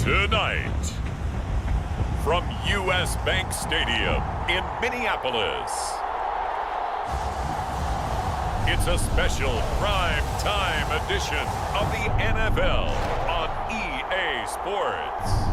Tonight, from U.S. Bank Stadium in Minneapolis, it's a special prime time edition of the NFL on EA Sports.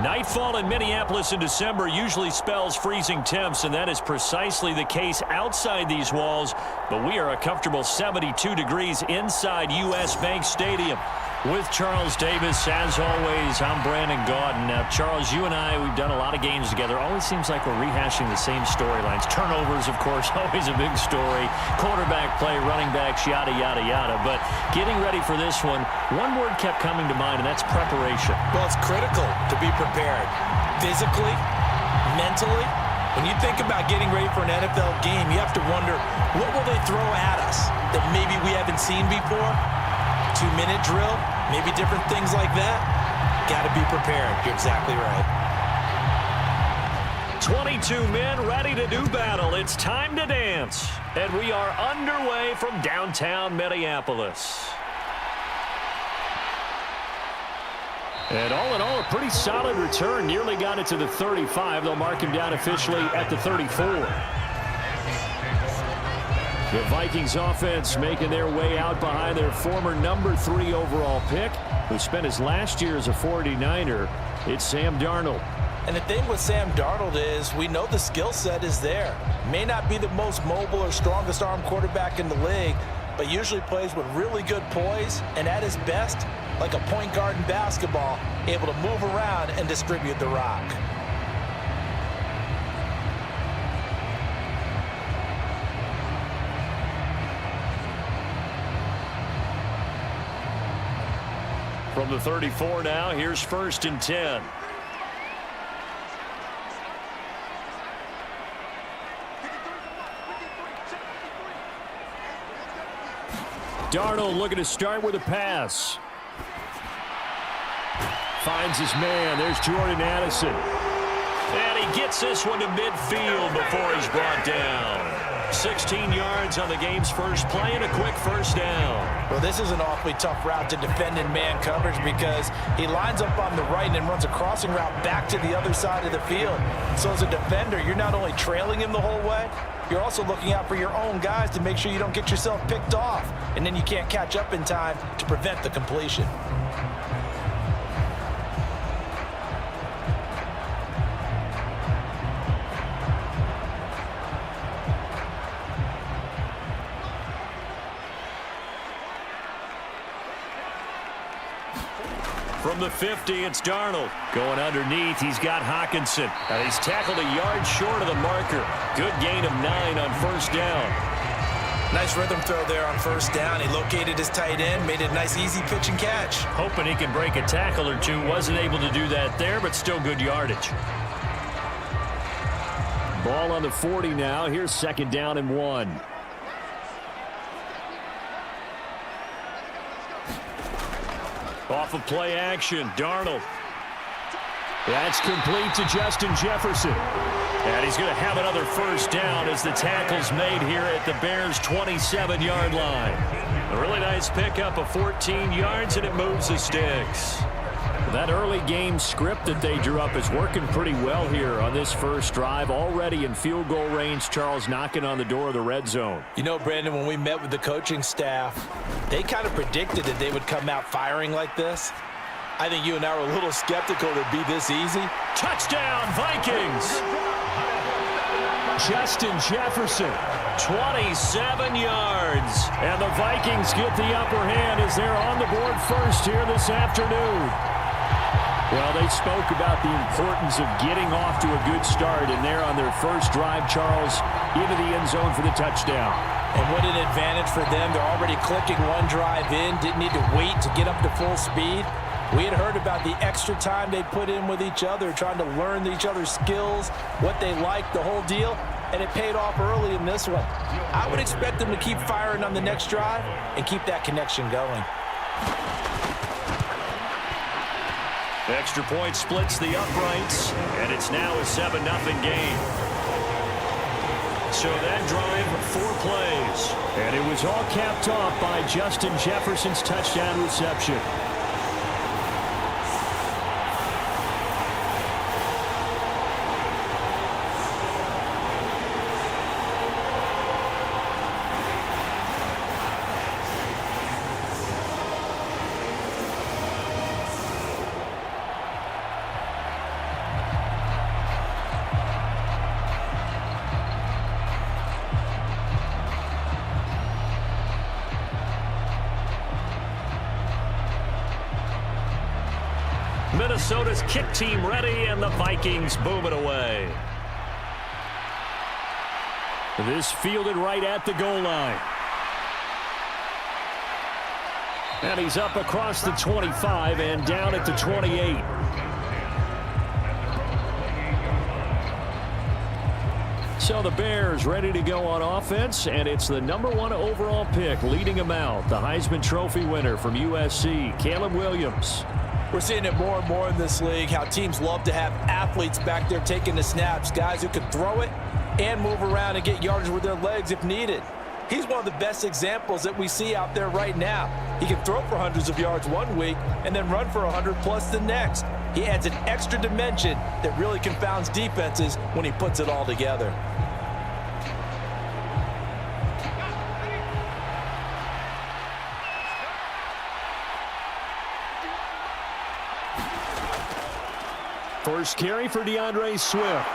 Nightfall in Minneapolis in December usually spells freezing temps, and that is precisely the case outside these walls. But we are a comfortable 72 degrees inside U.S. Bank Stadium. With Charles Davis, as always, I'm Brandon Gaudin. Now, Charles, you and I, we've done a lot of games together. Always seems like we're rehashing the same storylines. Turnovers, of course, always a big story. Quarterback play, running backs, yada, yada, yada. But getting ready for this one word kept coming to mind, and that's preparation. Well, it's critical to be prepared. Physically, mentally. When you think about getting ready for an NFL game, you have to wonder, what will they throw at us that maybe we haven't seen before? 2-minute drill, maybe different things like that. Got to be prepared. You're exactly right. 22 men ready to do battle. It's time to dance. And we are underway from downtown Minneapolis. And all in all, a pretty solid return. Nearly got it to the 35. They'll mark him down officially at the 34. The Vikings offense making their way out behind their former number 3 overall pick, who spent his last year as a 49er. It's Sam Darnold. And the thing with Sam Darnold is we know the skill set is there. May not be the most mobile or strongest arm quarterback in the league, but usually plays with really good poise, and at his best, like a point guard in basketball, able to move around and distribute the rock. From the 34 now, here's 1st and 10. Darnold looking to start with a pass. Finds his man. There's Jordan Addison. And he gets this one to midfield before he's brought down. 16 yards on the game's first play and a quick 1st down. Well, this is an awfully tough route to defend in man coverage because he lines up on the right and then runs a crossing route back to the other side of the field. So as a defender, you're not only trailing him the whole way, you're also looking out for your own guys to make sure you don't get yourself picked off. And then you can't catch up in time to prevent the completion. From the 50, it's Darnold. Going underneath, he's got Hockenson. And he's tackled a yard short of the marker. Good gain of 9 on 1st down. Nice rhythm throw there on 1st down. He located his tight end, made it a nice, easy pitch and catch. Hoping he can break a tackle or two. Wasn't able to do that there, but still good yardage. Ball on the 40 now. Here's 2nd down and 1. Off of play action, Darnold. That's complete to Justin Jefferson. And he's going to have another 1st down as the tackle's made here at the Bears' 27-yard line. A really nice pickup of 14 yards, and it moves the sticks. That early game script that they drew up is working pretty well here on this first drive. Already in field goal range, Charles knocking on the door of the red zone. You know, Brandon, when we met with the coaching staff, they kind of predicted that they would come out firing like this. I think you and I were a little skeptical that it'd be this easy. Touchdown, Vikings! Justin Jefferson, 27 yards. And the Vikings get the upper hand as they're on the board first here this afternoon. Well, they spoke about the importance of getting off to a good start, and they're on their first drive, Charles, into the end zone for the touchdown. And what an advantage for them. They're already clicking one drive in, didn't need to wait to get up to full speed. We had heard about the extra time they put in with each other, trying to learn each other's skills, what they like, the whole deal, and it paid off early in this one. I would expect them to keep firing on the next drive and keep that connection going. Extra point splits the uprights, and it's now a 7-0 game. So that drive, 4 plays. And it was all capped off by Justin Jefferson's touchdown reception. Minnesota's kick team ready, and the Vikings boom it away. This fielded right at the goal line. And he's up across the 25 and down at the 28. So the Bears ready to go on offense, and it's the #1 overall pick leading them out, the Heisman Trophy winner from USC, Caleb Williams. We're seeing it more and more in this league, how teams love to have athletes back there taking the snaps, guys who can throw it and move around and get yardage with their legs if needed. He's one of the best examples that we see out there right now. He can throw for hundreds of yards one week and then run for 100+ the next. He adds an extra dimension that really confounds defenses when he puts it all together. First carry for DeAndre Swift.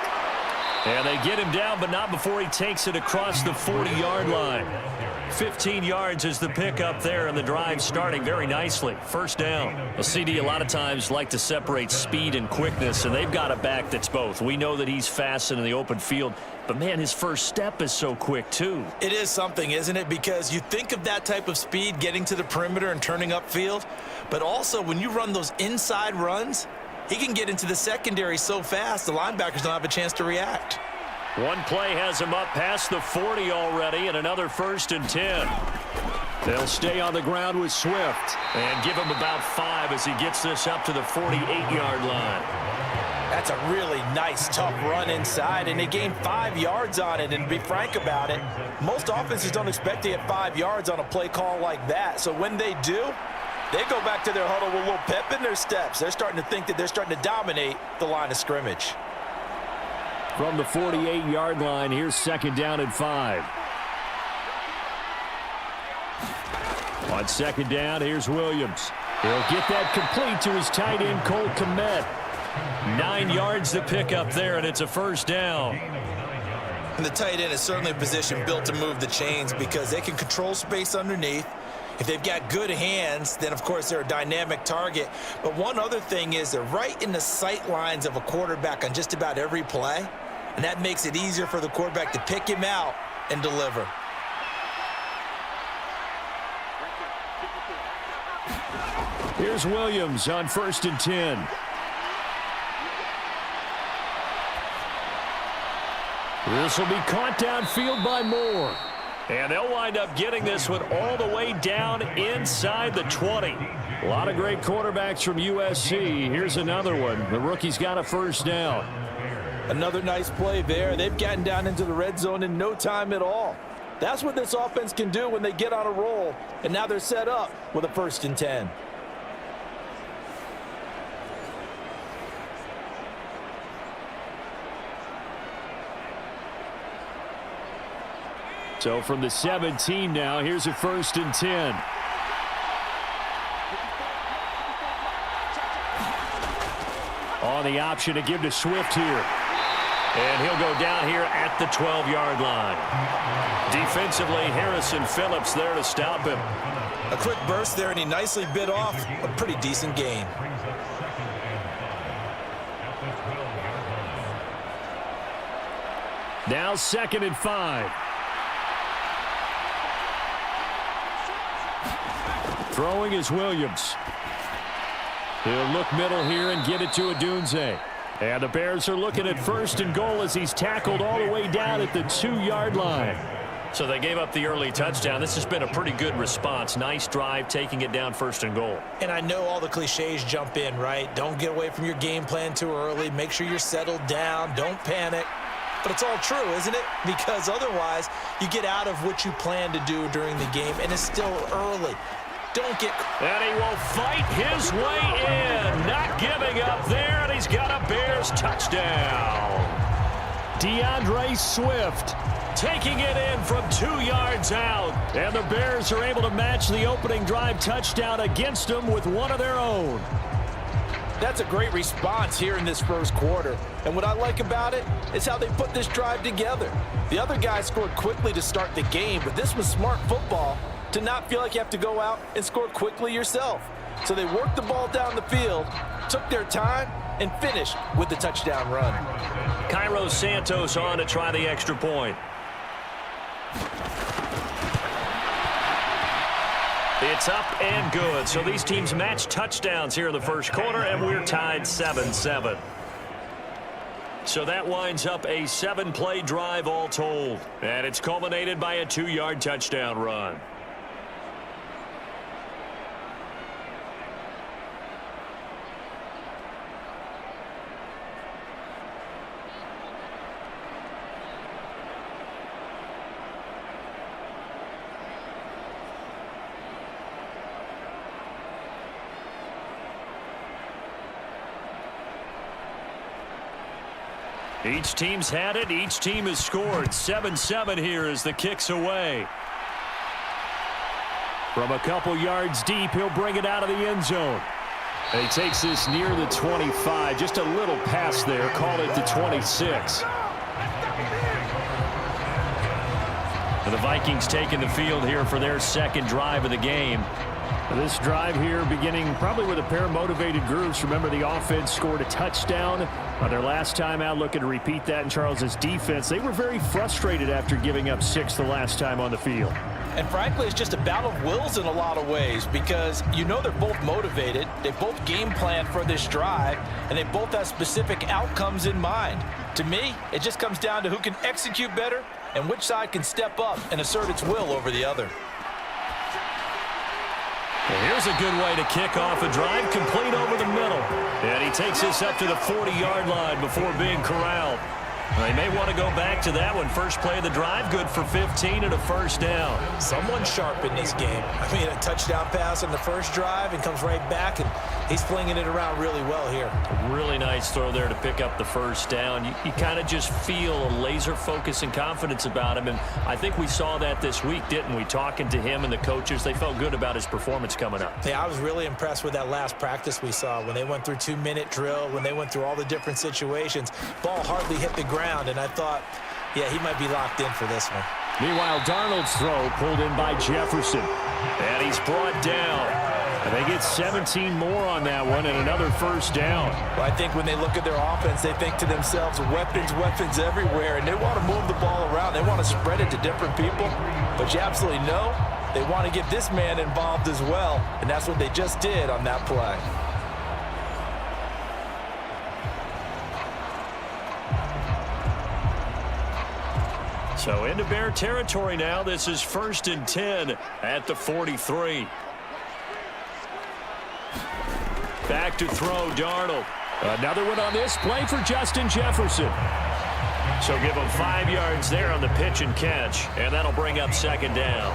And they get him down, but not before he takes it across the 40-yard line. 15 yards is the pickup there, and the drive starting very nicely. First down. A CD a lot of times like to separate speed and quickness, and they've got a back that's both. We know that he's fast in the open field, but, man, his first step is so quick, too. It is something, isn't it? Because you think of that type of speed getting to the perimeter and turning upfield, but also when you run those inside runs, he can get into the secondary so fast, the linebackers don't have a chance to react. One play has him up past the 40 already, and another 1st and 10. They'll stay on the ground with Swift and give him about 5 as he gets this up to the 48-yard line. That's a really nice, tough run inside, and they gained 5 yards on it. And to be frank about it, most offenses don't expect to get 5 yards on a play call like that. So when they do, they go back to their huddle with a little pep in their steps. They're starting to think that they're starting to dominate the line of scrimmage. From the 48-yard line, here's 2nd down and 5. On 2nd down, here's Williams. He'll get that complete to his tight end, Cole Kmet. 9 yards to pick up there, and it's a 1st down. And the tight end is certainly a position built to move the chains because they can control space underneath. If they've got good hands, then, of course, they're a dynamic target. But one other thing is they're right in the sight lines of a quarterback on just about every play, and that makes it easier for the quarterback to pick him out and deliver. Here's Williams on 1st and 10. This will be caught downfield by Moore. And they'll wind up getting this one all the way down inside the 20. A lot of great quarterbacks from USC. Here's another one. The rookie's got a 1st down. Another nice play there. They've gotten down into the red zone in no time at all. That's what this offense can do when they get on a roll. And now they're set up with a 1st and 10. So from the 17 now, here's a 1st and 10. On the option to give to Swift here. And he'll go down here at the 12-yard line. Defensively, Harrison Phillips there to stop him. A quick burst there, and he nicely bit off a pretty decent gain. Now 2nd and 5. Throwing is Williams. He'll look middle here and give it to Odunze. And the Bears are looking at 1st and goal as he's tackled all the way down at the 2-yard line. So they gave up the early touchdown. This has been a pretty good response. Nice drive, taking it down 1st and goal. And I know all the cliches jump in, right? Don't get away from your game plan too early. Make sure you're settled down. Don't panic. But it's all true, isn't it? Because otherwise, you get out of what you plan to do during the game, and it's still early. Don't get... And he will fight his way in. Not giving up there, and he's got a Bears touchdown. DeAndre Swift taking it in from 2 yards out. And the Bears are able to match the opening drive touchdown against them with one of their own. That's a great response here in this first quarter. And what I like about it is how they put this drive together. The other guys scored quickly to start the game, but this was smart football to not feel like you have to go out and score quickly yourself. So they worked the ball down the field, took their time, and finished with the touchdown run. Cairo Santos on to try the extra point. It's up and good. So these teams match touchdowns here in the first quarter, and we're tied 7-7. So that winds up a 7-play drive all told. And it's culminated by a 2-yard touchdown run. Each team's had it. Each team has scored. 7-7 here as the kick's away. From a couple yards deep, he'll bring it out of the end zone. And he takes this near the 25. Just a little pass there. Call it the 26. And the Vikings taking the field here for their second drive of the game. This drive here beginning probably with a pair of motivated groups. Remember, the offense scored a touchdown on their last time out. Looking to repeat that in Charles's defense. They were very frustrated after giving up 6 the last time on the field. And frankly, it's just a battle of wills in a lot of ways because you know they're both motivated. They both game plan for this drive, and they both have specific outcomes in mind. To me, it just comes down to who can execute better and which side can step up and assert its will over the other. Well, here's a good way to kick off a drive, complete over the middle. And he takes this up to the 40-yard line before being corralled. They may want to go back to that one. First play of the drive, good for 15 and a first down. Someone sharp in this game. I mean, a touchdown pass on the first drive and comes right back, and he's flinging it around really well here. A really nice throw there to pick up the first down. You kind of just feel a laser focus and confidence about him, and I think we saw that this week, didn't we? Talking to him and the coaches, they felt good about his performance coming up. Yeah, I was really impressed with that last practice we saw when they went through 2-minute drill, when they went through all the different situations. Ball hardly hit the ground, and I thought, yeah, he might be locked in for this one. Meanwhile, Darnold's throw pulled in by Jefferson. And he's brought down. And they get 17 more on that one and another first down. Well, I think when they look at their offense, they think to themselves, weapons, weapons everywhere, and they want to move the ball around. They want to spread it to different people. But you absolutely know they want to get this man involved as well, and that's what they just did on that play. So into Bear territory now. This is 1st and 10 at the 43. Back to throw, Darnold. Another one on this play for Justin Jefferson. So give him 5 yards there on the pitch and catch, and that'll bring up second down.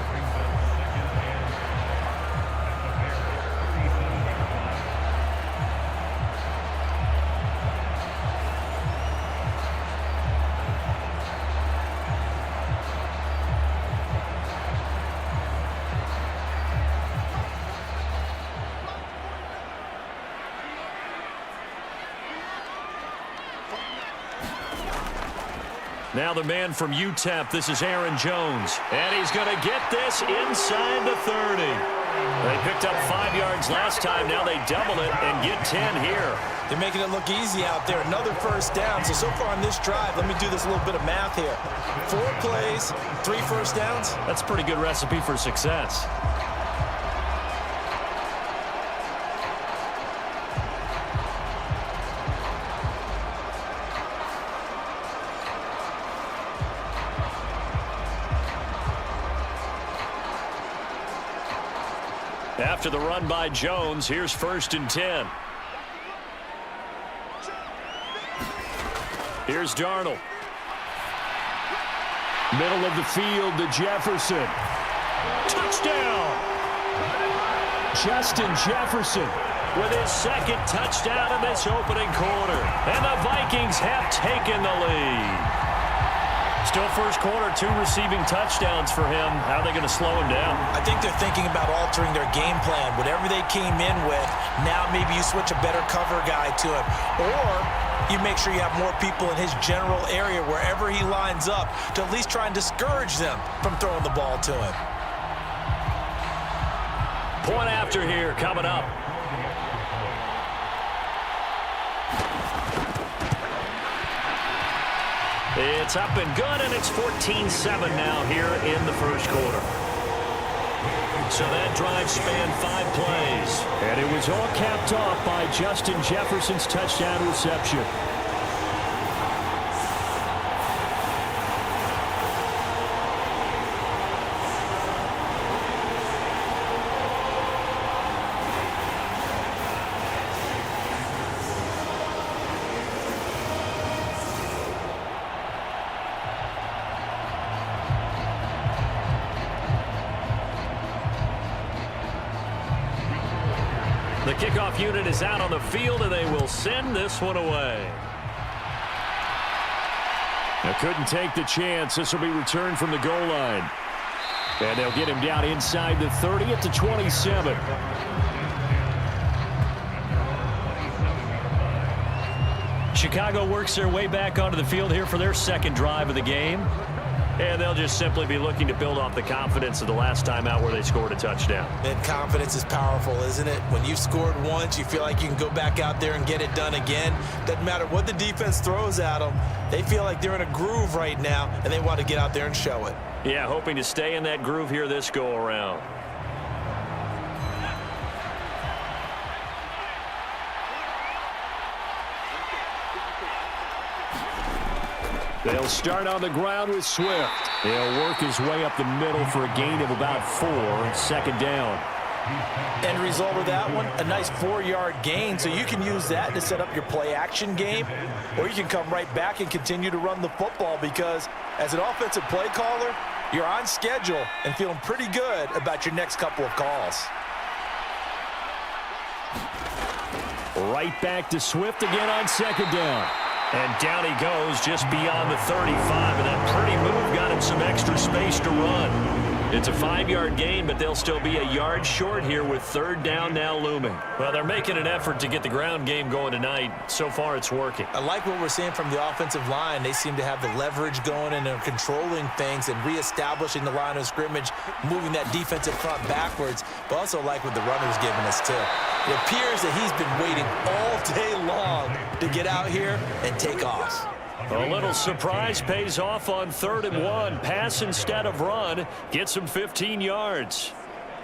Now the man from UTEP, this is Aaron Jones. And he's going to get this inside the 30. They picked up 5 yards last time. Now they double it and get 10 here. They're making it look easy out there. Another first down. So far on this drive, let me do this a little bit of math here. 4 plays, 3 first downs. That's a pretty good recipe for success. After the run by Jones, here's 1st and 10. Here's Darnold. Middle of the field to Jefferson. Touchdown! Justin Jefferson with his 2nd touchdown in this opening quarter. And the Vikings have taken the lead. Still first quarter, 2 receiving touchdowns for him. How are they going to slow him down? I think they're thinking about altering their game plan. Whatever they came in with, now maybe you switch a better cover guy to him. Or you make sure you have more people in his general area wherever he lines up to at least try and discourage them from throwing the ball to him. Point after here coming up. It's up and good, and it's 14-7 now here in the first quarter. So that drive spanned 5 plays. And it was all capped off by Justin Jefferson's touchdown reception. The kickoff unit is out on the field, and they will send this one away. They couldn't take the chance. This will be returned from the goal line. And they'll get him down inside the 30 at the 27. Chicago works their way back onto the field here for their 2nd drive of the game. And they'll just simply be looking to build off the confidence of the last time out where they scored a touchdown. And confidence is powerful, isn't it? When you've scored once, you feel like you can go back out there and get it done again. Doesn't matter what the defense throws at them. They feel like they're in a groove right now, and they want to get out there and show it. Yeah, hoping to stay in that groove here this go-around. They'll start on the ground with Swift. He'll work his way up the middle for a gain of about 4, 2nd down. End result of that one, a nice 4-yard gain, so you can use that to set up your play-action game, or you can come right back and continue to run the football because as an offensive play caller, you're on schedule and feeling pretty good about your next couple of calls. Right back to Swift again on 2nd down. And down he goes just beyond the 35, and that pretty move got him some extra space to run. It's a 5-yard gain, but they'll still be a yard short here with 3rd down now looming. Well, they're making an effort to get the ground game going tonight. So far, it's working. I like what we're seeing from the offensive line. They seem to have the leverage going, and they're controlling things and reestablishing the line of scrimmage, moving that defensive front backwards, but also like what the runner's giving us, too. It appears that he's been waiting all day long to get out here and take off. A little surprise pays off on 3rd and 1. Pass instead of run. Gets him 15 yards.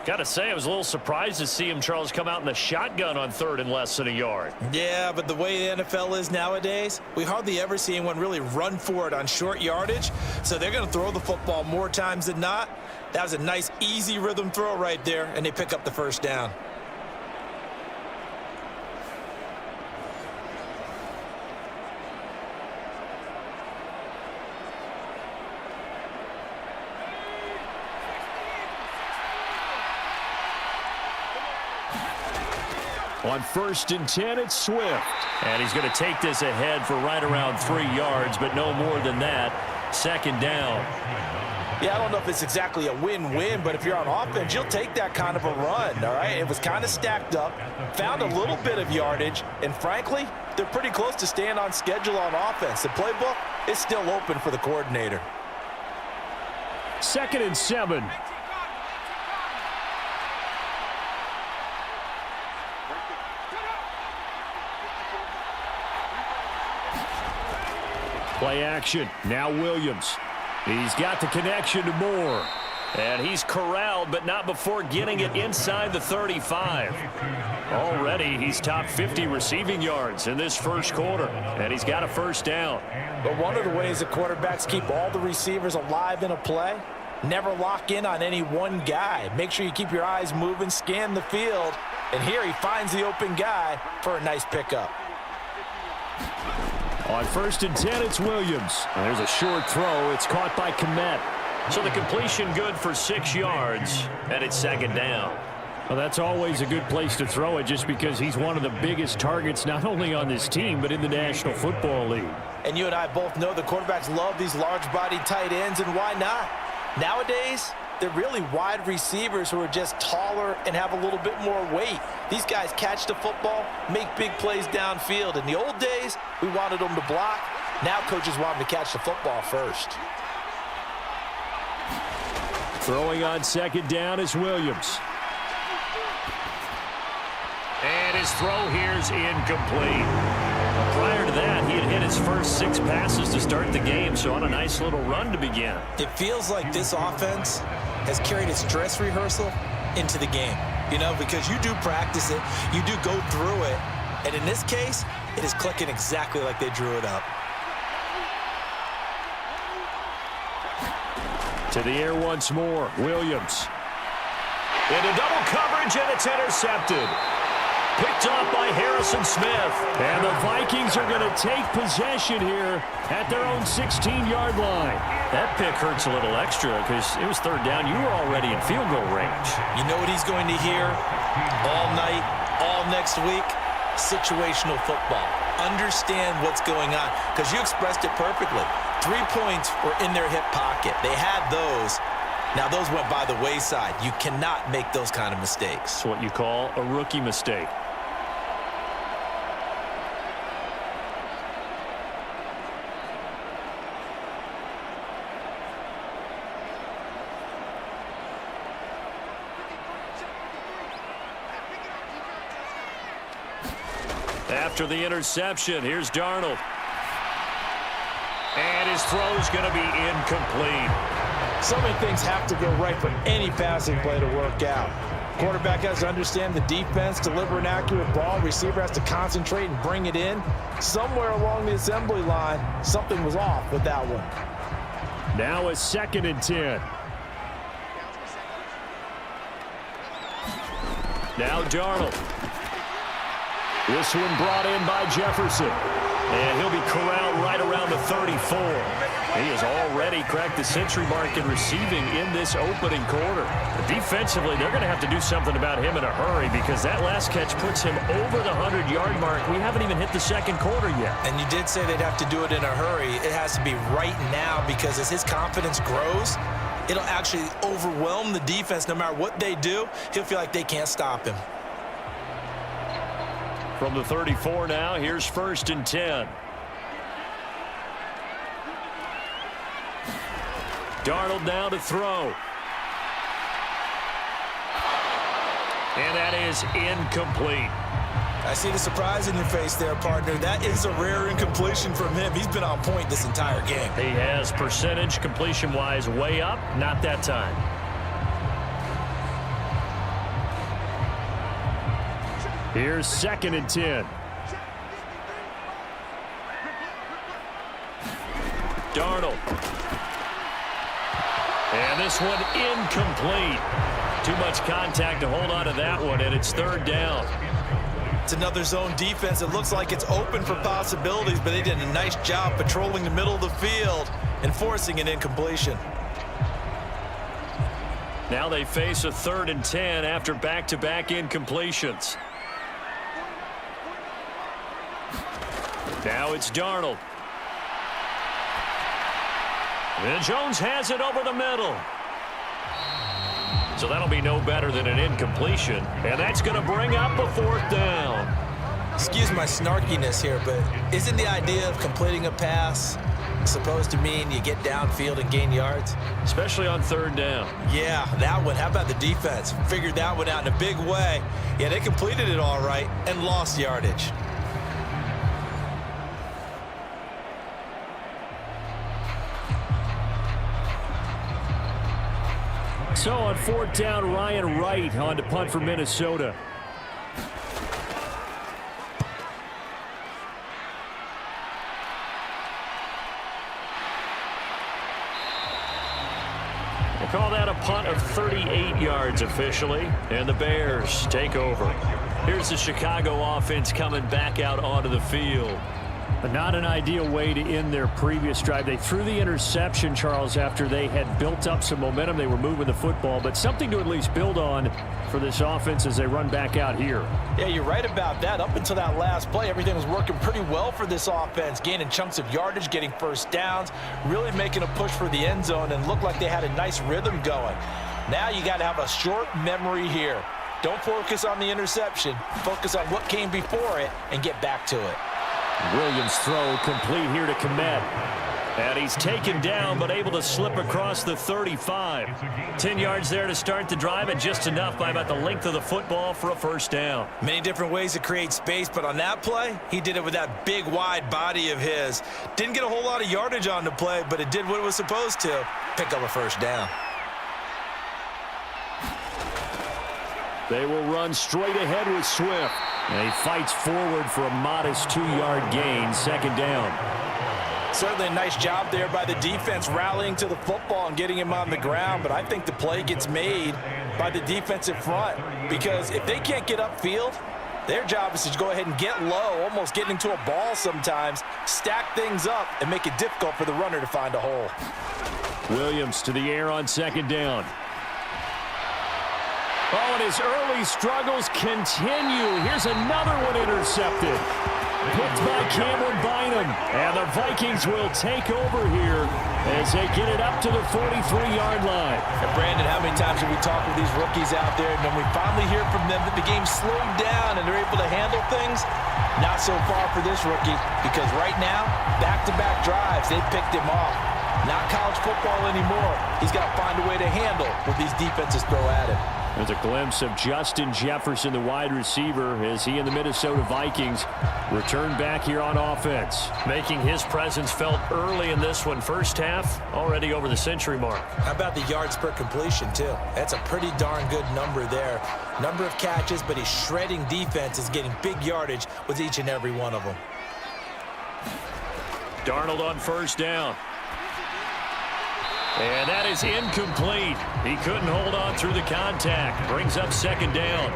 Got to say, I was a little surprised to see him, Charles, come out in the shotgun on 3rd and less than a yard. Yeah, but the way the NFL is nowadays, we hardly ever see anyone really run for it on short yardage. So they're going to throw the football more times than not. That was a nice, easy rhythm throw right there, and they pick up the 1st down. On 1st and 10, it's Swift. And he's going to take this ahead for right around 3 yards, but no more than that. 2nd down. Yeah, I don't know if it's exactly a win-win, but if you're on offense, you'll take that kind of a run, all right? It was kind of stacked up, found a little bit of yardage, and frankly, they're pretty close to staying on schedule on offense. The playbook is still open for the coordinator. 2nd and 7. Play action. Now Williams. He's got the connection to Moore. And he's corralled, but not before getting it inside the 35. Already, he's top 50 receiving yards in this first quarter. And he's got a 1st down. But one of the ways the quarterbacks keep all the receivers alive in a play Never lock in on any one guy. Make sure you keep your eyes moving, scan the field. And here he finds the open guy for a nice pickup. On 1st and 10, it's Williams. And there's a short throw. It's caught by Komet. So the completion good for 6 yards, and it's 2nd down. Well, that's always a good place to throw it just because he's one of the biggest targets not only on this team but in the National Football League. And you and I both know the quarterbacks love these large-bodied tight ends, and why not? Nowadays, they're really wide receivers who are just taller and have a little bit more weight. These guys catch the football, make big plays downfield. In the old days, we wanted them to block. Now coaches want them to catch the football first. Throwing on 2nd down is Williams. And his throw here is incomplete. Prior to that, he had hit his first 6 passes to start the game, so on a nice little run to begin. It feels like this offense has carried its dress rehearsal into the game, you know, because you do practice it, you do go through it, and in this case, it is clicking exactly like they drew it up. To the air once more, Williams. Into double coverage, and it's intercepted. Picked off by Harrison Smith. And the Vikings are going to take possession here at their own 16-yard line. That pick hurts a little extra because it was 3rd down. You were already in field goal range. You know what he's going to hear all night, all next week? Situational football. Understand what's going on because you expressed it perfectly. 3 points were in their hip pocket. They had those. Now, those went by the wayside. You cannot make those kind of mistakes. It's what you call a rookie mistake. After the interception, here's Darnold. And his throw's going to be incomplete. So many things have to go right for any passing play to work out. Quarterback has to understand the defense, deliver an accurate ball. Receiver has to concentrate and bring it in. Somewhere along the assembly line, something was off with that one. Now a 2nd and 10. Now Darnold. This one brought in by Jefferson. And he'll be corralled right around the 34. He has already cracked the century mark in receiving in this opening quarter. But defensively, they're going to have to do something about him in a hurry because that last catch puts him over the 100-yard mark. We haven't even hit the 2nd quarter yet. And you did say they'd have to do it in a hurry. It has to be right now because as his confidence grows, it'll actually overwhelm the defense. No matter what they do, he'll feel like they can't stop him. From the 34 now, here's 1st and 10. Darnold now to throw. And that is incomplete. I see the surprise in your face there, partner. That is a rare incompletion from him. He's been on point this entire game. He has percentage completion-wise way up, not that time. Here's 2nd and 10. Darnold. And this one incomplete. Too much contact to hold on to that one, and it's 3rd down. It's another zone defense. It looks like it's open for possibilities, but they did a nice job patrolling the middle of the field and forcing an incompletion. Now they face a 3rd and 10 after back-to-back incompletions. Now it's Darnold. And Jones has it over the middle. So that'll be no better than an incompletion. And that's going to bring up a 4th down. Excuse my snarkiness here, but isn't the idea of completing a pass supposed to mean you get downfield and gain yards? Especially on 3rd down. Yeah, that one. How about the defense? Figured that one out in a big way. Yeah, they completed it all right and lost yardage. So on 4th down, Ryan Wright on to punt for Minnesota. call that a punt of 38 yards officially, and the Bears take over. Here's the Chicago offense coming back out onto the field. But not an ideal way to end their previous drive. They threw the interception, Charles, after they had built up some momentum. They were moving the football, but something to at least build on for this offense as they run back out here. Yeah, you're right about that. Up until that last play, everything was working pretty well for this offense, gaining chunks of yardage, getting first downs, really making a push for the end zone, and looked like they had a nice rhythm going. Now you got to have a short memory here. Don't focus on the interception. Focus on what came before it and get back to it. Williams' throw complete here to Komet. And he's taken down, but able to slip across the 35. 10 yards there to start the drive, and just enough by about the length of the football for a first down. Many different ways to create space, but on that play, he did it with that big, wide body of his. Didn't get a whole lot of yardage on the play, but it did what it was supposed to. Pick up a first down. They will run straight ahead with Swift. And he fights forward for a modest 2-yard gain, second down. Certainly a nice job there by the defense rallying to the football and getting him on the ground, but I think the play gets made by the defensive front, because if they can't get upfield, their job is to go ahead and get low, almost get into a ball sometimes, stack things up, and make it difficult for the runner to find a hole. Williams to the air on second down. Oh, and his early struggles continue. Here's another one intercepted. Picked by Cameron Bynum. And the Vikings will take over here as they get it up to the 43-yard line. And Brandon, how many times have we talked with these rookies out there, and then we finally hear from them that the game slowed down and they're able to handle things? Not so far for this rookie, because right now, back-to-back drives, they picked him off. Not college football anymore. He's got to find a way to handle what these defenses throw at him. There's a glimpse of Justin Jefferson, the wide receiver, as he and the Minnesota Vikings return back here on offense. Making his presence felt early in this one. First half, already over the century mark. How about the yards per completion, too? That's a pretty darn good number there. Number of catches, but he's shredding defenses, getting big yardage with each and every one of them. Darnold on first down. And that is incomplete. He couldn't hold on through the contact. Brings up second down.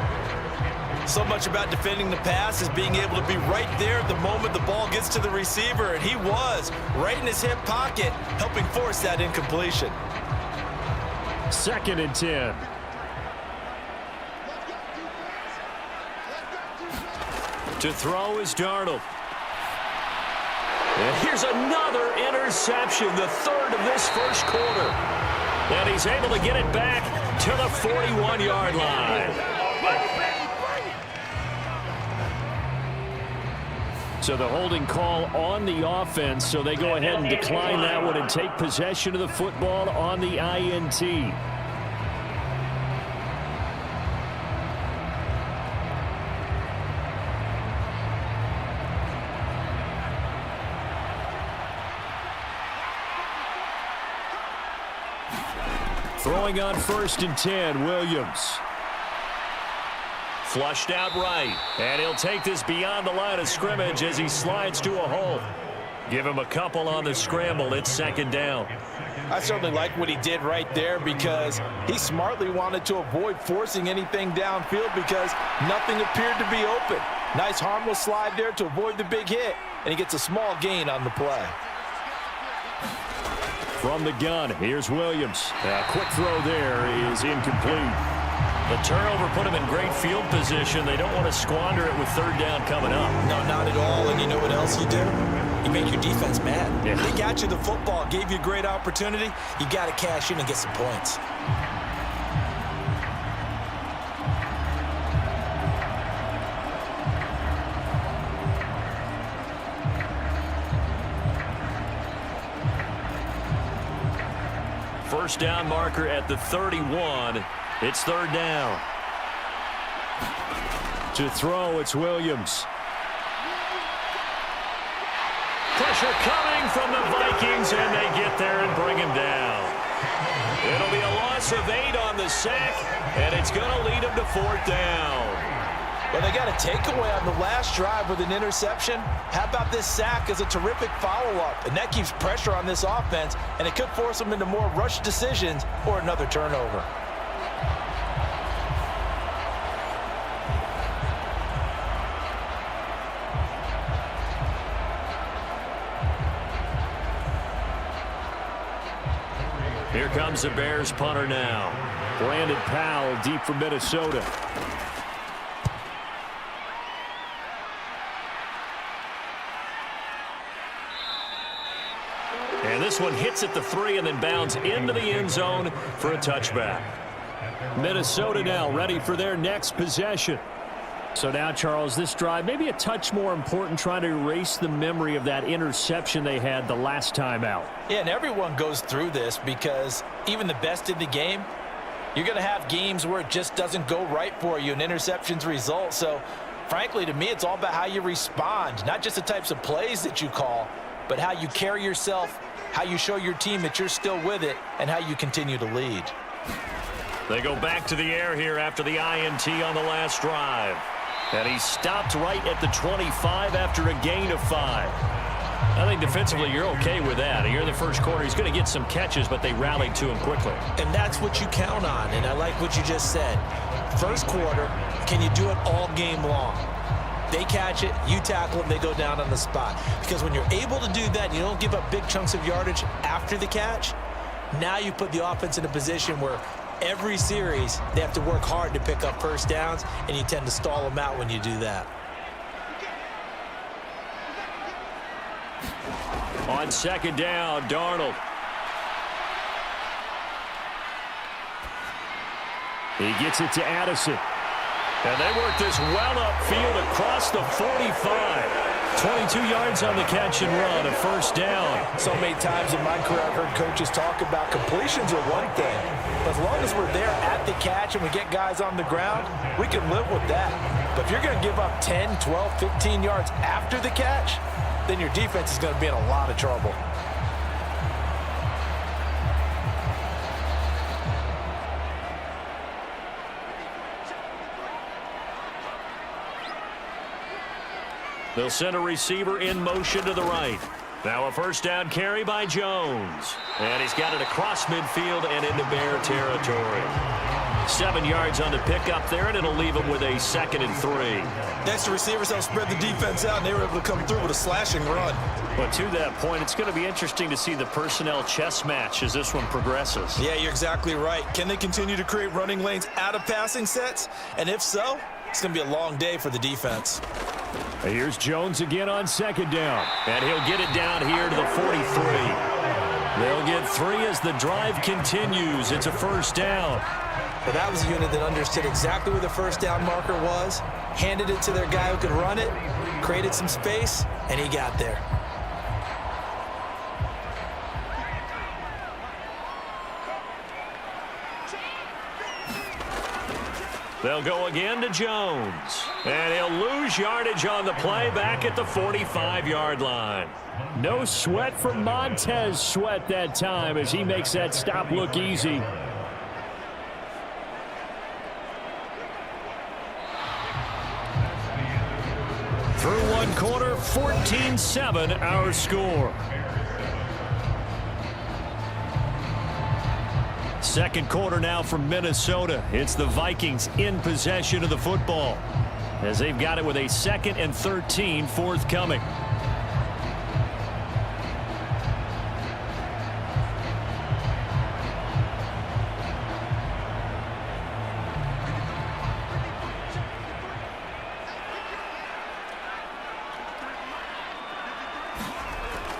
So much about defending the pass is being able to be right there at the moment the ball gets to the receiver, and he was right in his hip pocket, helping force that incompletion. Second and 10. To throw is Darnold. And here's another interception, the third of this first quarter. And he's able to get it back to the 41-yard line. So the holding call on the offense, so they go ahead and decline that one and take possession of the football on the INT. Throwing on first and 10, Williams. Flushed out right, and he'll take this beyond the line of scrimmage as he slides to a hole. Give him a couple on the scramble. It's second down. I certainly like what he did right there, because he smartly wanted to avoid forcing anything downfield because nothing appeared to be open. Nice harmless slide there to avoid the big hit, and he gets a small gain on the play. From the gun, here's Williams. A quick throw there is incomplete. The turnover put him in great field position. They don't want to squander it with third down coming up. No, not at all. And you know what else you do? You make your defense mad. Yeah. They got you the football, gave you a great opportunity. You got to cash in and get some points. First down marker at the 31. It's third down. To throw, it's Williams. Pressure coming from the Vikings, and they get there and bring him down. It'll be a loss of 8 on the sack, and it's going to lead him to fourth down. Well, they got a takeaway on the last drive with an interception. How about this sack as a terrific follow-up? And that keeps pressure on this offense, and it could force them into more rushed decisions or another turnover. Here comes the Bears punter now. Brandon Powell deep for Minnesota. And this one hits at the 3 and then bounds into the end zone for a touchback. Minnesota now ready for their next possession. So now, Charles, this drive maybe a touch more important, trying to erase the memory of that interception they had the last time out. Yeah, and everyone goes through this because even the best in the game, you're going to have games where it just doesn't go right for you, and interceptions result. So, frankly, to me, it's all about how you respond, not just the types of plays that you call, but how you carry yourself, how you show your team that you're still with it, and how you continue to lead. They go back to the air here after the INT on the last drive. And he stopped right at the 25 after a gain of 5. I think defensively you're okay with that. Here in the first quarter, he's going to get some catches, but they rallied to him quickly. And that's what you count on, and I like what you just said. First quarter, can you do it all game long? They catch it, you tackle them, they go down on the spot. Because when you're able to do that, you don't give up big chunks of yardage after the catch, now you put the offense in a position where every series, they have to work hard to pick up first downs, and you tend to stall them out when you do that. On second down, Darnold. He gets it to Addison. And they work this well upfield across the 45. 22 yards on the catch and run, a first down. So many times in my career, I've heard coaches talk about completions are one thing. But as long as we're there at the catch and we get guys on the ground, we can live with that. But if you're going to give up 10, 12, 15 yards after the catch, then your defense is going to be in a lot of trouble. They'll send a receiver in motion to the right. Now a first down carry by Jones. And he's got it across midfield and into Bear territory. 7 yards on the pickup there, and it'll leave him with a 2nd and 3. Next, the receivers help spread the defense out, and they were able to come through with a slashing run. But to that point, it's going to be interesting to see the personnel chess match as this one progresses. Yeah, you're exactly right. Can they continue to create running lanes out of passing sets? And if so, it's going to be a long day for the defense. Here's Jones again on second down. And he'll get it down here to the 43. They'll get 3 as the drive continues. It's a first down. Well, that was a unit that understood exactly where the first down marker was, handed it to their guy who could run it, created some space, and he got there. They'll go again to Jones. And he'll lose yardage on the play back at the 45-yard line. No sweat from Montez Sweat that time as he makes that stop look easy. Through one quarter, 14-7 our score. Second quarter now from Minnesota. It's the Vikings in possession of the football as they've got it with a 2nd and 13 forthcoming.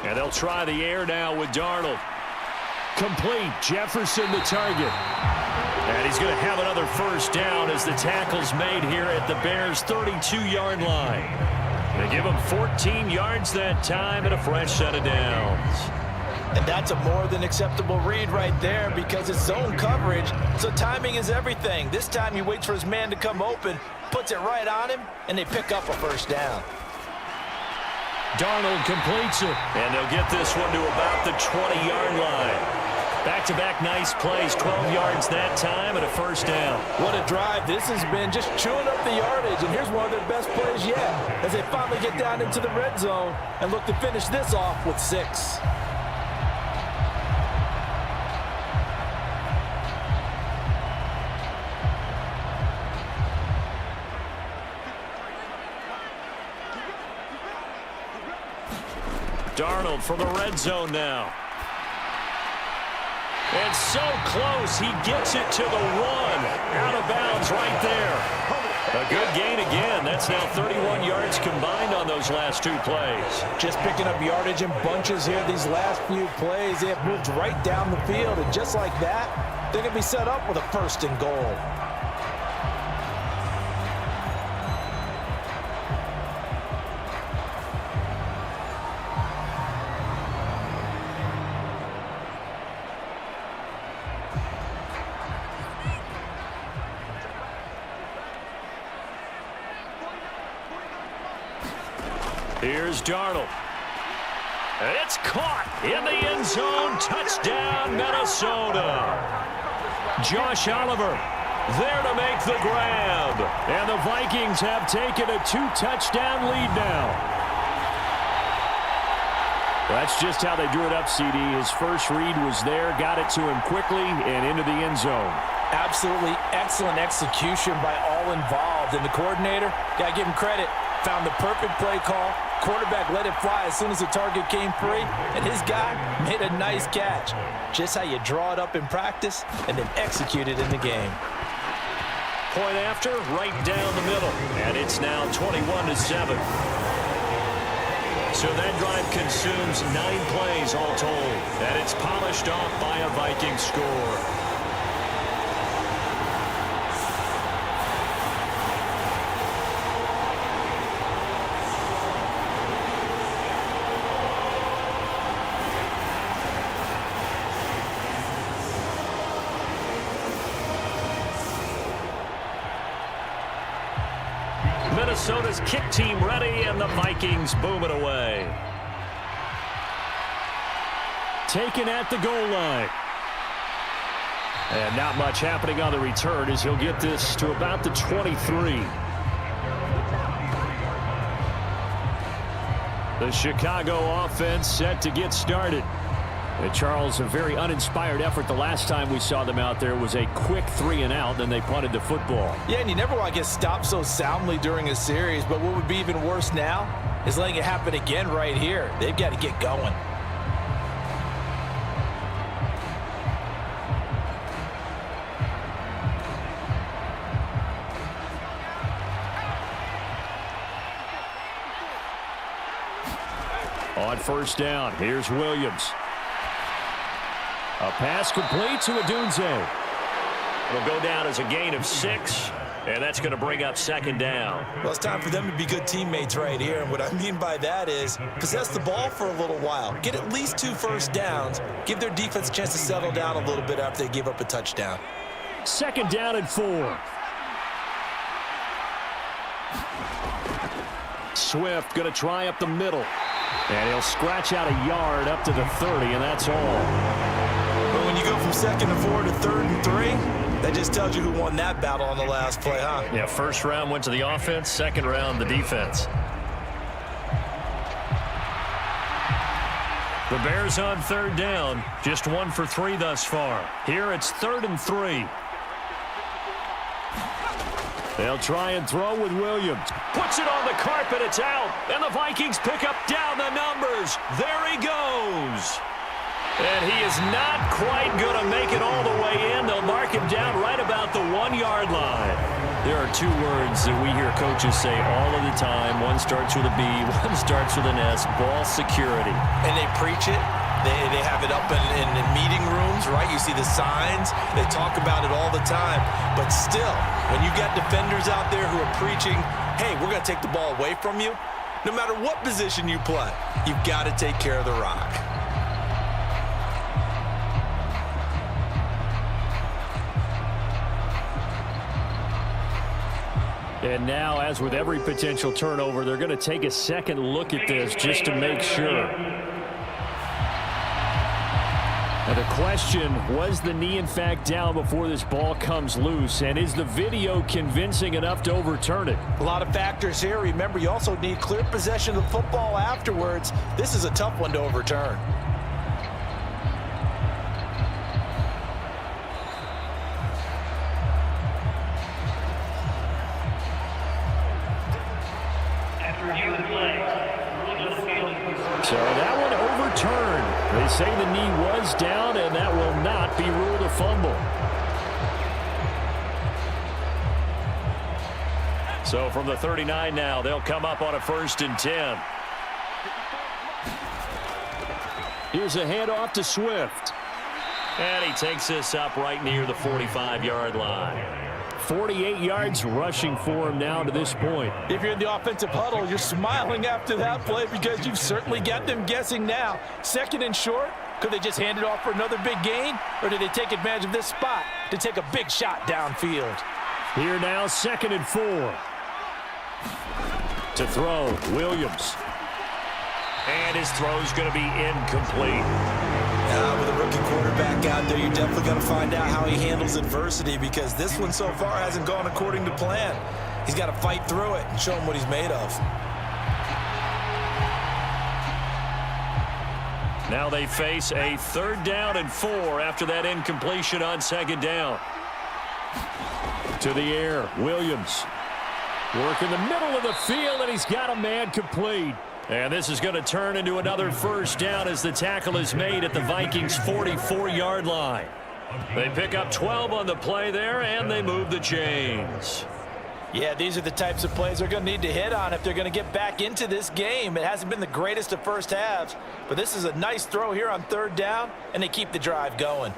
And they'll try the air now with Darnold. Complete. Jefferson the target. And he's going to have another first down as the tackle's made here at the Bears' 32-yard line. They give him 14 yards that time and a fresh set of downs. And that's a more than acceptable read right there because it's zone coverage, so timing is everything. This time he waits for his man to come open, puts it right on him, and they pick up a first down. Darnold completes it. And they'll get this one to about the 20-yard line. Back-to-back nice plays, 12 yards that time and a first down. What a drive this has been, just chewing up the yardage, and here's one of their best plays yet as they finally get down into the red zone and look to finish this off with 6. Darnold from the red zone now. And so close, he gets it to the 1. Out of bounds right there. A good gain again. That's now 31 yards combined on those last 2 plays. Just picking up yardage in bunches here these last few plays. They have moved right down the field, and just like that, they're going to be set up with a 1st and goal. Here's Darnold. And it's caught in the end zone. Touchdown, Minnesota. Josh Oliver there to make the grab. And the Vikings have taken a 2-touchdown lead now. That's just how they drew it up, CD. His first read was there, got it to him quickly, and into the end zone. Absolutely excellent execution by all involved. And the coordinator, got to give him credit, found the perfect play call. Quarterback let it fly as soon as the target came free, and his guy made a nice catch. Just how you draw it up in practice and then execute it in the game. Point after, right down the middle, and it's now 21-7. So that drive consumes 9 plays all told, and it's polished off by a Viking score. Minnesota's kick team ready, and the Vikings boom it away. Taken at the goal line. And not much happening on the return as he'll get this to about the 23. The Chicago offense set to get started. And Charles, a very uninspired effort the last time we saw them out there. It was a quick 3-and-out, then they punted the football. Yeah, and you never want to get stopped so soundly during a series, but what would be even worse now is letting it happen again right here. They've got to get going. On first down, here's Williams. A pass complete to Odunze. It'll go down as a gain of 6, and that's going to bring up second down. Well, it's time for them to be good teammates right here, and what I mean by that is possess the ball for a little while. Get at least 2 first downs. Give their defense a chance to settle down a little bit after they give up a touchdown. Second down and 4. Swift going to try up the middle. And he'll scratch out a yard up to the 30, and that's all. But when you go from 2nd and 4 to 3rd and 3, that just tells you who won that battle on the last play, huh? Yeah, first round went to the offense, second round the defense. The Bears on 3rd down, just 1 for 3 thus far. Here it's 3rd and 3. They'll try and throw with Williams. Puts it on the carpet, it's out. And the Vikings pick up down the numbers. There he goes. And he is not quite going to make it all the way in. They'll mark him down right about the 1-yard line. There are 2 words that we hear coaches say all of the time. One starts with a B, one starts with an S, ball security. And they preach it. They have it up in meeting rooms, right? You see the signs. They talk about it all the time. But still, when you got defenders out there who are preaching, hey, we're going to take the ball away from you, no matter what position you play, you've got to take care of the rock. And now, as with every potential turnover, they're going to take a second look at this just to make sure. Now the question, was the knee in fact down before this ball comes loose? And is the video convincing enough to overturn it? A lot of factors here. Remember, you also need clear possession of the football afterwards. This is a tough one to overturn. So that one overturned. They say the knee was down, and that will not be ruled a fumble. So from the 39 now, they'll come up on a 1st and 10. Here's a handoff to Swift. And he takes this up right near the 45-yard line. 48 yards rushing for him now to this point. If you're in the offensive huddle, you're smiling after that play because you've certainly got them guessing now. 2nd and short, could they just hand it off for another big gain? Or did they take advantage of this spot to take a big shot downfield? Here now, 2nd and 4. To throw, Williams. And his throw's going to be incomplete. With a rookie quarterback out there, you're definitely going to find out how he handles adversity because this one so far hasn't gone according to plan. He's got to fight through it and show him what he's made of. Now they face a 3rd down and 4 after that incompletion on 2nd down. To the air, Williams. Work in the middle of the field, and he's got a man complete. And this is going to turn into another 1st down as the tackle is made at the Vikings' 44-yard line. They pick up 12 on the play there, and they move the chains. Yeah, these are the types of plays they're going to need to hit on if they're going to get back into this game. It hasn't been the greatest of first halves, but this is a nice throw here on 3rd down, and they keep the drive going.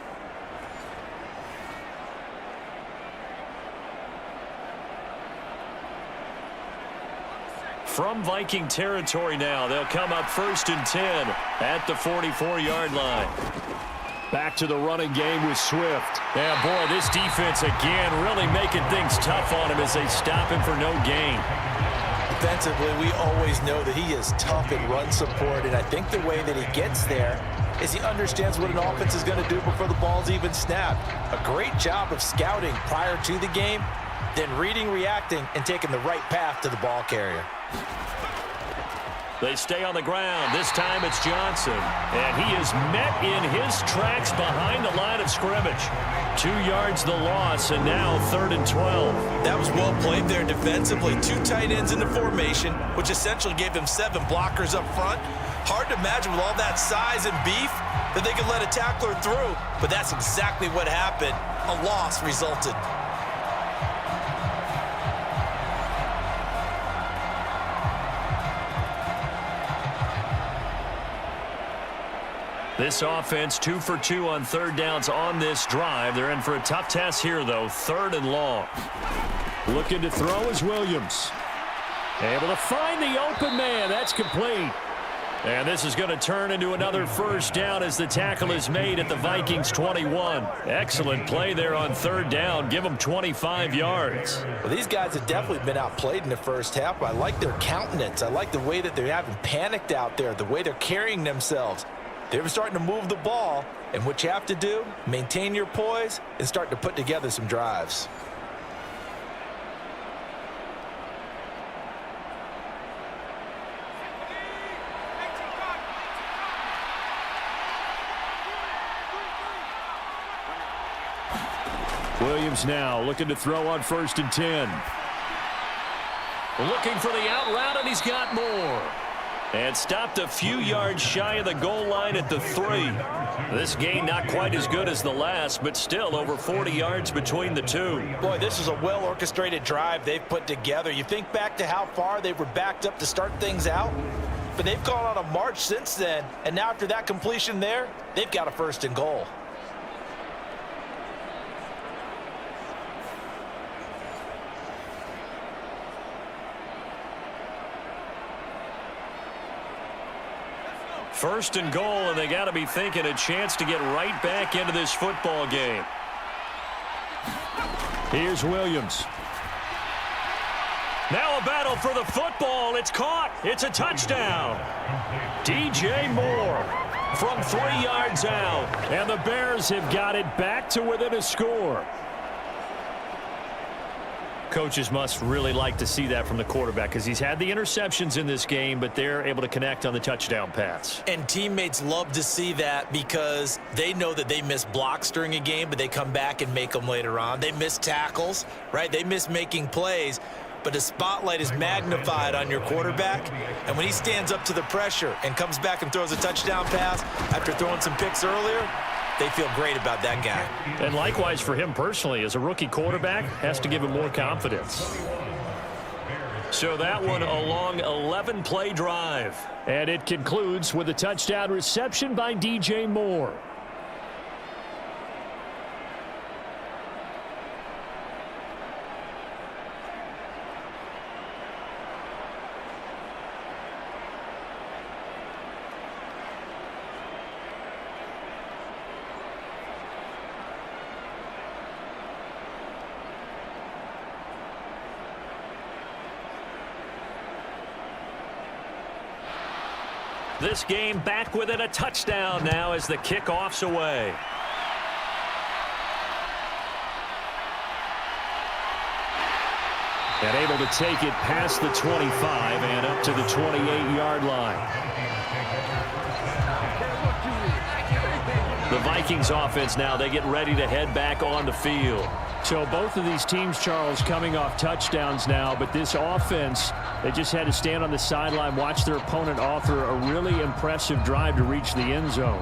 From Viking territory now, they'll come up 1st and 10 at the 44-yard line. Back to the running game with Swift. Yeah, boy, this defense again really making things tough on him as they stop him for no gain. Defensively, we always know that he is tough in run support, and I think the way that he gets there is he understands what an offense is going to do before the ball's even snapped. A great job of scouting prior to the game, then reading, reacting, and taking the right path to the ball carrier. They stay on the ground. This time it's Johnson. And he is met in his tracks behind the line of scrimmage. 2 yards the loss, and now 3rd and 12. That was well played there defensively. 2 tight ends in the formation, which essentially gave them 7 blockers up front. Hard to imagine with all that size and beef that they could let a tackler through. But that's exactly what happened. A loss resulted. This offense 2 for 2 on 3rd downs on this drive. They're in for a tough test here, though. 3rd and long. Looking to throw is Williams. Able to find the open man. That's complete. And this is going to turn into another 1st down as the tackle is made at the Vikings' 21. Excellent play there on 3rd down. Give them 25 yards. Well, these guys have definitely been outplayed in the first half. I like their countenance. I like the way that they haven't panicked out there, the way they're carrying themselves. They're starting to move the ball, and what you have to do, maintain your poise and start to put together some drives. Williams now looking to throw on 1st and 10. Looking for the out route, and he's got more. And stopped a few yards shy of the goal line at the 3. This gain not quite as good as the last, but still over 40 yards between the two. Boy, this is a well-orchestrated drive they've put together. You think back to how far they were backed up to start things out, but they've gone on a march since then, and now after that completion there, they've got a 1st and goal. First and goal, and they got to be thinking a chance to get right back into this football game. Here's Williams. Now a battle for the football. It's caught. It's a touchdown. DJ Moore. from 3 yards out. And the Bears have got it back to within a score. Coaches must really like to see that from the quarterback because he's had the interceptions in this game, but they're able to connect on the touchdown pass. And teammates love to see that because they know that they miss blocks during a game, but they come back and make them later on. They miss tackles, right? They miss making plays, but the spotlight is magnified on your quarterback. And when he stands up to the pressure and comes back and throws a touchdown pass after throwing some picks earlier, they feel great about that guy. And likewise for him personally, as a rookie quarterback, has to give him more confidence. So that one a long 11-play drive. And it concludes with a touchdown reception by DJ Moore. This game back within a touchdown now as the kickoff's away. And able to take it past the 25 and up to the 28-yard line. The Vikings offense now, they get ready to head back on the field. So both of these teams, Charles, coming off touchdowns now, but this offense, they just had to stand on the sideline, watch their opponent author a really impressive drive to reach the end zone.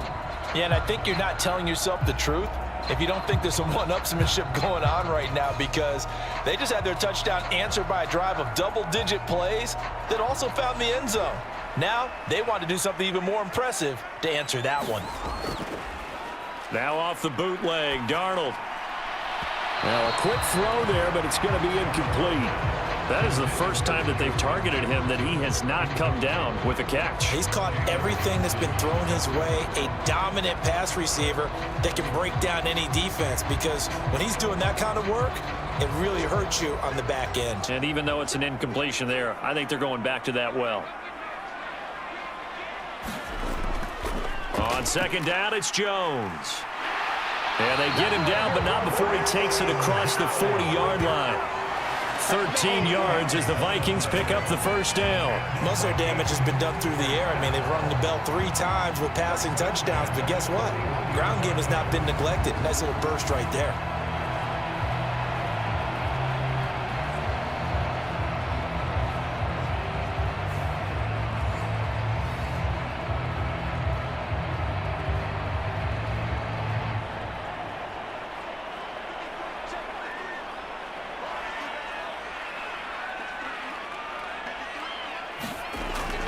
Yeah, and I think you're not telling yourself the truth if you don't think there's some one-upsmanship going on right now, because they just had their touchdown answered by a drive of double-digit plays that also found the end zone. Now they want to do something even more impressive to answer that one. Now off the bootleg, Darnold. Well, a quick throw there, but it's going to be incomplete. That is the first time that they've targeted him that he has not come down with a catch. He's caught everything that's been thrown his way, a dominant pass receiver that can break down any defense, because when he's doing that kind of work, it really hurts you on the back end. And even though it's an incompletion there, I think they're going back to that well. On second down, it's Jones. And they get him down, but not before he takes it across the 40-yard line. 13 yards as the Vikings pick up the first down. Most of their damage has been done through the air. I mean, they've rung the bell 3 times with passing touchdowns, but guess what? Ground game has not been neglected. Nice little burst right there.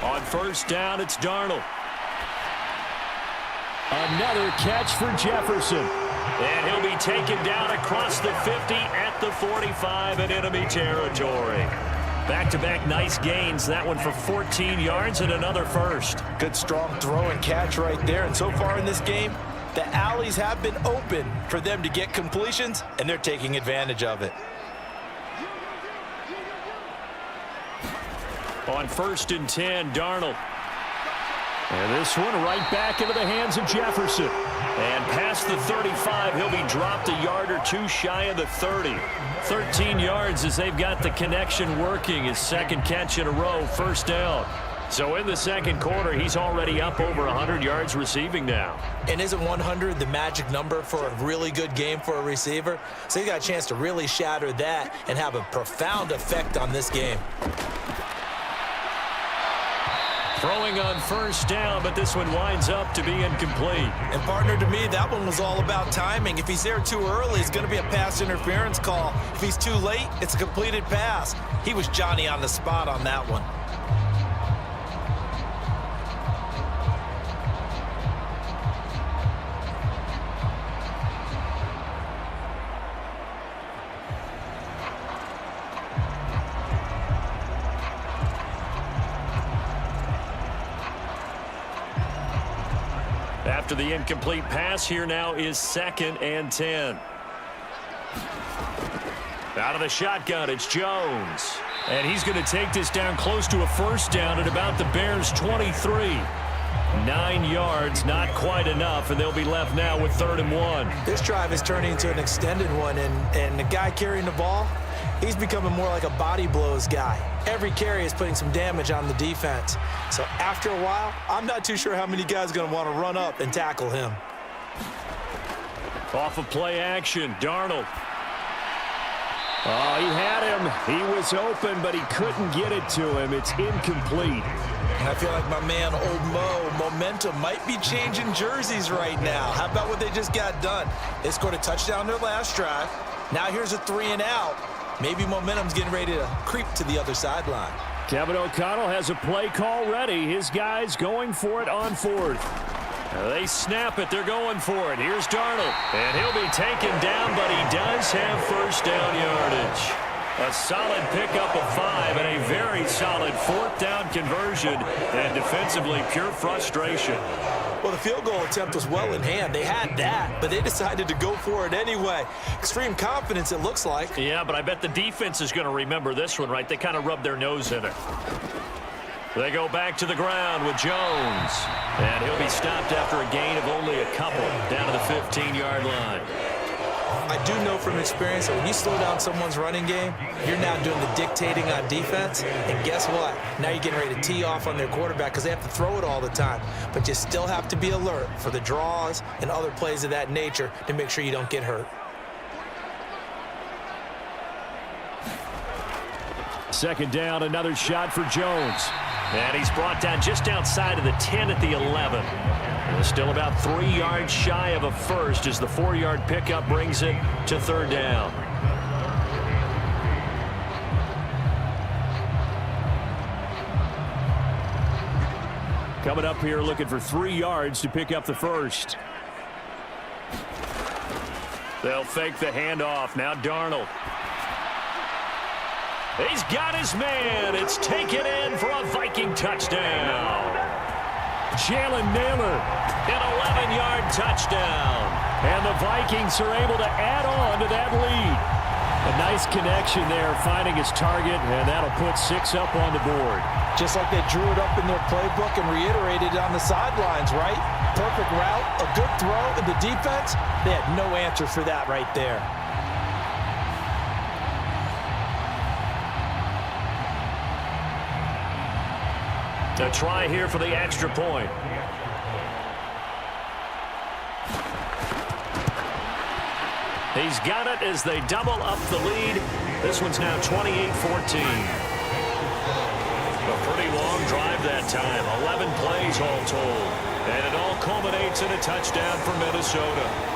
On first down, it's Darnold. Another catch for Jefferson. And he'll be taken down across the 50 at the 45 in enemy territory. Back-to-back nice gains. That one for 14 yards and another first. Good strong throw and catch right there. And so far in this game, the alleys have been open for them to get completions, and they're taking advantage of it. On first and 10, Darnold. And this one right back into the hands of Jefferson. And past the 35, he'll be dropped a yard or two shy of the 30. 13 yards as they've got the connection working. His second catch in a row, first down. So in the second quarter, he's already up over 100 yards receiving now. And isn't 100 the magic number for a really good game for a receiver? So he's got a chance to really shatter that and have a profound effect on this game. Throwing on first down, but this one winds up to be incomplete. And partner, to me, that one was all about timing. If he's there too early, it's going to be a pass interference call. If he's too late, it's a completed pass. He was Johnny on the spot on that one. After the incomplete pass, here now is second and 10. Out of the shotgun, it's Jones. And he's going to take this down close to a first down at about the Bears' 23. 9 yards, not quite enough, and they'll be left now with 3rd and 1. This drive is turning into an extended one, and the guy carrying the ball, he's becoming more like a body blows guy. Every carry is putting some damage on the defense. So after a while, I'm not too sure how many guys are going to want to run up and tackle him. Off of play action, Darnold. Oh, he had him. He was open, but he couldn't get it to him. It's incomplete. And I feel like my man, Old Mo, momentum might be changing jerseys right now. How about what they just got done? They scored a touchdown their last drive. Now here's a 3 and out. Maybe momentum's getting ready to creep to the other sideline. Kevin O'Connell has a play call ready. His guys going for it on 4th. They snap it. They're going for it. Here's Darnold. And he'll be taken down, but he does have 1st down yardage. A solid pickup of 5 and a very solid 4th down conversion. And defensively, pure frustration. Well, the field goal attempt was well in hand. They had that, but they decided to go for it anyway. Extreme confidence, it looks like. Yeah, but I bet the defense is going to remember this one, right? They kind of rubbed their nose in it. They go back to the ground with Jones. And he'll be stopped after a gain of only a couple down to the 15-yard line. I do know from experience that when you slow down someone's running game, you're now doing the dictating on defense. And guess what? Now you're getting ready to tee off on their quarterback because they have to throw it all the time. But you still have to be alert for the draws and other plays of that nature to make sure you don't get hurt. 2nd down, another shot for Jones. And he's brought down just outside of the 10 at the 11. And still about 3 yards shy of a first as the 4-yard pickup brings it to 3rd down. Coming up here looking for 3 yards to pick up the 1st. They'll fake the handoff. Now Darnold. He's got his man. It's taken in for a Viking touchdown. Jalen Naylor. An 11-yard touchdown. And the Vikings are able to add on to that lead. A nice connection there, finding his target, and that'll put 6 up on the board. Just like they drew it up in their playbook and reiterated it on the sidelines, right? Perfect route, a good throw, and the defense, they had no answer for that right there. A try here for the extra point. He's got it as they double up the lead. This one's now 28-14. A pretty long drive that time. 11 plays all told. And it all culminates in a touchdown for Minnesota.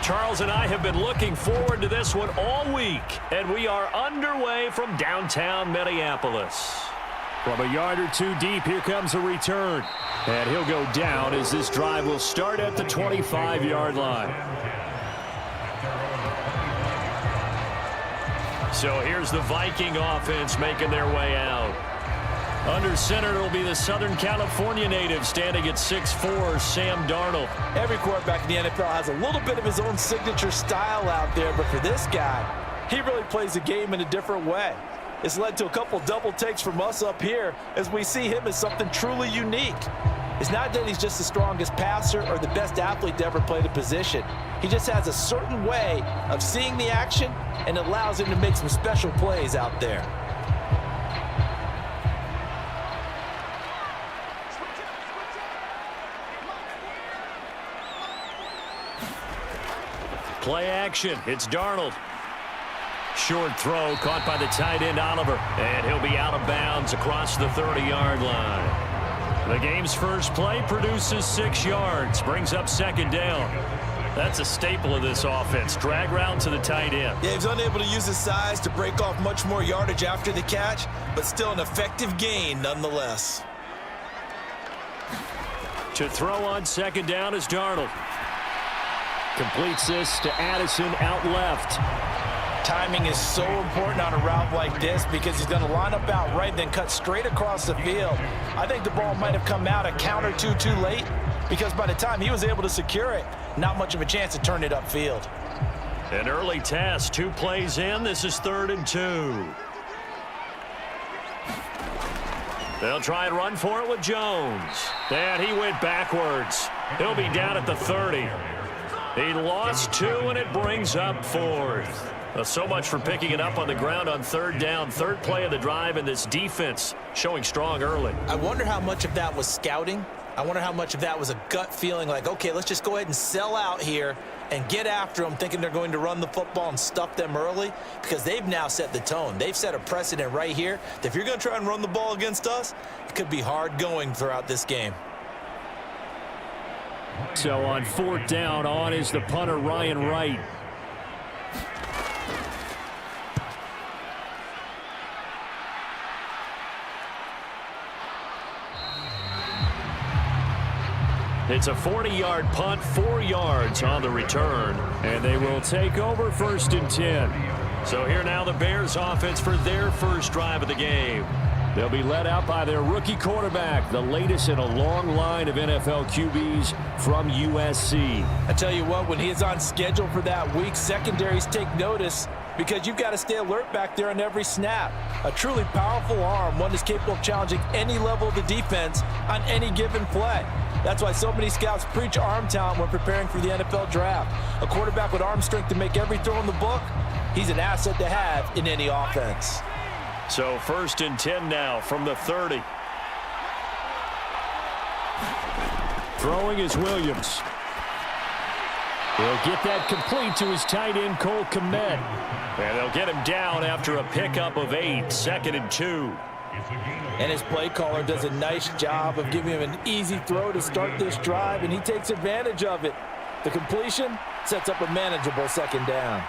Charles and I have been looking forward to this one all week, and we are underway from downtown Minneapolis. From a yard or 2 deep, here comes a return. And he'll go down as this drive will start at the 25-yard line. So here's the Viking offense making their way out. Under center, it'll be the Southern California native standing at 6'4", Sam Darnold. Every quarterback in the NFL has a little bit of his own signature style out there, but for this guy, he really plays the game in a different way. It's led to a couple double takes from us up here as we see him as something truly unique. It's not that he's just the strongest passer or the best athlete to ever play the position. He just has a certain way of seeing the action, and it allows him to make some special plays out there. Play action. It's Darnold. Short throw caught by the tight end Oliver. And he'll be out of bounds across the 30-yard line. The game's first play produces 6 yards. Brings up 2nd down. That's a staple of this offense. Drag route to the tight end. Yeah, he's unable to use his size to break off much more yardage after the catch, but still an effective gain nonetheless. To throw on second down is Darnold. Completes this to Addison out left. Timing is so important on a route like this because he's going to line up out right, then cut straight across the field. I think the ball might have come out a count or two too late because by the time he was able to secure it, not much of a chance to turn it upfield. An early test, 2 plays in. This is 3rd and 2. They'll try and run for it with Jones. And he went backwards. He'll be down at the 30. He lost 2, and it brings up 4th. So much for picking it up on the ground on 3rd down. 3rd play of the drive, and this defense showing strong early. I wonder how much of that was scouting. I wonder how much of that was a gut feeling like, okay, let's just go ahead and sell out here and get after them, thinking they're going to run the football and stuff them early, because they've now set the tone. They've set a precedent right here that if you're going to try and run the ball against us, it could be hard going throughout this game. So on 4th down, on is the punter, Ryan Wright. It's a 40-yard punt, 4 yards on the return, and they will take over 1st and 10. So here now the Bears offense for their first drive of the game. They'll be led out by their rookie quarterback, the latest in a long line of NFL QBs from USC. I tell you what, when he is on schedule for that week, secondaries take notice because you've got to stay alert back there on every snap. A truly powerful arm, one that's capable of challenging any level of the defense on any given play. That's why so many scouts preach arm talent when preparing for the NFL draft. A quarterback with arm strength to make every throw in the book, he's an asset to have in any offense. So 1st and 10 now from the 30. Throwing is Williams. He'll get that complete to his tight end, Cole Kmet. And they'll get him down after a pickup of 8, 2nd and 2. And his play caller does a nice job of giving him an easy throw to start this drive, and he takes advantage of it. The completion sets up a manageable 2nd down.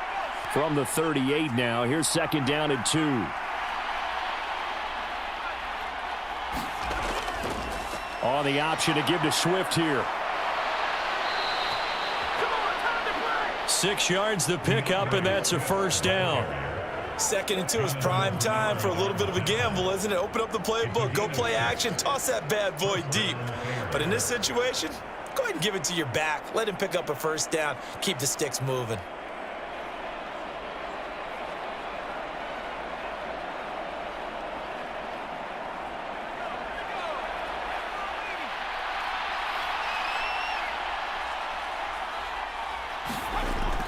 From the 38 now, here's 2nd down and 2. On the option to give to Swift here. 6 yards the pickup, and that's a 1st down. 2nd and 2 is prime time for a little bit of a gamble, isn't it? Open up the playbook, go play action, toss that bad boy deep. But in this situation, go ahead and give it to your back. Let him pick up a 1st down, keep the sticks moving.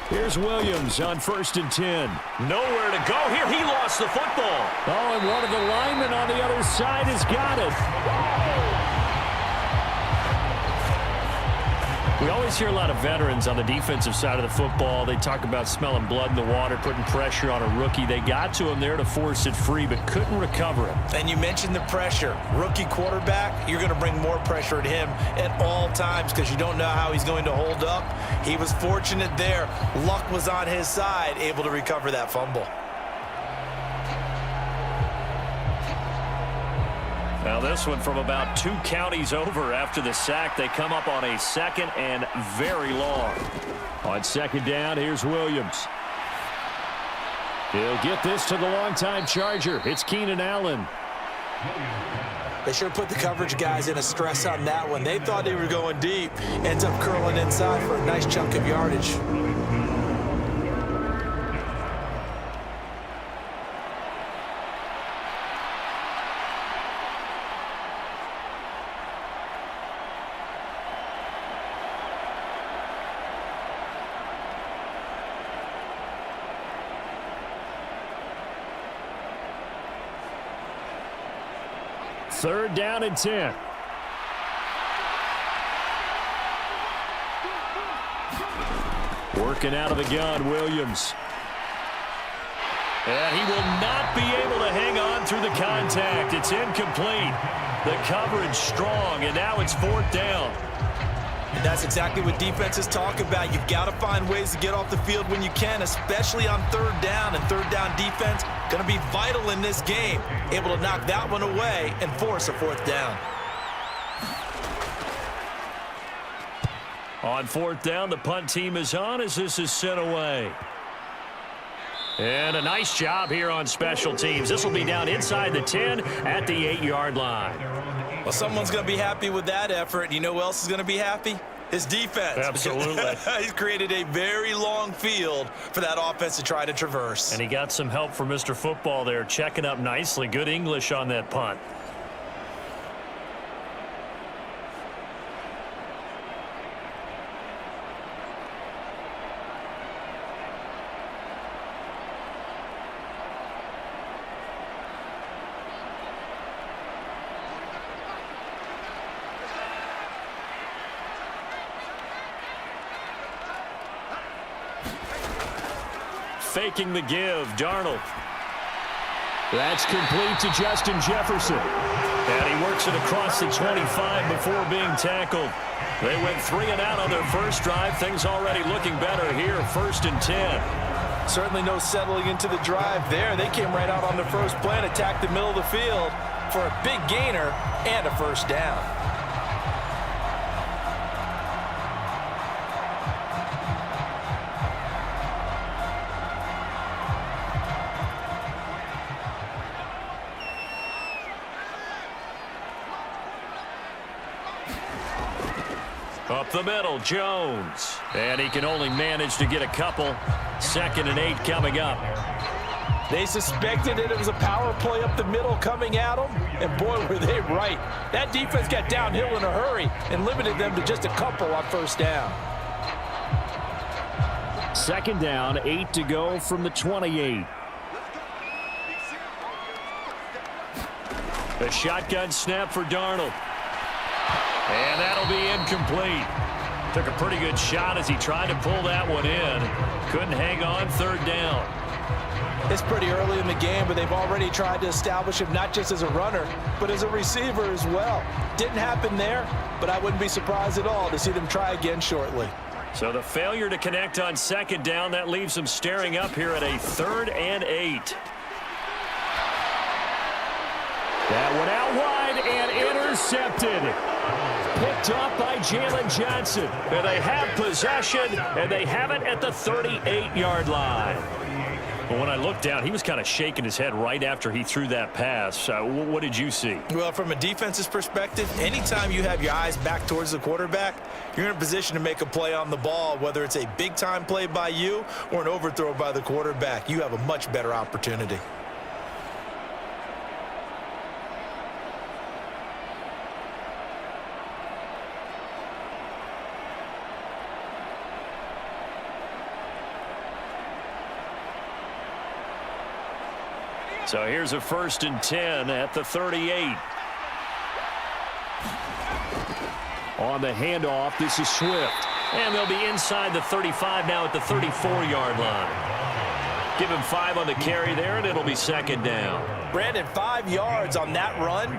Here's Williams on 1st and 10. Nowhere to go here. He lost the football. Oh, and one of the linemen on the other side has got it. We always hear a lot of veterans on the defensive side of the football. They talk about smelling blood in the water, putting pressure on a rookie. They got to him there to force it free, but couldn't recover it. And you mentioned the pressure. Rookie quarterback, you're going to bring more pressure at him at all times because you don't know how he's going to hold up. He was fortunate there. Luck was on his side, able to recover that fumble. Now this one from about 2 counties over after the sack. They come up on a 2nd and very long. On 2nd down, here's Williams. He'll get this to the longtime Charger. It's Keenan Allen. They sure put the coverage guys in a stress on that one. They thought they were going deep. Ends up curling inside for a nice chunk of yardage. Third down and 10. Working out of the gun, Williams. And he will not be able to hang on through the contact. It's incomplete. The coverage strong, and now it's 4th down. And that's exactly what defenses talk about. You've got to find ways to get off the field when you can, especially on 3rd down. And 3rd down defense going to be vital in this game. Able to knock that one away and force a 4th down. On fourth down, the punt team is on as this is sent away. And a nice job here on special teams. This will be down inside the 10 at the 8-yard line. Well, someone's going to be happy with that effort. You know who else is going to be happy? His defense. Absolutely. He's created a very long field for that offense to try to traverse. And he got some help from Mr. Football there, checking up nicely. Good English on that punt. Faking the give, Darnold. That's complete to Justin Jefferson. And he works it across the 25 before being tackled. They went 3 and out on their first drive. Things already looking better here, 1st and 10. Certainly no settling into the drive there. They came right out on the first play and attacked the middle of the field for a big gainer and a first down. Up the middle, Jones. And he can only manage to get a couple. 2nd and 8 coming up. They suspected it was a power play up the middle coming at them, and boy, were they right. That defense got downhill in a hurry and limited them to just a couple on first down. 2nd down, 8 to go from the 28. The shotgun snap for Darnold. And that'll be incomplete. Took a pretty good shot as he tried to pull that one in. Couldn't hang on 3rd down. It's pretty early in the game, but they've already tried to establish him not just as a runner, but as a receiver as well. Didn't happen there, but I wouldn't be surprised at all to see them try again shortly. So the failure to connect on 2nd down, that leaves them staring up here at a 3rd and 8. That one out wide and intercepted. Picked up by Jalen Johnson. And they have possession, and they have it at the 38-yard line. But when I looked down, he was kind of shaking his head right after he threw that pass. What did you see? Well, from a defense's perspective, anytime you have your eyes back towards the quarterback, you're in a position to make a play on the ball, whether it's a big-time play by you or an overthrow by the quarterback. You have a much better opportunity. So here's a 1st and 10 at the 38. On the handoff, this is Swift. And they'll be inside the 35 now at the 34-yard line. Give him 5 on the carry there, and it'll be 2nd down. Brandon, 5 yards on that run.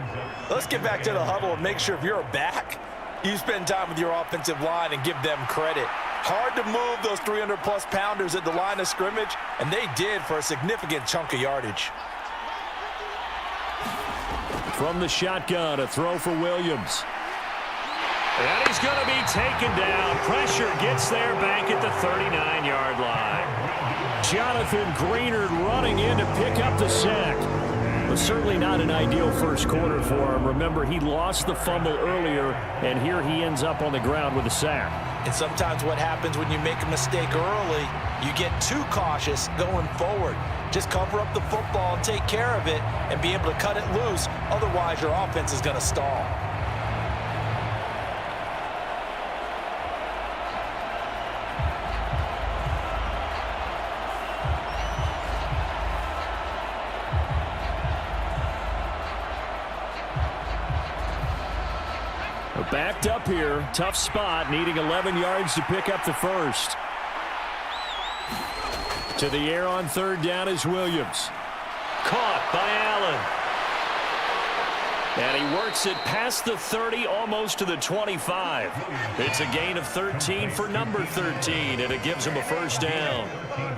Let's get back to the huddle and make sure if you're a back, you spend time with your offensive line and give them credit. Hard to move those 300-plus pounders at the line of scrimmage, and they did for a significant chunk of yardage. From the shotgun, a throw for Williams. And he's going to be taken down. Pressure gets there back at the 39-yard line. Jonathan Greenard running in to pick up the sack. But certainly not an ideal first quarter for him. Remember, he lost the fumble earlier, and here he ends up on the ground with a sack. And sometimes what happens when you make a mistake early, you get too cautious going forward. Just cover up the football and take care of it and be able to cut it loose. Otherwise, your offense is going to stall. Backed up here, tough spot, needing 11 yards to pick up the first. To the air on 3rd down is Williams. Caught by Allen. And he works it past the 30, almost to the 25. It's a gain of 13 for number 13, and it gives him a first down.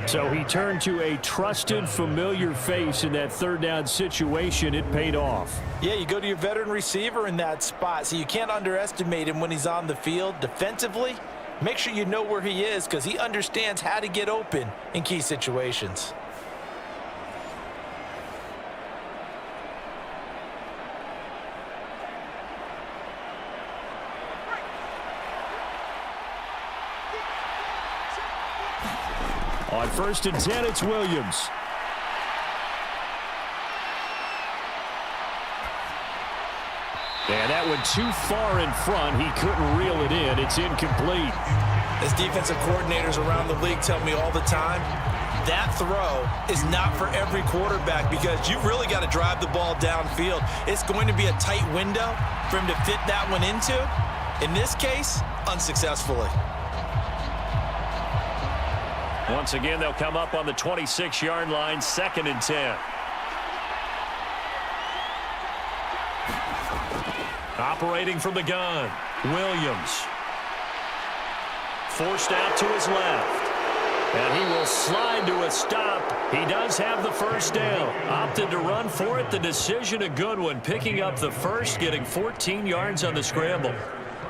So he turned to a trusted, familiar face in that 3rd down situation. It paid off. Yeah, you go to your veteran receiver in that spot, so you can't underestimate him when he's on the field. Defensively, Make sure you know where he is because he understands how to get open in key situations. On 1st and 10, it's Williams. And that went too far in front. He couldn't reel it in. It's incomplete. As defensive coordinators around the league tell me all the time, that throw is not for every quarterback because you've really got to drive the ball downfield. It's going to be a tight window for him to fit that one into. In this case, unsuccessfully. Once again, they'll come up on the 26-yard line, 2nd and 10. Operating from the gun, Williams. Forced out to his left. And he will slide to a stop. He does have the first down. Opted to run for it. The decision a good one. Picking up the first, getting 14 yards on the scramble.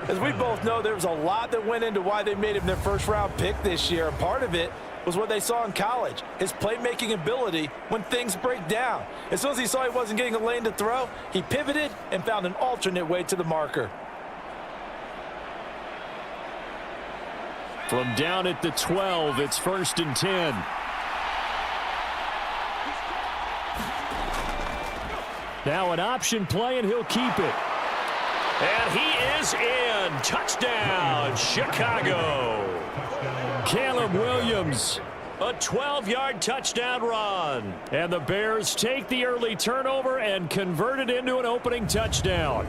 As we both know, there was a lot that went into why they made him their first-round pick this year. And part of it was what they saw in college, his playmaking ability when things break down. As soon as he saw he wasn't getting a lane to throw, he pivoted and found an alternate way to the marker. From down at the 12, it's 1st and 10. Now an option play, and he'll keep it. And he is in. Touchdown, Chicago. Caleb Williams. A 12-yard touchdown run. And the Bears take the early turnover and convert it into an opening touchdown.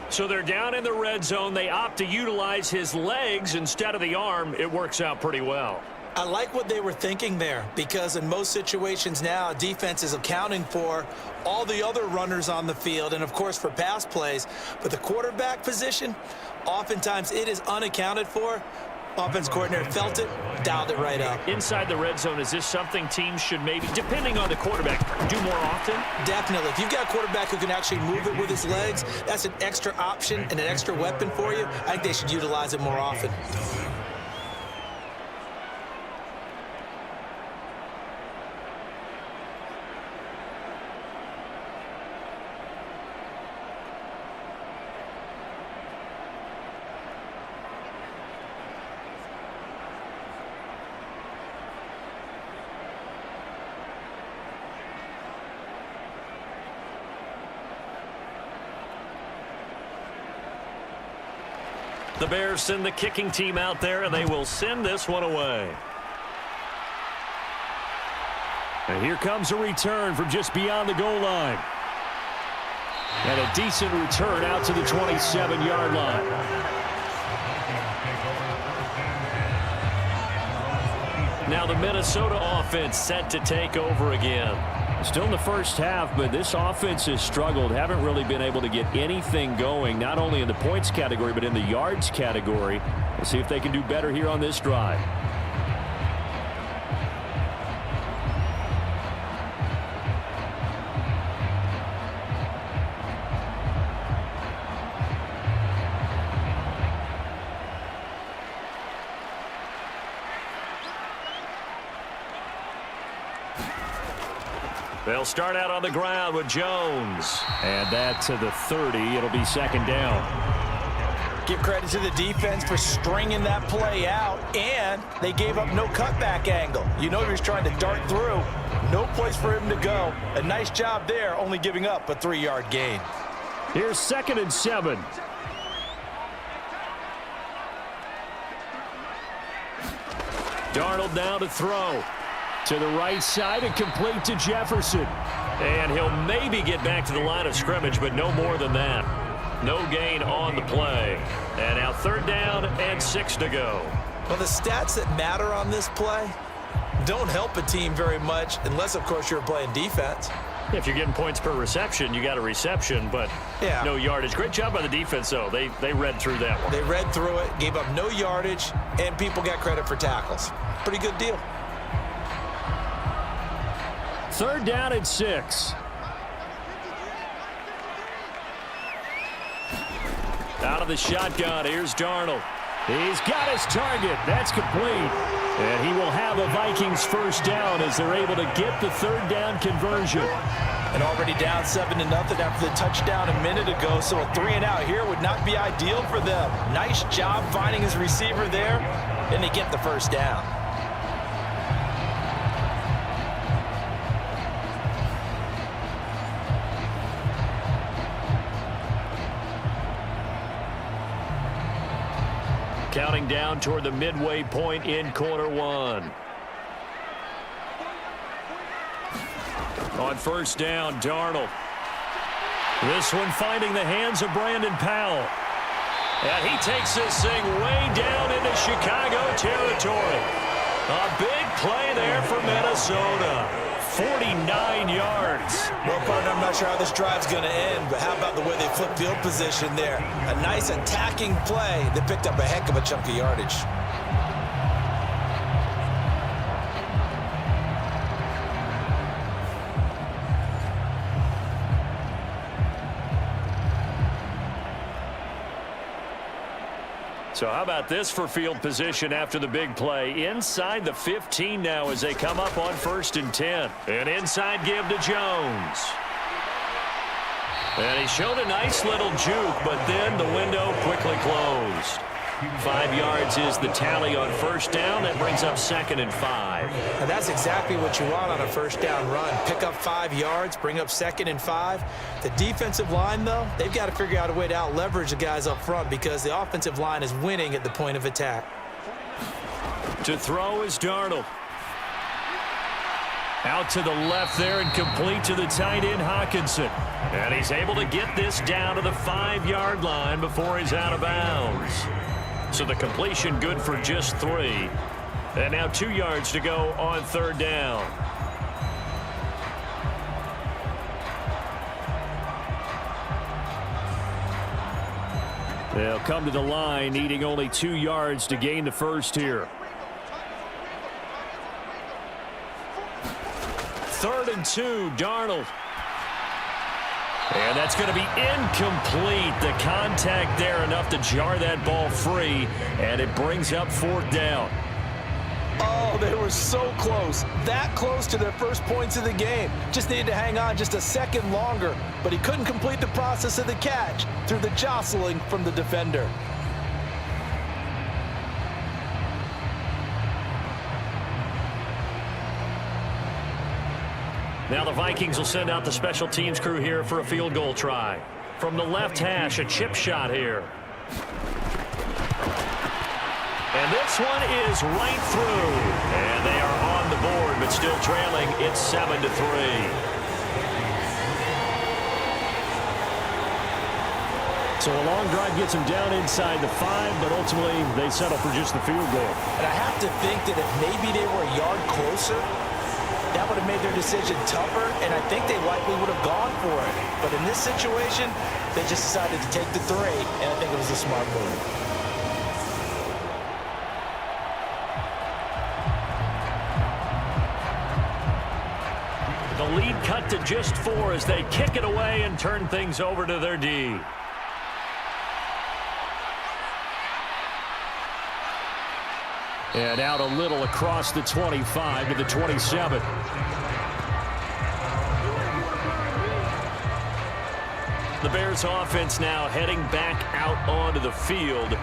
So they're down in the red zone. They opt to utilize his legs instead of the arm. It works out pretty well. I like what they were thinking there because in most situations now, defense is accounting for all the other runners on the field and, of course, for pass plays. But the quarterback position, oftentimes it is unaccounted for. Offense coordinator felt it, dialed it right up. Inside the red zone, is this something teams should maybe, depending on the quarterback, do more often? Definitely. If you've got a quarterback who can actually move it with his legs, that's an extra option and an extra weapon for you. I think they should utilize it more often. The Bears send the kicking team out there, and they will send this one away. And here comes a return from just beyond the goal line. And a decent return out to the 27-yard line. Now the Minnesota offense set to take over again. Still in the first half, but this offense has struggled. Haven't really been able to get anything going, not only in the points category, but in the yards category. We'll see if they can do better here on this drive. They'll start out on the ground with Jones. And that to the 30. It'll be 2nd down. Give credit to the defense for stringing that play out, and they gave up no cutback angle. You know he was trying to dart through. No place for him to go. A nice job there, only giving up a 3-yard gain. Here's 2nd and 7. Darnold now to throw. To the right side and complete to Jefferson. And he'll maybe get back to the line of scrimmage, but no more than that. No gain on the play. And now 3rd down and 6 to go. Well, the stats that matter on this play don't help a team very much unless, of course, you're playing defense. If you're getting points per reception, you got a reception, but no yardage. Great job by the defense, though. They read through that one. They read through it, gave up no yardage, and people got credit for tackles. Pretty good deal. 3rd down and 6. Out of the shotgun, here's Darnold. He's got his target. That's complete. And he will have a Vikings first down as they're able to get the third down conversion. And already down 7-0 after the touchdown a minute ago, so a 3-and-out here would not be ideal for them. Nice job finding his receiver there, and they get the first down. Counting down toward the midway point in quarter one. On first down, Darnold. This one finding the hands of Brandon Powell. And he takes this thing way down into Chicago territory. A big play there for Minnesota. 49 yards. Well, partner, I'm not sure how this drive's going to end, but how about the way they flip field position there? A nice attacking play that picked up a heck of a chunk of yardage. So how about this for field position after the big play? Inside the 15 now as they come up on 1st and 10. An inside give to Jones. And he showed a nice little juke, but then the window quickly closed. 5 yards is the tally on first down. That brings up 2nd and 5. And that's exactly what you want on a first down run. Pick up 5 yards, bring up 2nd and 5. The defensive line, though, they've got to figure out a way to out-leverage the guys up front because the offensive line is winning at the point of attack. To throw is Darnold. Out to the left there and complete to the tight end, Hawkinson. And he's able to get this down to the 5-yard line before he's out of bounds. So the completion good for just 3. And now 2 yards to go on third down. They'll come to the line, needing only 2 yards to gain the first here. 3rd and 2, Darnold. And that's going to be incomplete. The contact there enough to jar that ball free, and it brings up 4th down. Oh, they were so close. That close to their first points of the game. Just needed to hang on just a second longer, but he couldn't complete the process of the catch through the jostling from the defender. Now the Vikings will send out the special teams crew here for a field goal try. From the left hash, a chip shot here. And this one is right through. And they are on the board, but still trailing. It's 7-3. So a long drive gets them down inside the 5, but ultimately they settle for just the field goal. And I have to think that if maybe they were a yard closer, that would have made their decision tougher, and I think they likely would have gone for it. But in this situation, they just decided to take the 3, and I think it was a smart move. The lead cut to just 4 as they kick it away and turn things over to their D. And out a little across the 25 to the 27. The Bears offense now heading back out onto the field.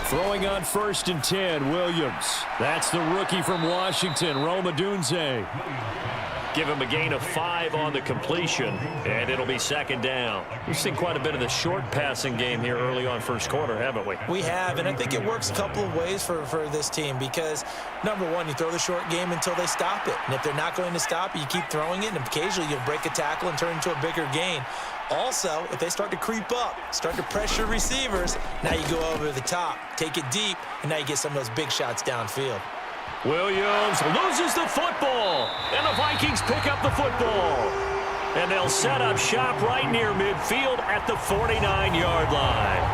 Throwing on 1st and 10, Williams. That's the rookie from Washington, Rome Odunze. Give him a gain of 5 on the completion, and it'll be 2nd down. We've seen quite a bit of the short passing game here early on first quarter, haven't we? We have, and I think it works a couple of ways for this team because, number one, you throw the short game until they stop it. And if they're not going to stop it, you keep throwing it, and occasionally you'll break a tackle and turn into a bigger gain. Also, if they start to creep up, start to pressure receivers, now you go over the top, take it deep, and now you get some of those big shots downfield. Williams loses the football, and the Vikings pick up the football. And they'll set up shop right near midfield at the 49-yard line.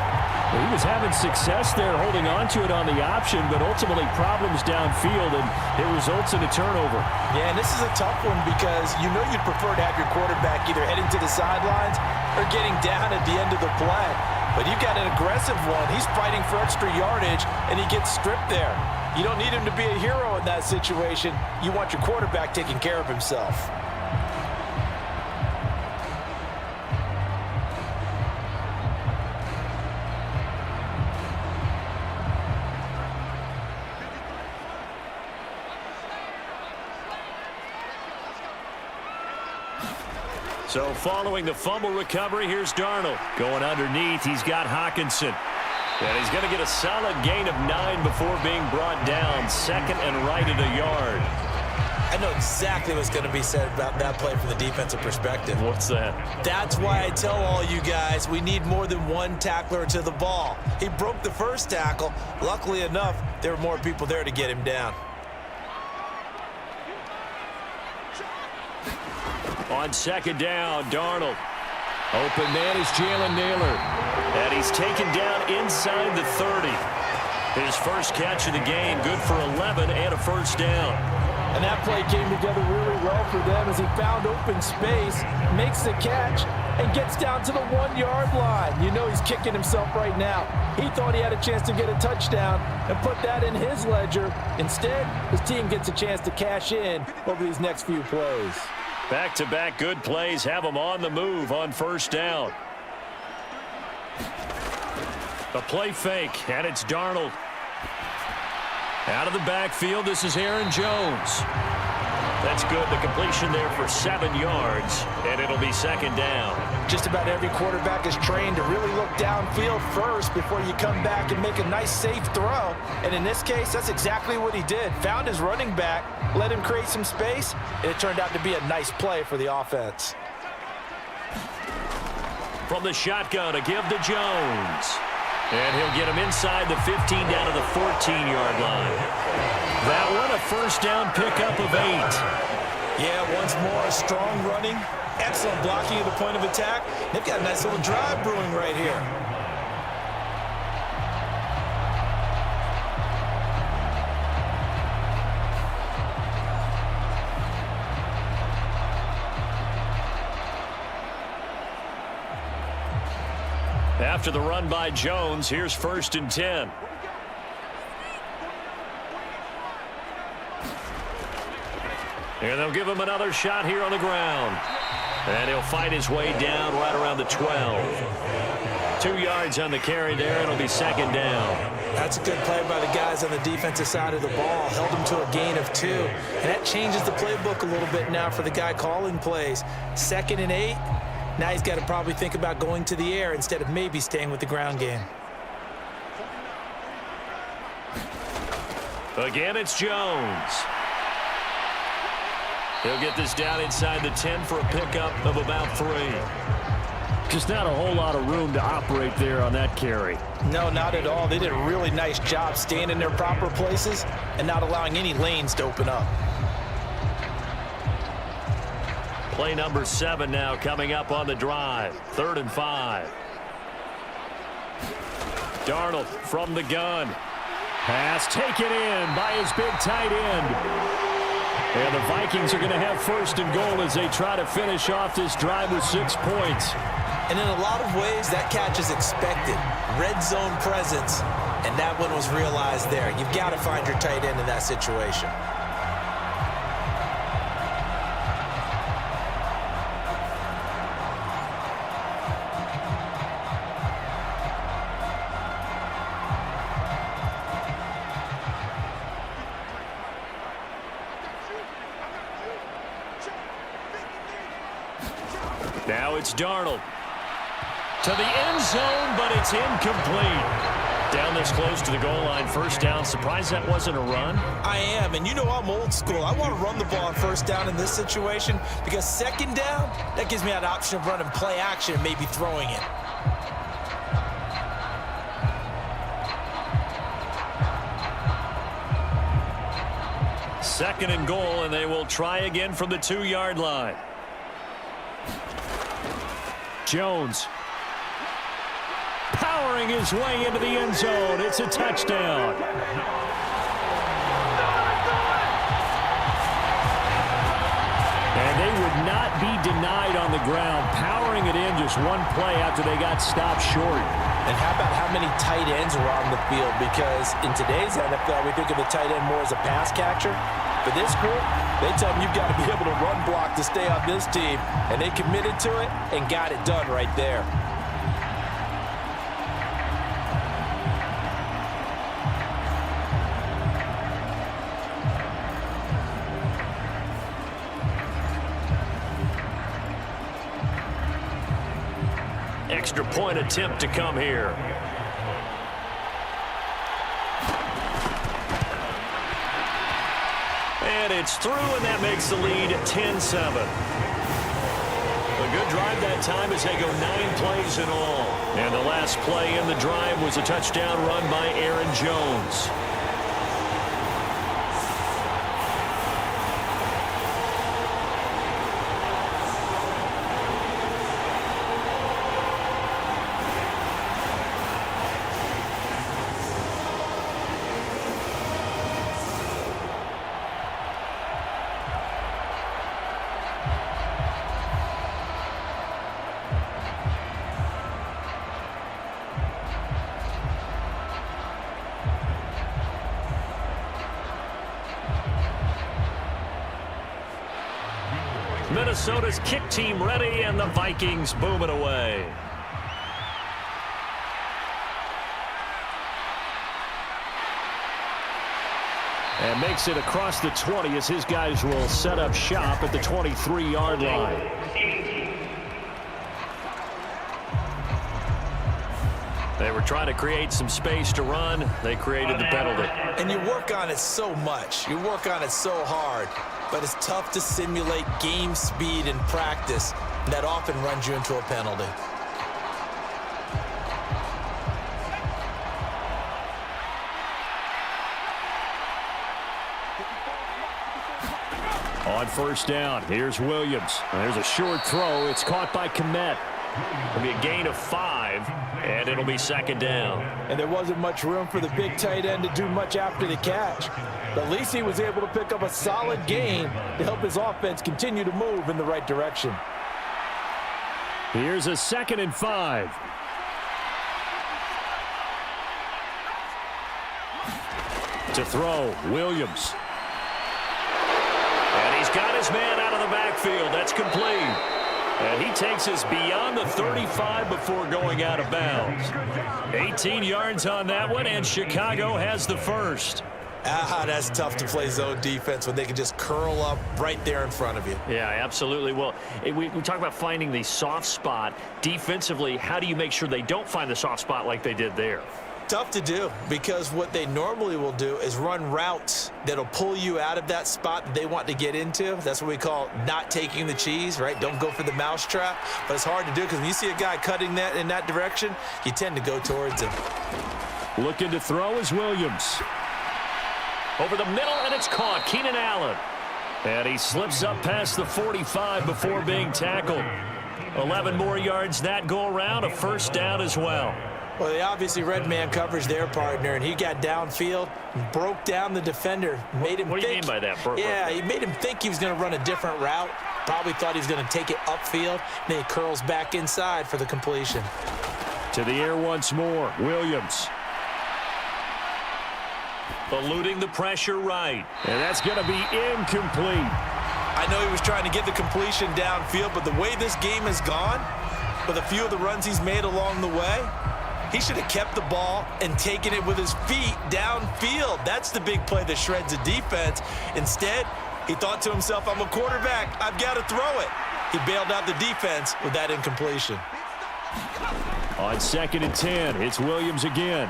Well, he was having success there holding on to it on the option, but ultimately problems downfield, and it results in a turnover. Yeah, and this is a tough one because you know you'd prefer to have your quarterback either heading to the sidelines or getting down at the end of the play. But you've got an aggressive one. He's fighting for extra yardage, and he gets stripped there. You don't need him to be a hero in that situation. You want your quarterback taking care of himself. So following the fumble recovery, here's Darnold. Going underneath, he's got Hawkinson. And he's going to get a solid gain of 9 before being brought down. Second and right at a yard. I know exactly what's going to be said about that play from the defensive perspective. What's that? That's why I tell all you guys we need more than one tackler to the ball. He broke the first tackle. Luckily enough, there were more people there to get him down. On second down, Darnold. Open man is Jalen Naylor. And he's taken down inside the 30. His first catch of the game, good for 11 and a first down. And that play came together really well for them as he found open space, makes the catch, and gets down to the 1-yard line. You know he's kicking himself right now. He thought he had a chance to get a touchdown and put that in his ledger. Instead, his team gets a chance to cash in over these next few plays. Back-to-back good plays have him on the move on first down. A play fake, and it's Darnold. Out of the backfield, this is Aaron Jones. That's good. The completion there for 7 yards, and it'll be second down. Just about every quarterback is trained to really look downfield first before you come back and make a nice, safe throw. And in this case, that's exactly what he did. Found his running back, let him create some space, and it turned out to be a nice play for the offense. From the shotgun, a give to Jones. And he'll get him inside the 15 down to the 14-yard line. That one, a first down pickup of 8. Yeah, once more, strong running, excellent blocking at the point of attack. They've got a nice little drive brewing right here. After the run by Jones, here's first and 10. And they'll give him another shot here on the ground. And he'll fight his way down right around the 12. 2 yards on the carry there. It'll be second down. That's a good play by the guys on the defensive side of the ball. Held him to a gain of 2. And that changes the playbook a little bit now for the guy calling plays. 2nd and 8. Now he's got to probably think about going to the air instead of maybe staying with the ground game. Again, it's Jones. He'll get this down inside the 10 for a pickup of about 3. Just not a whole lot of room to operate there on that carry. No, not at all. They did a really nice job staying in their proper places and not allowing any lanes to open up. Play number 7 now coming up on the drive. 3rd and 5. Darnold from the gun. Pass taken in by his big tight end. And the Vikings are going to have first and goal as they try to finish off this drive with 6 points. And in a lot of ways, that catch is expected. Red zone presence, and that one was realized there. You've got to find your tight end in that situation. Now it's Darnold. To the end zone, but it's incomplete. Down this close to the goal line, first down. Surprised that wasn't a run? I am, and you know I'm old school. I want to run the ball on first down in this situation because second down, that gives me that option of running play action and maybe throwing it. 2nd and goal, and they will try again from the 2-yard line. Jones powering his way into the end zone. It's a touchdown. And they would not be denied on the ground, powering it in just one play after they got stopped short. And how about how many tight ends are on the field? Because in today's NFL, we think of the tight end more as a pass catcher. For this group, they tell them you've got to be able to run block to stay on this team. And they committed to it and got it done right there. Extra point attempt to come here. And it's through, and that makes the lead 10-7. A good drive that time as they go 9 plays in all. And the last play in the drive was a touchdown run by Aaron Jones. Minnesota's kick team ready, and the Vikings boom it away. And makes it across the 20 as his guys will set up shop at the 23-yard line. They were trying to create some space to run. They created the penalty. And you work on it so much. You work on it so hard. But it's tough to simulate game speed in practice. That often runs you into a penalty. On first down, here's Williams. There's a short throw. It's caught by Kmet. It'll be a gain of 5, and it'll be 2nd down. And there wasn't much room for the big tight end to do much after the catch. But at least he was able to pick up a solid gain to help his offense continue to move in the right direction. Here's a 2nd and 5. To throw, Williams. And he's got his man out of the backfield. That's complete. And he takes us beyond the 35 before going out of bounds. 18 yards on that one, and Chicago has the first. That's tough to play zone defense when they can just curl up right there in front of you. Yeah, absolutely. Well, we talk about finding the soft spot. Defensively, how do you make sure they don't find the soft spot like they did there? Tough to do, because what they normally will do is run routes that'll pull you out of that spot that they want to get into. That's what we call not taking the cheese, right? Don't go for the mousetrap. But it's hard to do because when you see a guy cutting that in that direction, you tend to go towards him. Looking to throw is Williams. Over the middle, and it's caught. Keenan Allen. And he slips up past the 45 before being tackled. 11 more yards that go around, a first down as well. Well, they obviously read man coverage their partner, and he got downfield, broke down the defender, made him What do you mean by that? Yeah, he made him think he was going to run a different route. Probably thought he was going to take it upfield. Then he curls back inside for the completion. To the air once more, Williams. Eluding the pressure right. And that's going to be incomplete. I know he was trying to get the completion downfield, but the way this game has gone, with a few of the runs he's made along the way, he should have kept the ball and taken it with his feet downfield. That's the big play that shreds a defense. Instead, he thought to himself, I'm a quarterback. I've got to throw it. He bailed out the defense with that incompletion. On 2nd and 10, it's Williams again.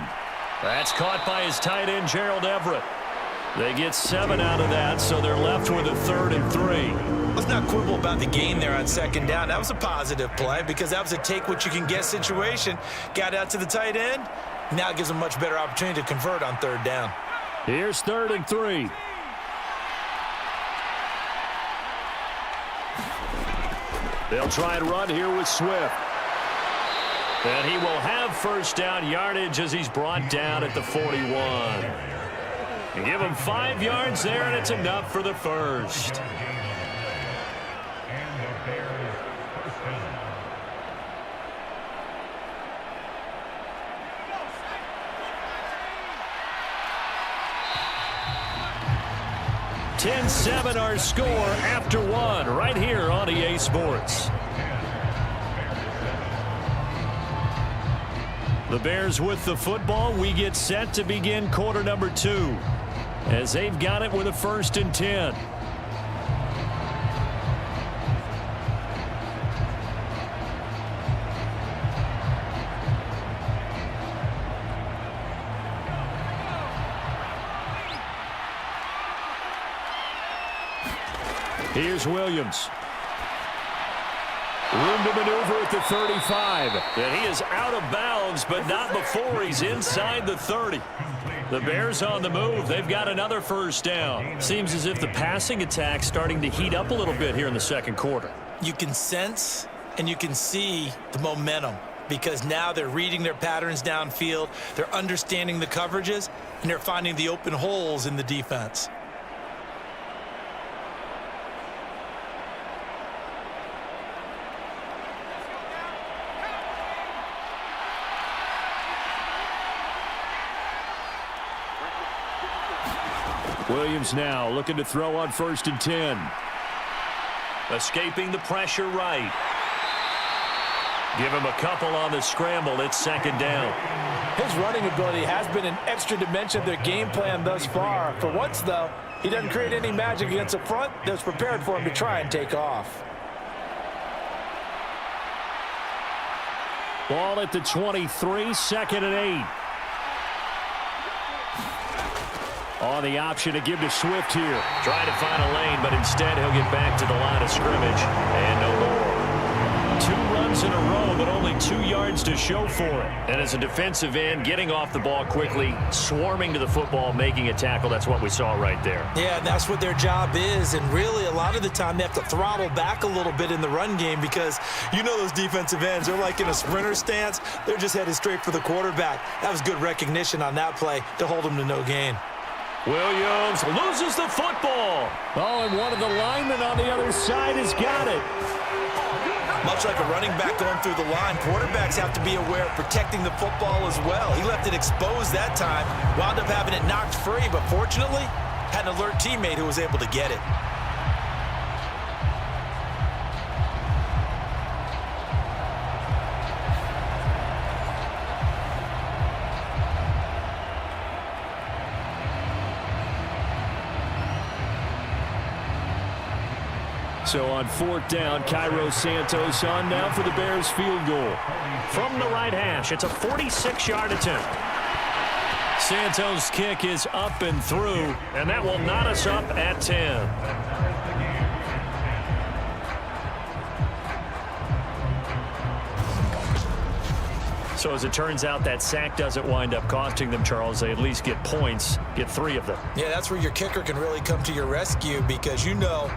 That's caught by his tight end, Gerald Everett. They get 7 out of that, so they're left with a 3rd and 3. Let's not quibble about the gain there on 2nd down. That was a positive play because that was a take-what-you-can-get situation. Got out to the tight end. Now it gives them a much better opportunity to convert on 3rd down. Here's 3rd and 3. They'll try and run here with Swift. And he will have first down yardage as he's brought down at the 41. And give him 5 yards there, and it's enough for the first. (10-7) our score after 1 right here on EA Sports. The Bears with the football. We get set to begin quarter number 2 as they've got it with a 1st and 10. Here's Williams. Room to maneuver at the 35. And he is out of bounds, but not before he's inside the 30. The Bears on the move. They've got another first down. Seems as if the passing attack's starting to heat up a little bit here in the second quarter. You can sense and you can see the momentum because now they're reading their patterns downfield. They're understanding the coverages, and they're finding the open holes in the defense. Williams now looking to throw on 1st and 10. Escaping the pressure right. Give him a couple on the scramble. It's 2nd down. His running ability has been an extra dimension of their game plan thus far. For once, though, he doesn't create any magic against the front that's prepared for him to try and take off. Ball at the 23, 2nd and 8. On the option to give to Swift here. Trying to find a lane, but instead he'll get back to the line of scrimmage. And no more. 2 runs in a row, but only 2 yards to show for it. And as a defensive end, getting off the ball quickly, swarming to the football, making a tackle, that's what we saw right there. Yeah, that's what their job is. And really, a lot of the time, they have to throttle back a little bit in the run game because you know those defensive ends, they're like in a sprinter stance. They're just headed straight for the quarterback. That was good recognition on that play to hold him to no gain. Williams loses the football. Oh, and one of the linemen on the other side has got it. Much like a running back going through the line, quarterbacks have to be aware of protecting the football as well. He left it exposed that time, wound up having it knocked free, but fortunately, had an alert teammate who was able to get it. So on 4th down, Cairo Santos on now for the Bears field goal. From the right hash, it's a 46-yard attempt. Santos' kick is up and through, And that will knot us up at 10. So as it turns out, that sack doesn't wind up costing them, Charles. They at least get points, get 3 of them. Yeah, that's where your kicker can really come to your rescue because you know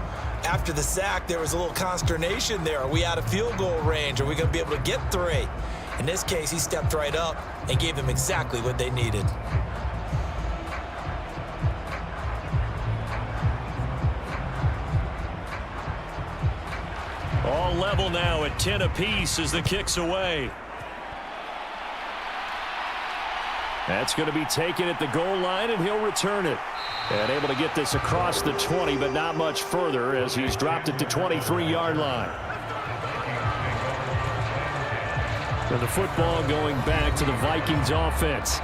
after the sack there was a little consternation there. Are we out of field goal range? Are we going to be able to get 3? In this case, he stepped right up and gave them exactly what they needed. All level now at 10 apiece as the kick's away. That's going to be taken at the goal line, and he'll return it. And able to get this across the 20, but not much further as he's dropped it to 23-yard line. And the football going back to the Vikings offense.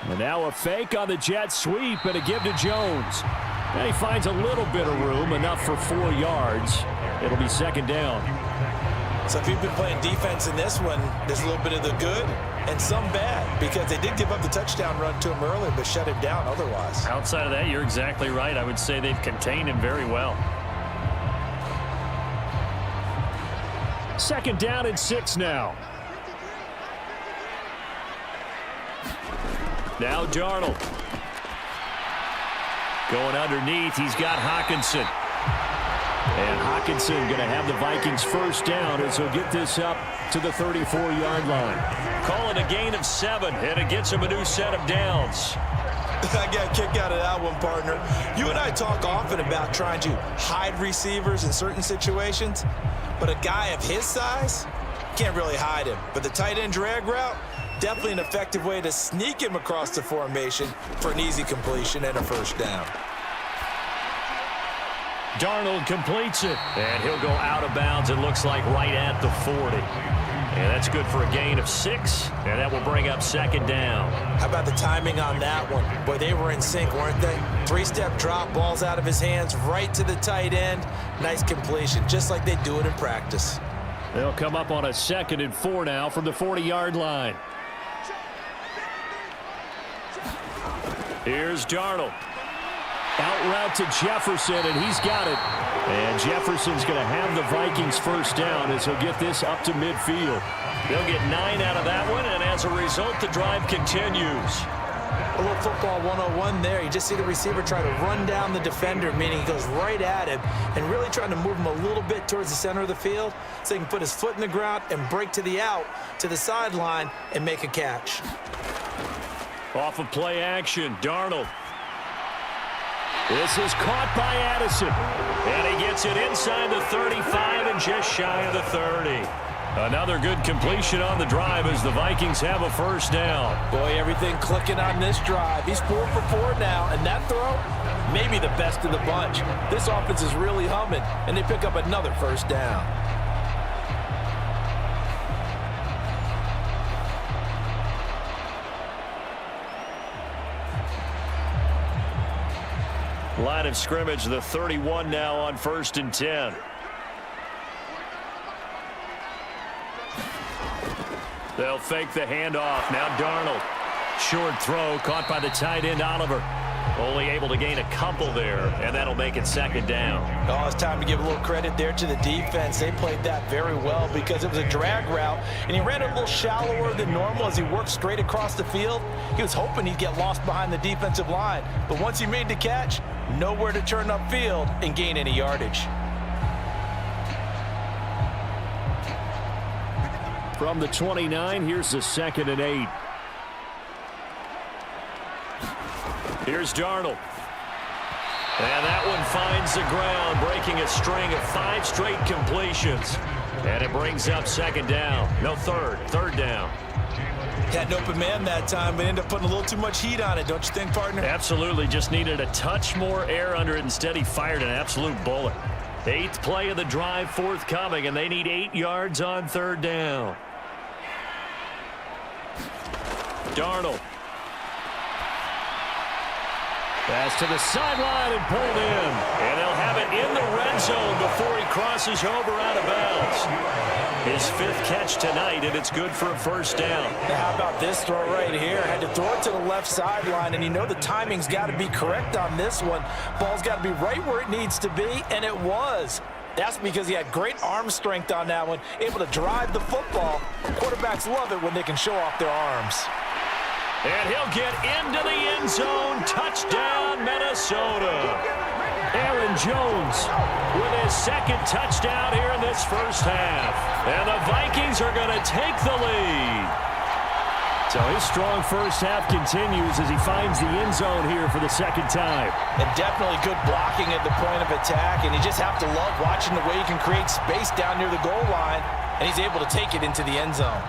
And now a fake on the jet sweep and a give to Jones. And he finds a little bit of room, enough for 4 yards. It'll be second down. So if you've been playing defense in this one, there's a little bit of the good and some bad, because they did give up the touchdown run to him early, but shut him down otherwise. Outside of that, you're exactly right. I would say they've contained him very well. Second down and 6 now. Now Darnold. Going underneath, he's got Hockenson. And Hockenson going to have the Vikings first down as he'll get this up to the 34-yard line. Call it a gain of 7, and it gets him a new set of downs. I got a kick out of that one, partner. You and I talk often about trying to hide receivers in certain situations, but a guy of his size can't really hide him. But the tight end drag route, definitely an effective way to sneak him across the formation for an easy completion and a first down. Darnold completes it, and he'll go out of bounds, it looks like, right at the 40. And that's good for a gain of 6, and that will bring up second down. How about the timing on that one? Boy, they were in sync, weren't they? 3-step drop, balls out of his hands, right to the tight end. Nice completion, just like they do it in practice. They'll come up on a 2nd and 4 now from the 40-yard line. Here's Darnold. Out route to Jefferson, and he's got it. And Jefferson's going to have the Vikings first down as he'll get this up to midfield. They'll get 9 out of that one, and as a result, the drive continues. A little football 101 there. You just see the receiver try to run down the defender, meaning he goes right at him, and really trying to move him a little bit towards the center of the field so he can put his foot in the ground and break to the out, to the sideline, and make a catch. Off of play action, Darnold. This is caught by Addison. And he gets it inside the 35 and just shy of the 30. Another good completion on the drive as the Vikings have a first down. Boy, everything clicking on this drive. He's 4 for 4 now, and that throw, maybe the best of the bunch. This offense is really humming, and they pick up another first down. Line of scrimmage, the 31 now on 1st and 10. They'll fake the handoff. Now Darnold. Short throw caught by the tight end Oliver. Only able to gain a couple there, and that'll make it second down. Oh, it's time to give a little credit there to the defense. They played that very well because it was a drag route, and he ran it a little shallower than normal as he worked straight across the field. He was hoping he'd get lost behind the defensive line, but once he made the catch, nowhere to turn upfield and gain any yardage. From the 29, here's the 2nd and 8. Here's Darnold. And that one finds the ground, breaking a string of 5 straight completions. And it brings up second down. No, third down. Had an open man that time, but ended up putting a little too much heat on it, don't you think, partner? Absolutely. Just needed a touch more air under it. Instead, he fired an absolute bullet. 8th play of the drive forthcoming, and they need 8 yards on 3rd down. Darnold. Pass to the sideline and pulled in. And they'll have it in the red zone before he crosses over out of bounds. His 5th catch tonight, and it's good for a first down. Now, how about this throw right here? Had to throw it to the left sideline, and you know the timing's got to be correct on this one. Ball's got to be right where it needs to be, and it was. That's because he had great arm strength on that one, able to drive the football. Quarterbacks love it when they can show off their arms. And he'll get into the end zone. Touchdown, Minnesota. Aaron Jones with his 2nd touchdown here in this first half. And the Vikings are going to take the lead. So his strong first half continues as he finds the end zone here for the 2nd time. And definitely good blocking at the point of attack. And you just have to love watching the way he can create space down near the goal line. And he's able to take it into the end zone.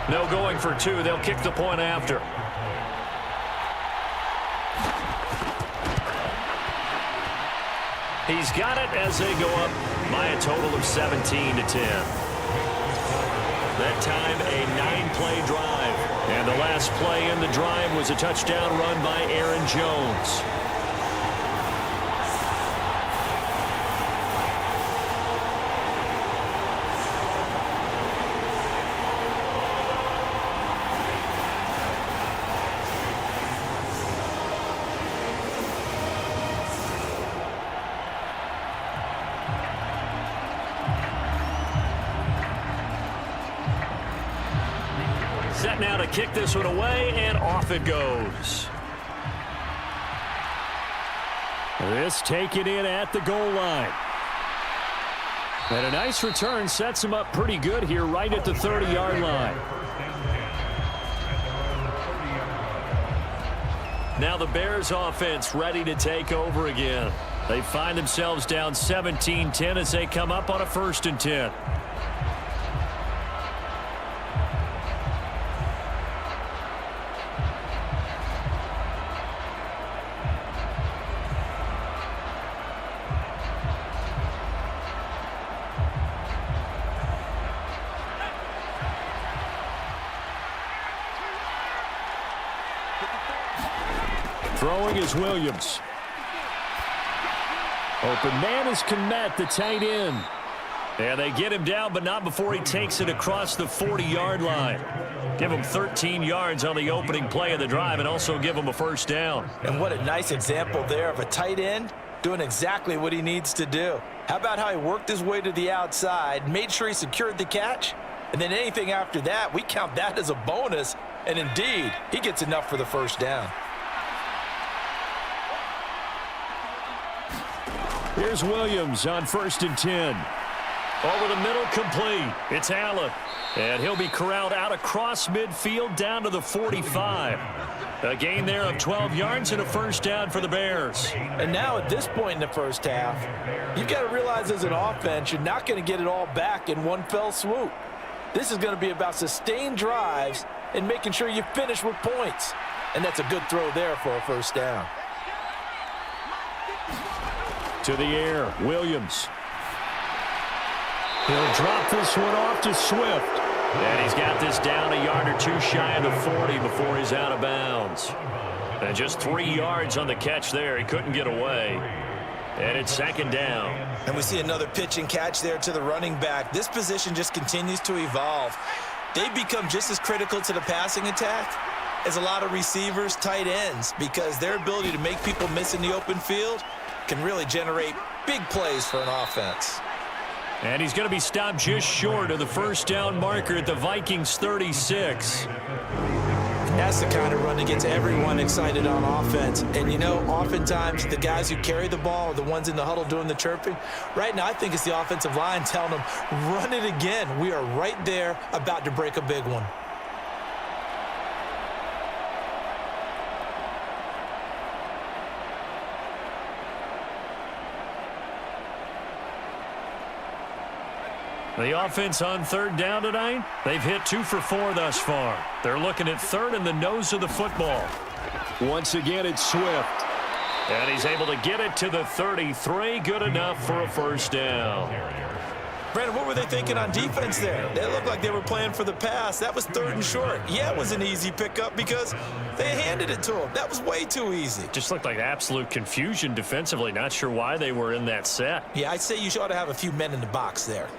No going for 2. They'll kick the point after. He's got it as they go up by a total of 17-10. That time, a 9-play drive. And the last play in the drive was a touchdown run by Aaron Jones. Set now to kick this one away, and off it goes. This taken in at the goal line. And a nice return sets him up pretty good here right at the 30-yard line. Now the Bears offense ready to take over again. They find themselves down 17-10 as they come up on a 1st and 10. Throwing is Williams. Open man is Kmet, the tight end. And they get him down, but not before he takes it across the 40-yard line. Give him 13 yards on the opening play of the drive and also give him a 1st down. And what a nice example there of a tight end doing exactly what he needs to do. How about how he worked his way to the outside, made sure he secured the catch, and then anything after that, we count that as a bonus. And indeed, he gets enough for the 1st down. Here's Williams on 1st and 10. Over the middle, complete. It's Allen. And he'll be corralled out across midfield down to the 45. A gain there of 12 yards and a 1st down for the Bears. And now at this point in the 1st half, you've got to realize as an offense, you're not going to get it all back in one fell swoop. This is going to be about sustained drives and making sure you finish with points. And that's a good throw there for a 1st down. To the air, Williams. He'll drop this one off to Swift. And he's got this down a yard or two shy of the 40 before he's out of bounds. And just 3 yards on the catch there. He couldn't get away. And it's 2nd down. And we see another pitch and catch there to the running back. This position just continues to evolve. They become just as critical to the passing attack as a lot of receivers, tight ends, because their ability to make people miss in the open field can really generate big plays for an offense. And he's going to be stopped just short of the 1st down marker at the Vikings 36. That's the kind of run that gets everyone excited on offense. And, you know, oftentimes the guys who carry the ball are the ones in the huddle doing the chirping. Right now, I think it's the offensive line telling them, run it again. We are right there about to break a big one. The offense on 3rd down tonight, they've hit 2 for 4 thus far. They're looking at 3rd and the nose of the football. Once again, it's Swift. And he's able to get it to the 33. Good enough for a 1st down. Brandon, what were they thinking on defense there? They looked like they were playing for the pass. That was 3rd and short. Yeah, it was an easy pickup because they handed it to him. That was way too easy. Just looked like absolute confusion defensively. Not sure why they were in that set. Yeah, I'd say you ought to have a few men in the box there.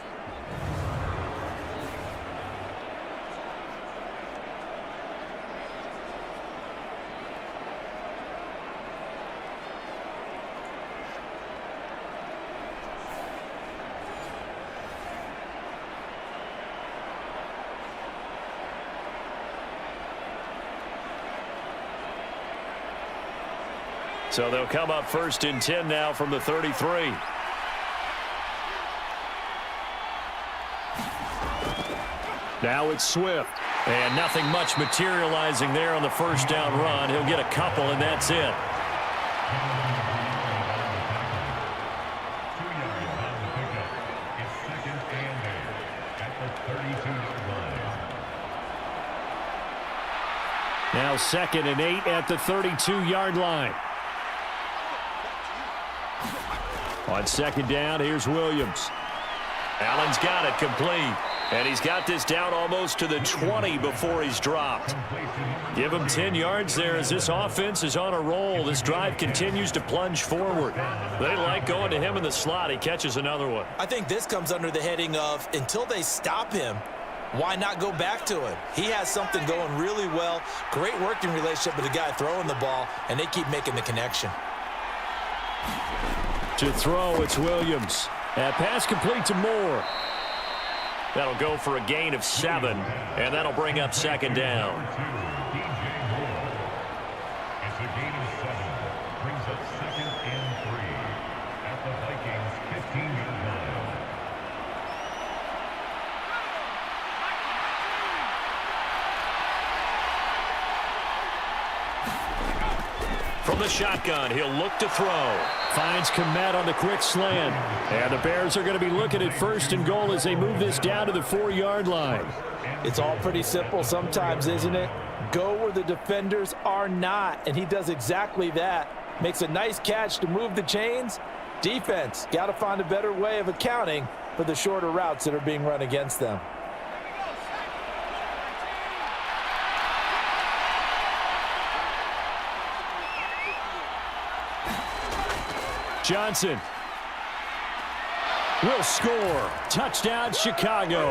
So they'll come up 1st and 10 now from the 33. Now it's Swift. And nothing much materializing there on the 1st down run. He'll get a couple, and that's it. Now 2nd and 8 at the 32-yard line. On 2nd down, here's Williams. Allen's got it complete. And he's got this down almost to the 20 before he's dropped. Give him 10 yards there as this offense is on a roll. This drive continues to plunge forward. They like going to him in the slot. He catches another one. I think this comes under the heading of until they stop him, why not go back to him? He has something going really well. Great working relationship with the guy throwing the ball, and they keep making the connection. To throw, it's Williams. That pass complete to Moore. That'll go for a gain of 7, and that'll bring up second down. It's a gain of 7. Brings up 2nd and 3 at the Vikings 15-yard line. From the shotgun, he'll look to throw. Finds Komet on the quick slant. And the Bears are going to be looking at 1st and goal as they move this down to the 4-yard line. It's all pretty simple sometimes, isn't it? Go where the defenders are not, and he does exactly that. Makes a nice catch to move the chains. Defense, got to find a better way of accounting for the shorter routes that are being run against them. Johnson will score. Touchdown, Chicago.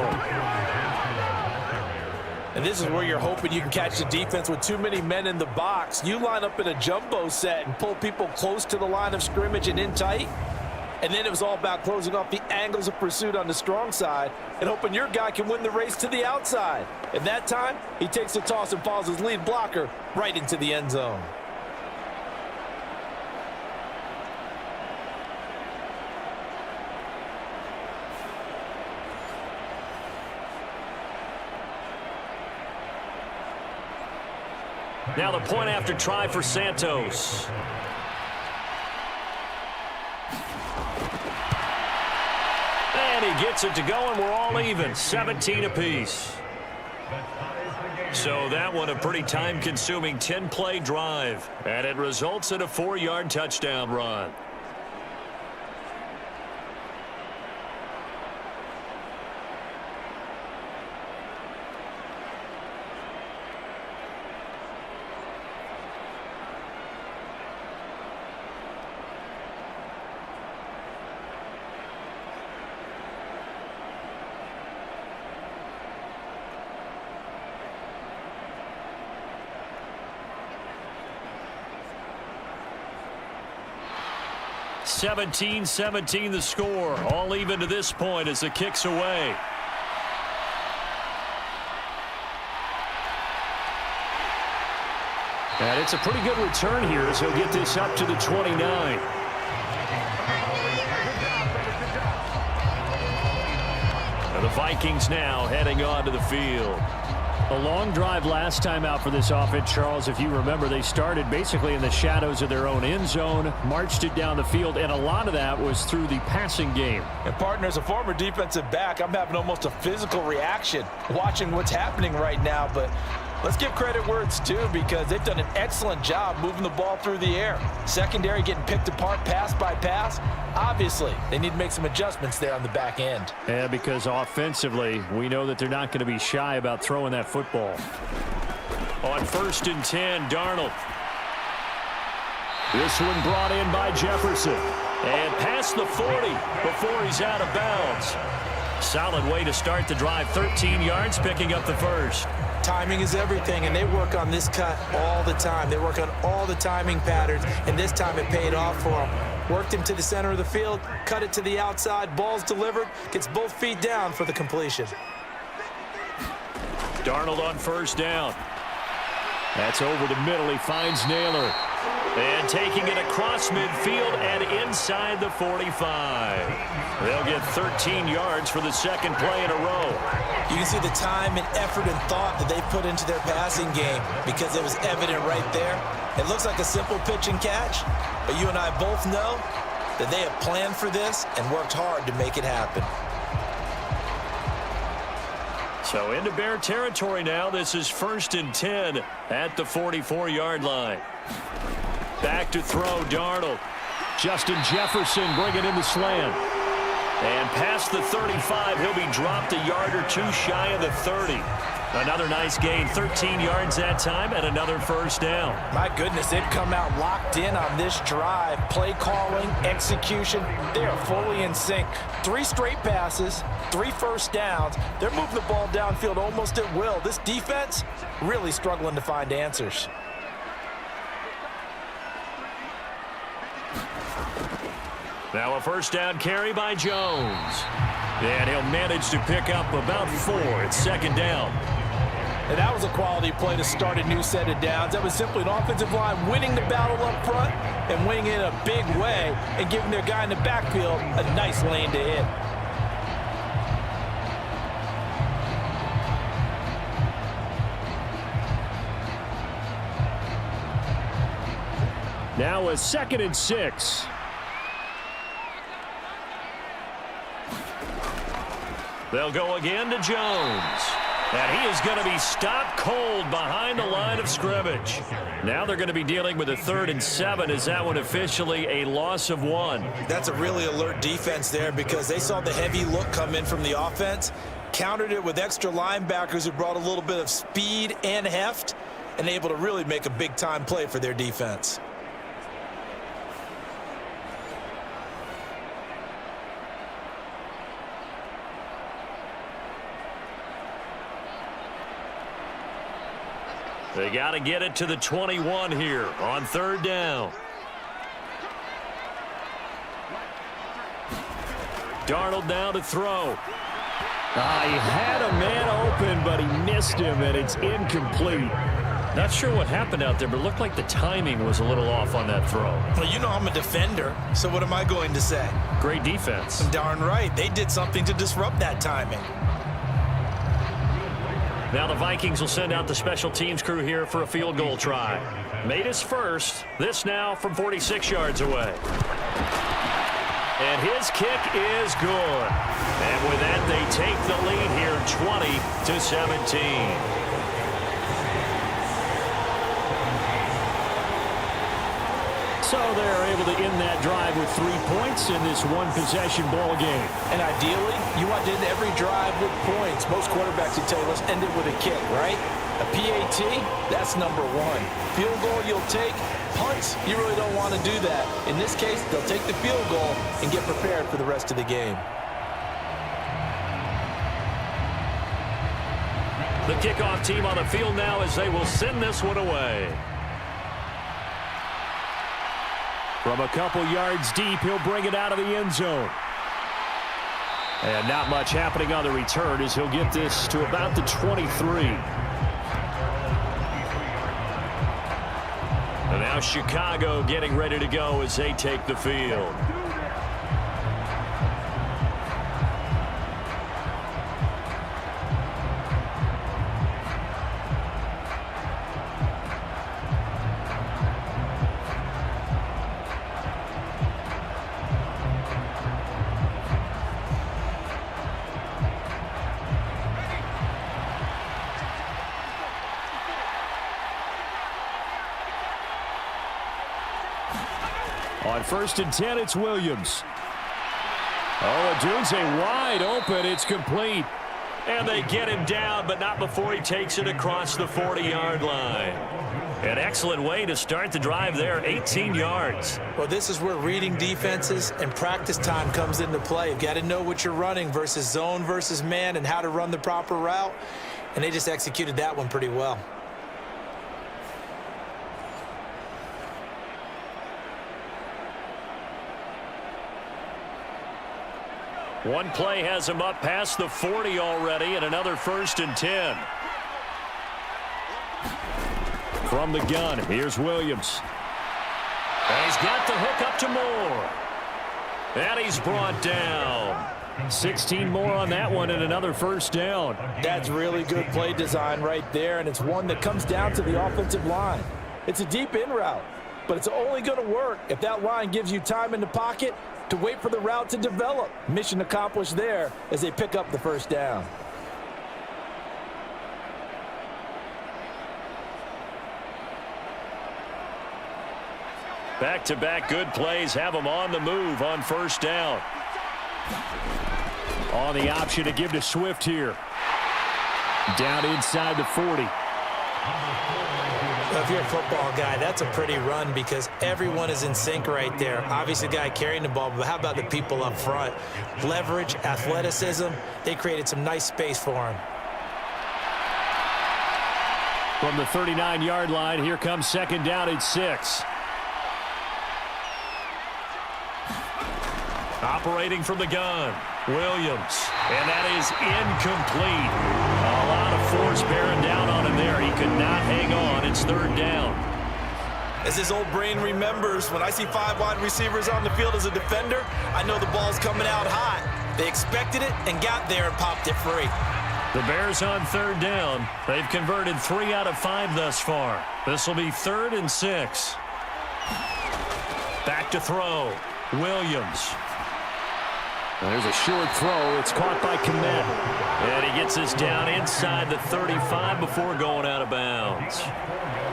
And this is where you're hoping you can catch the defense with too many men in the box. You line up in a jumbo set and pull people close to the line of scrimmage and in tight. And then it was all about closing off the angles of pursuit on the strong side and hoping your guy can win the race to the outside. At that time, he takes the toss and follows his lead blocker right into the end zone. Now the point after try for Santos. And he gets it to go, and we're all even. 17 apiece. So that one a pretty time-consuming 10-play drive. And it results in a 4-yard touchdown run. (17-17) the score. All even to this point as the kick's away. And it's a pretty good return here as he'll get this up to the 29. And the Vikings now heading onto the field. A long drive last time out for this offense, Charles. If you remember, they started basically in the shadows of their own end zone, marched it down the field, and a lot of that was through the passing game. And partner, as a former defensive back, I'm having almost a physical reaction watching what's happening right now. But let's give credit where it's due because they've done an excellent job moving the ball through the air. Secondary getting picked apart pass by pass. Obviously, they need to make some adjustments there on the back end. Yeah, because offensively, we know that they're not going to be shy about throwing that football. On 1st and 10, Darnold. This one brought in by Jefferson. And past the 40 before he's out of bounds. Solid way to start the drive. 13 yards, picking up the first. Timing is everything, and they work on this cut all the time. They work on all the timing patterns, and this time it paid off for them. Worked him to the center of the field, cut it to the outside, ball's delivered, gets both feet down for the completion. Darnold on 1st down. That's over the middle. He finds Naylor. And taking it across midfield and inside the 45. They'll get 13 yards for the second play in a row. You can see the time and effort and thought that they put into their passing game because it was evident right there. It looks like a simple pitch and catch, but you and I both know that they have planned for this and worked hard to make it happen. So into Bear territory now. This is 1st and 10 at the 44-yard line. Back to throw, Darnold. Justin Jefferson bringing in the slant. And past the 35, he'll be dropped a yard or two shy of the 30. Another nice gain, 13 yards that time, and another first down. My goodness, they've come out locked in on this drive. Play calling, execution, they are fully in sync. 3 straight passes, 3 first downs. They're moving the ball downfield almost at will. This defense really struggling to find answers. Now a first down carry by Jones. And he'll manage to pick up about 4. It's second down. And that was a quality play to start a new set of downs. That was simply an offensive line winning the battle up front and winning it in a big way and giving their guy in the backfield a nice lane to hit. Now a 2nd and 6. They'll go again to Jones. And he is going to be stopped cold behind the line of scrimmage. Now they're going to be dealing with a 3rd and 7. Is that one officially a loss of 1? That's a really alert defense there because they saw the heavy look come in from the offense, countered it with extra linebackers who brought a little bit of speed and heft, and able to really make a big-time play for their defense. They got to get it to the 21 here on 3rd down. Darnold now to throw. He had a man open, but he missed him, and it's incomplete. Not sure what happened out there, but it looked like the timing was a little off on that throw. Well, you know I'm a defender, so what am I going to say? Great defense. Darn right. They did something to disrupt that timing. Now the Vikings will send out the special teams crew here for a field goal try. Made his first. This now from 46 yards away. And his kick is good. And with that, they take the lead here 20-17. So they're able to end that drive with 3 points in this one-possession ball game. And ideally, you want to end every drive with points. Most quarterbacks would tell you, let's end it with a kick, right? A PAT, that's number 1. Field goal you'll take. Punts, you really don't want to do that. In this case, they'll take the field goal and get prepared for the rest of the game. The kickoff team on the field now as they will send this one away. From a couple yards deep, he'll bring it out of the end zone. And not much happening on the return as he'll get this to about the 23. And now Chicago getting ready to go as they take the field. On 1st and 10, it's Williams. Odunze wide open. It's complete. And they get him down, but not before he takes it across the 40-yard line. An excellent way to start the drive there, 18 yards. Well, this is where reading defenses and practice time comes into play. You've got to know what you're running versus zone versus man and how to run the proper route. And they just executed that one pretty well. One play has him up past the 40 already, and another 1st and 10. From the gun, here's Williams. And he's got the hook up to Moore. And he's brought down. 16 more on that one and another first down. That's really good play design right there, and it's one that comes down to the offensive line. It's a deep in route, but it's only going to work if that line gives you time in the pocket to wait for the route to develop. Mission accomplished there as they pick up the first down. Back-to-back good plays have them on the move on first down. On the option to give to Swift here. Down inside the 40. If you're a football guy, that's a pretty run because everyone is in sync right there. Obviously, the guy carrying the ball, but how about the people up front? Leverage, athleticism, they created some nice space for him. From the 39-yard line, here comes second down and 6. Operating from the gun, Williams. And that is incomplete. A lot of force bearing down on him there. He could not hang on. It's third down. As his old brain remembers, when I see 5 wide receivers on the field as a defender, I know the ball's coming out hot. They expected it and got there and popped it free. The Bears on third down. They've converted 3 out of 5 thus far. This will be 3rd and 6. Back to throw, Williams. There's a short throw. It's caught by Komet. And he gets us down inside the 35 before going out of bounds.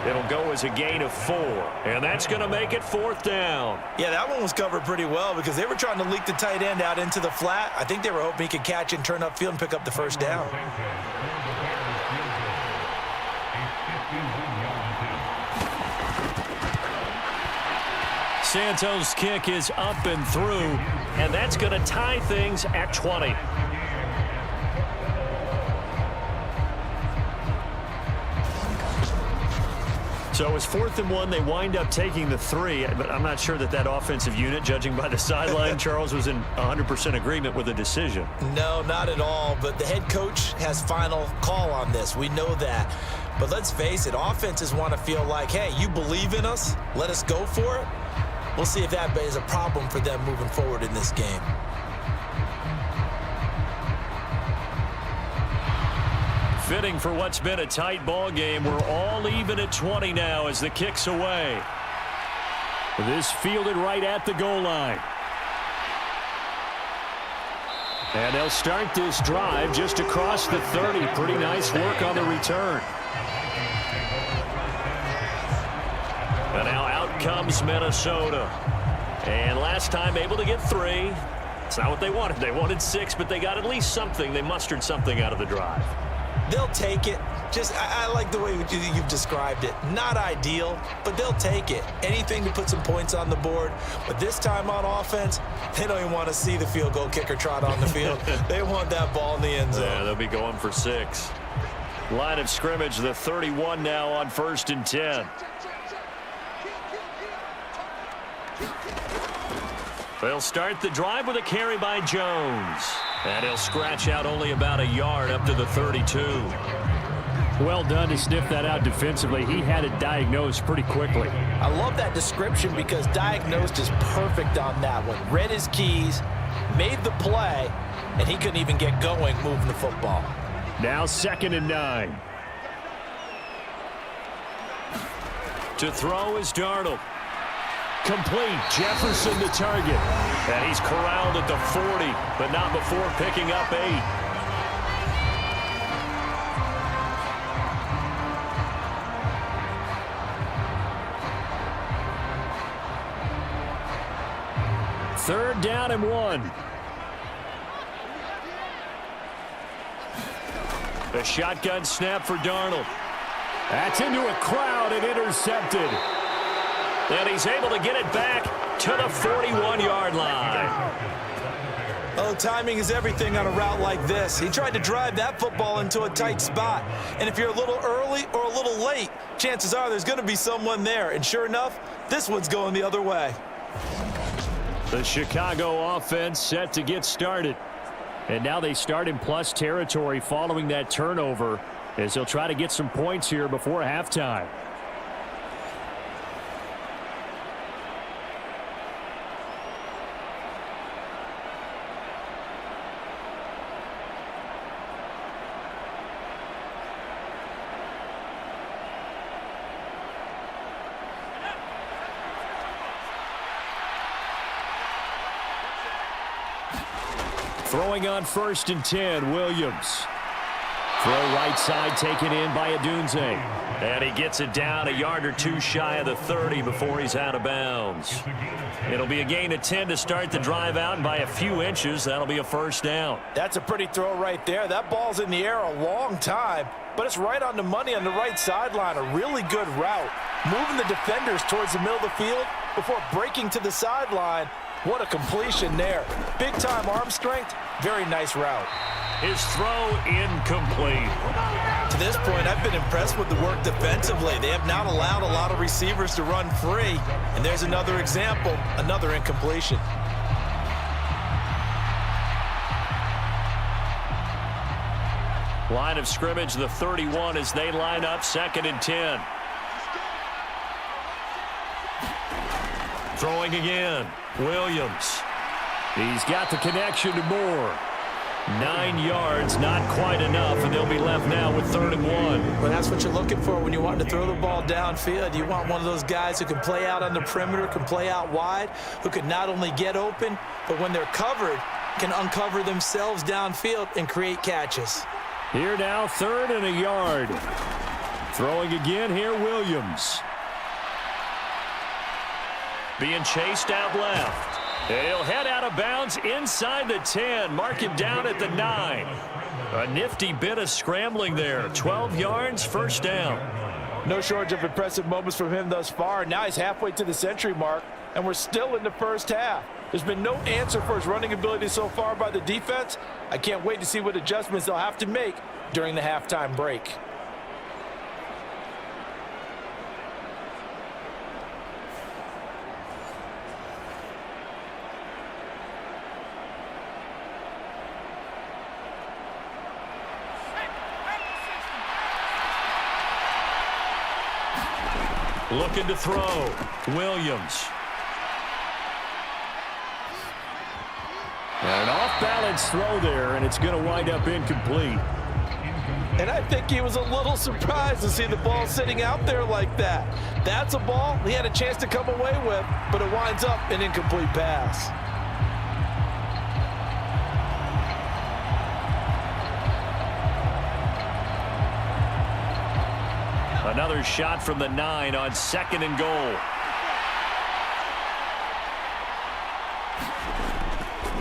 It'll go as a gain of 4. And that's going to make it 4th down. Yeah, that one was covered pretty well because they were trying to leak the tight end out into the flat. I think they were hoping he could catch and turn upfield and pick up the first down. Santos' kick is up and through, and that's going to tie things at 20. So it's 4th and 1. They wind up taking the 3, but I'm not sure that that offensive unit, judging by the sideline, Charles, was in 100% agreement with the decision. No, not at all, but the head coach has final call on this. We know that. But let's face it, offenses want to feel like, hey, you believe in us, let us go for it. We'll see if that is a problem for them moving forward in this game. Fitting for what's been a tight ball game. We're all even at 20 now as the kick's away. This fielded right at the goal line. And they'll start this drive just across the 30. Pretty nice work on the return. And now out comes Minnesota. And last time able to get 3. It's not what they wanted. They wanted 6, but they got at least something. They mustered something out of the drive. They'll take it. I like the way you've described it. Not ideal, but they'll take it. Anything to put some points on the board. But this time on offense, they don't even want to see the field goal kicker trot on the field. They want that ball in the end zone. Yeah, they'll be going for 6. Line of scrimmage, the 31 now on 1st and 10. They'll start the drive with a carry by Jones. And he'll scratch out only about a yard up to the 32. Well done to sniff that out defensively. He had it diagnosed pretty quickly. I love that description because diagnosed is perfect on that one. Read his keys, made the play, and he couldn't even get going moving the football. Now 2nd and 9. To throw is Darnold. Complete. Jefferson the target. And he's corralled at the 40, but not before picking up 8. Third down and 1. A shotgun snap for Darnold. That's into a crowd and intercepted. And he's able to get it back to the 41-yard line. Oh, timing is everything on a route like this. He tried to drive that football into a tight spot. And if you're a little early or a little late, chances are there's going to be someone there. And sure enough, this one's going the other way. The Chicago offense set to get started. And now they start in plus territory following that turnover as they'll try to get some points here before halftime. Throwing on 1st and 10, Williams. Throw right side taken in by Adunze. And he gets it down a yard or two shy of the 30 before he's out of bounds. It'll be a gain of 10 to start the drive out, and by a few inches, that'll be a first down. That's a pretty throw right there. That ball's in the air a long time, but it's right on the money on the right sideline. A really good route. Moving the defenders towards the middle of the field before breaking to the sideline. What a completion there. Big-time arm strength. Very nice route. His throw incomplete. To this point, I've been impressed with the work defensively. They have not allowed a lot of receivers to run free. And there's another example, another incompletion. Line of scrimmage, the 31, as they line up 2nd and 10. Throwing again, Williams. He's got the connection to Moore. 9 yards, not quite enough, and they'll be left now with 3rd and 1. Well, that's what you're looking for when you want to throw the ball downfield. You want one of those guys who can play out on the perimeter, can play out wide, who can not only get open, but when they're covered, can uncover themselves downfield and create catches. Here now, 3rd and a yard. Throwing again here, Williams. Being chased out left. He'll head out of bounds inside the 10. Mark him down at the 9. A nifty bit of scrambling there. 12 yards, first down. No shortage of impressive moments from him thus far. Now he's halfway to the century mark, and we're still in the first half. There's been no answer for his running ability so far by the defense. I can't wait to see what adjustments they'll have to make during the halftime break. Looking to throw. Williams. An off-balance throw there, and it's going to wind up incomplete. And I think he was a little surprised to see the ball sitting out there like that. That's a ball he had a chance to come away with, but it winds up an incomplete pass. Another shot from the 9 on 2nd and goal.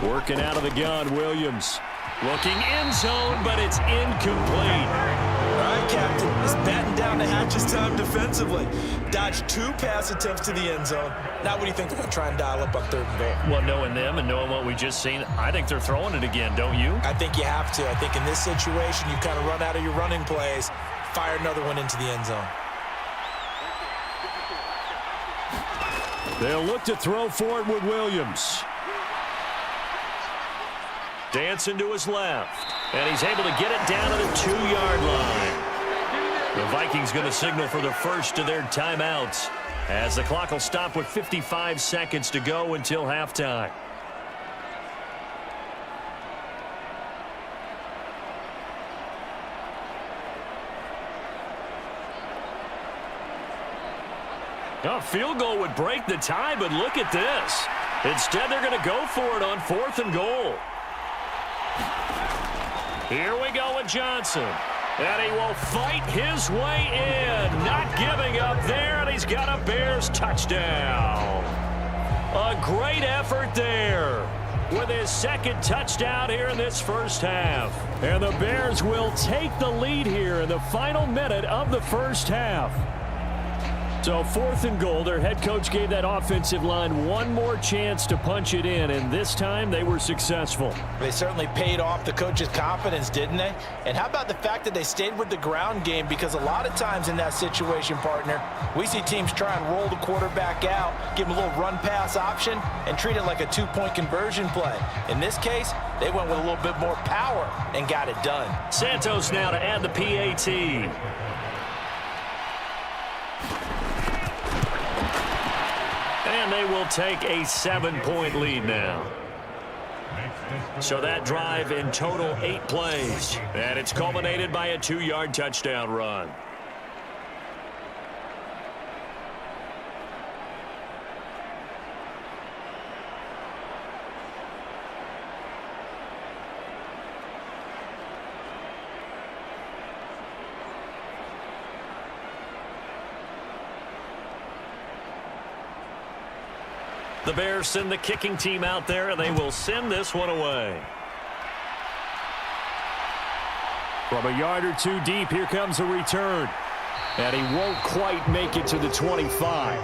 Working out of the gun, Williams. Looking end zone, but it's incomplete. All right, Captain. It's batting down the hatches time defensively. Dodged 2 pass attempts to the end zone. Now what do you think they're going to try and dial up on 3rd and goal? Well, knowing them and knowing what we just seen, I think they're throwing it again, don't you? I think you have to. I think in this situation, you kind of run out of your running plays, fire another one into the end zone. They'll look to throw for it with Williams. Dancing to his left, and he's able to get it down to the 2-yard line. The Vikings going to signal for the first of their timeouts, as the clock will stop with 55 seconds to go until halftime. A field goal would break the tie, but look at this. Instead, they're going to go for it on 4th and goal. Here we go with Johnson. And he will fight his way in. Not giving up there, and he's got a Bears touchdown. A great effort there with his 2nd touchdown here in this first half. And the Bears will take the lead here in the final minute of the first half. So 4th and goal, their head coach gave that offensive line one more chance to punch it in, and this time they were successful. They certainly paid off the coach's confidence, didn't they? And how about the fact that they stayed with the ground game? Because a lot of times in that situation, partner, we see teams try and roll the quarterback out, give him a little run-pass option, and treat it like a 2-point conversion play. In this case, they went with a little bit more power and got it done. Santos now to add the PAT. And they will take a 7-point lead now. So that drive in total 8 plays. And it's culminated by a 2-yard touchdown run. The Bears send the kicking team out there, and they will send this one away. From a yard or two deep, here comes a return. And he won't quite make it to the 25.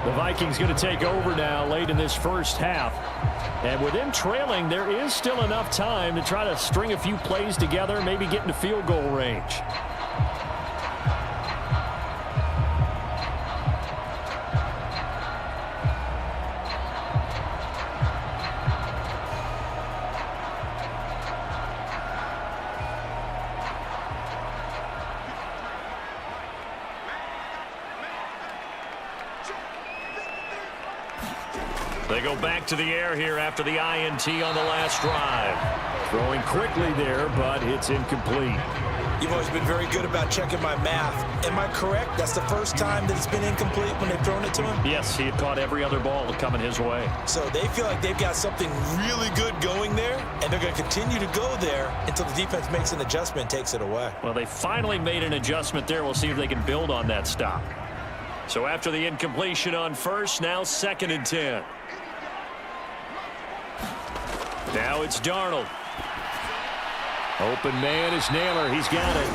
The Vikings going to take over now late in this first half. And with them trailing, there is still enough time to try to string a few plays together, maybe get into field goal range. They go back to the air here after the INT on the last drive. Throwing quickly there, but it's incomplete. You've always been very good about checking my math. Am I correct? That's the first time that it's been incomplete when they've thrown it to him? Yes, he had caught every other ball coming his way. So they feel like they've got something really good going there, and they're going to continue to go there until the defense makes an adjustment and takes it away. Well, they finally made an adjustment there. We'll see if they can build on that stop. So after the incompletion on first, now 2nd and 10. Now it's Darnold. Open man is Naylor. He's got it.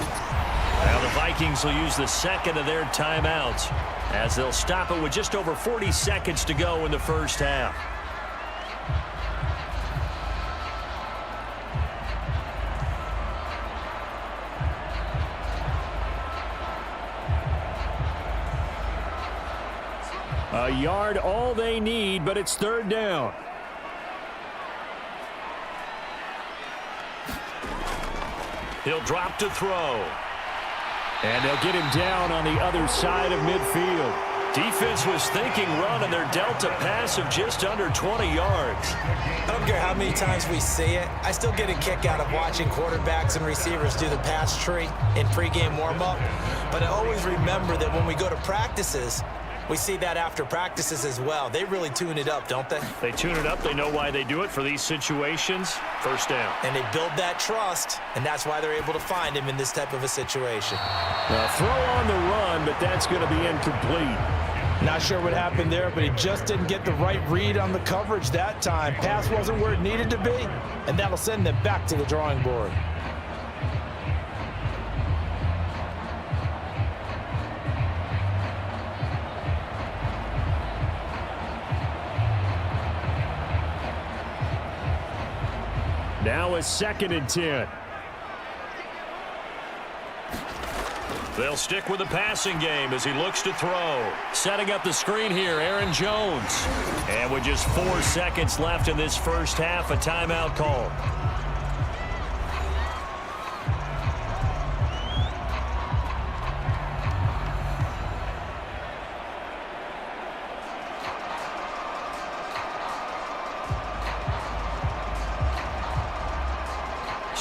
Now the Vikings will use the second of their timeouts as they'll stop it with just over 40 seconds to go in the first half. A yard all they need, but it's 3rd down. He'll drop to throw. And they'll get him down on the other side of midfield. Defense was thinking run, and they're dealt a pass of just under 20 yards. I don't care how many times we see it. I still get a kick out of watching quarterbacks and receivers do the pass tree in pregame warm-up. But I always remember that when we go to practices, we see that after practices as well. They really tune it up, don't they? They tune it up. They know why they do it for these situations. First down. And they build that trust, and that's why they're able to find him in this type of a situation. Well, throw on the run, but that's going to be incomplete. Not sure what happened there, but he just didn't get the right read on the coverage that time. Pass wasn't where it needed to be, and that'll send them back to the drawing board. Now it's 2nd and 10. They'll stick with the passing game as he looks to throw. Setting up the screen here, Aaron Jones. And with just 4 seconds left in this first half, a timeout call.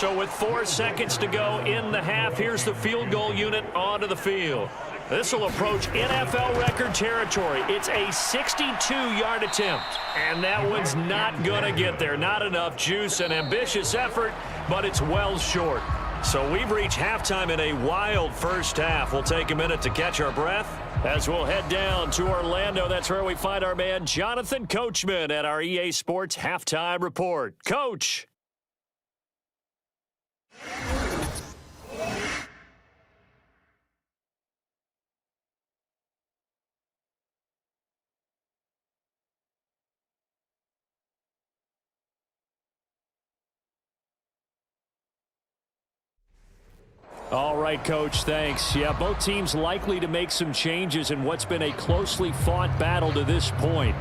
So with 4 seconds to go in the half, here's the field goal unit onto the field. This will approach NFL record territory. It's a 62-yard attempt, and that one's not going to get there. Not enough juice, an ambitious effort, but it's well short. So we've reached halftime in a wild first half. We'll take a minute to catch our breath as we'll head down to Orlando. That's where we find our man Jonathan Coachman at our EA Sports Halftime Report. Coach. All right, Coach, thanks. Yeah, both teams likely to make some changes in what's been a closely fought battle to this point.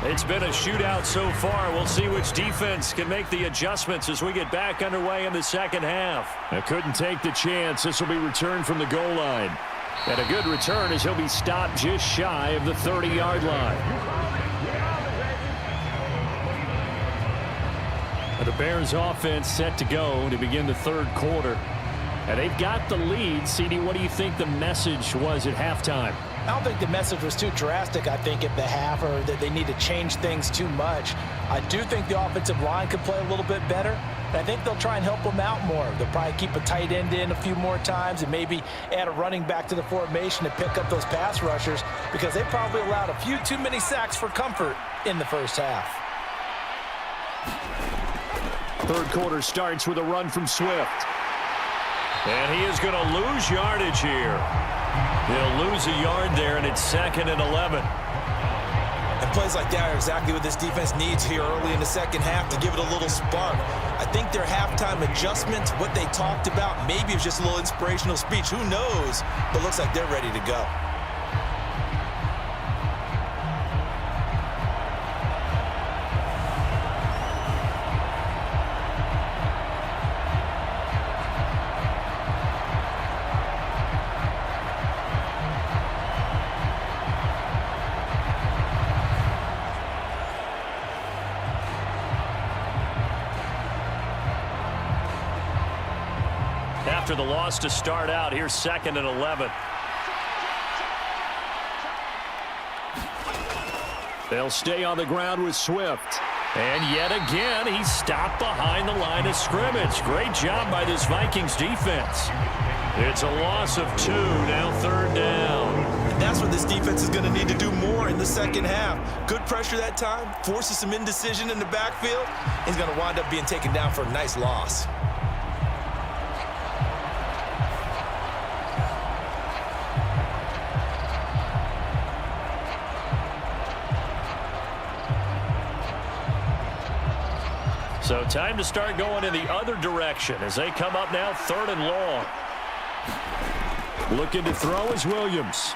It's been a shootout so far. We'll see which defense can make the adjustments as we get back underway in the second half. I couldn't take the chance. This will be returned from the goal line. And a good return as he'll be stopped just shy of the 30-yard line. The Bears offense set to go to begin the third quarter. And they've got the lead. CD, what do you think the message was at halftime? I don't think the message was too drastic, I think, at the half, or that they need to change things too much. I do think the offensive line could play a little bit better. And I think they'll try and help them out more. They'll probably keep a tight end in a few more times and maybe add a running back to the formation to pick up those pass rushers, because they probably allowed a few too many sacks for comfort in the first half. Third quarter starts with a run from Swift. And he is going to lose yardage here. He'll lose a yard there, and it's 2nd and 11. And plays like that are exactly what this defense needs here early in the second half to give it a little spark. I think their halftime adjustments, what they talked about, maybe it was just a little inspirational speech. Who knows? But looks like they're ready to go. After the loss to start out, here's 2nd and 11. They'll stay on the ground with Swift. And yet again, he's stopped behind the line of scrimmage. Great job by this Vikings defense. It's a loss of 2, now 3rd down. And that's what this defense is going to need to do more in the second half. Good pressure that time, forces some indecision in the backfield. He's going to wind up being taken down for a nice loss. So time to start going in the other direction as they come up now 3rd and long. Looking to throw is Williams.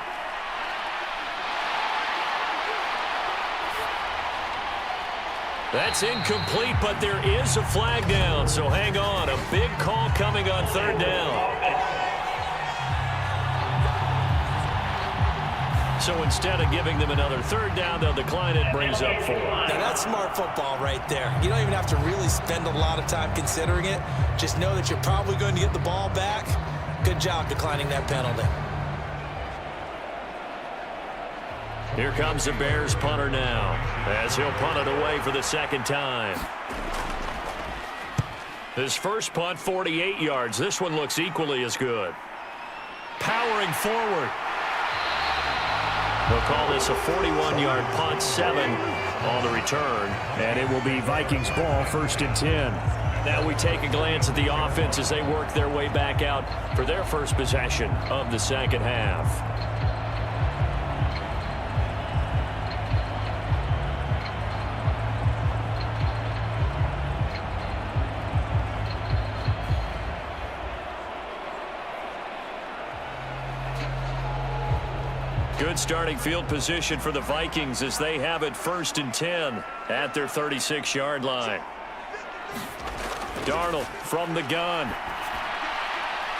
That's incomplete, but there is a flag down, so hang on. A big call coming on 3rd down. So instead of giving them another 3rd down, they'll decline it, brings up 4. Now that's smart football right there. You don't even have to really spend a lot of time considering it. Just know that you're probably going to get the ball back. Good job declining that penalty. Here comes the Bears punter now, as he'll punt it away for the 2nd time. His first punt, 48 yards. This one looks equally as good. Powering forward. They'll call this a 41-yard punt, 7 on the return. And it will be Vikings ball, 1st and 10. Now we take a glance at the offense as they work their way back out for their first possession of the second half. Good starting field position for the Vikings as they have it 1st and 10 at their 36-yard line. Darnold from the gun.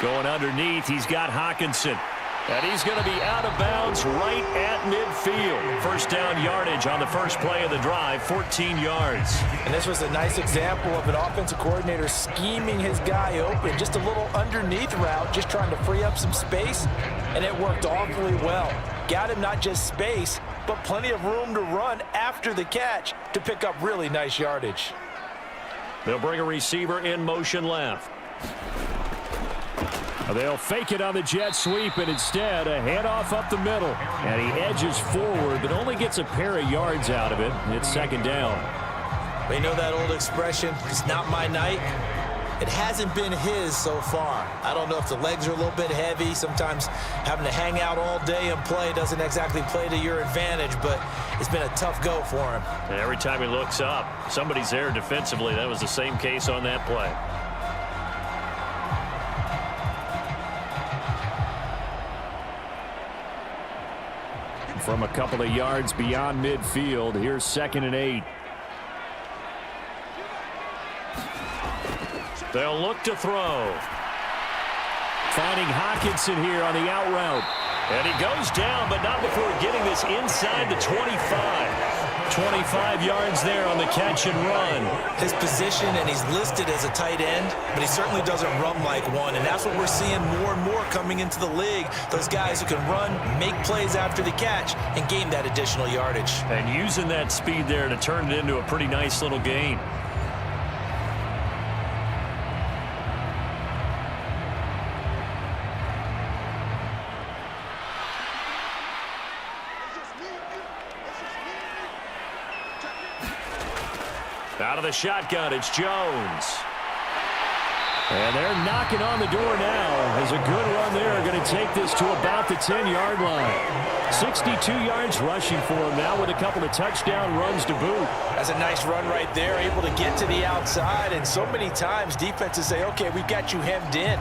Going underneath, he's got Hockenson. And he's going to be out of bounds right at midfield. 1st down yardage on the first play of the drive, 14 yards. And this was a nice example of an offensive coordinator scheming his guy open. Just a little underneath route, just trying to free up some space. And it worked awfully well. Got him not just space, but plenty of room to run after the catch to pick up really nice yardage. They'll bring a receiver in motion left. They'll fake it on the jet sweep, and instead a handoff up the middle. And he edges forward, but only gets a pair of yards out of it. It's 2nd down. You know that old expression, it's not my night? It hasn't been his so far. I don't know if the legs are a little bit heavy. Sometimes having to hang out all day and play doesn't exactly play to your advantage, but it's been a tough go for him. And every time he looks up, somebody's there defensively. That was the same case on that play. from a couple of yards beyond midfield. Here's 2nd and 8. They'll look to throw. Finding Hawkinson here on the out route. And he goes down, but not before getting this inside the 25. 25 yards there on the catch and run. His position, and he's listed as a tight end, but he certainly doesn't run like one, and that's what we're seeing more and more coming into the league. Those guys who can run, make plays after the catch, and gain that additional yardage. And using that speed there to turn it into a pretty nice little gain. Out of the shotgun, it's Jones. And they're knocking on the door now. As a good run there, going to take this to about the 10-yard line. 62 yards rushing for him now with a couple of touchdown runs to boot. That's a nice run right there, able to get to the outside. And so many times defenses say, okay, we've got you hemmed in.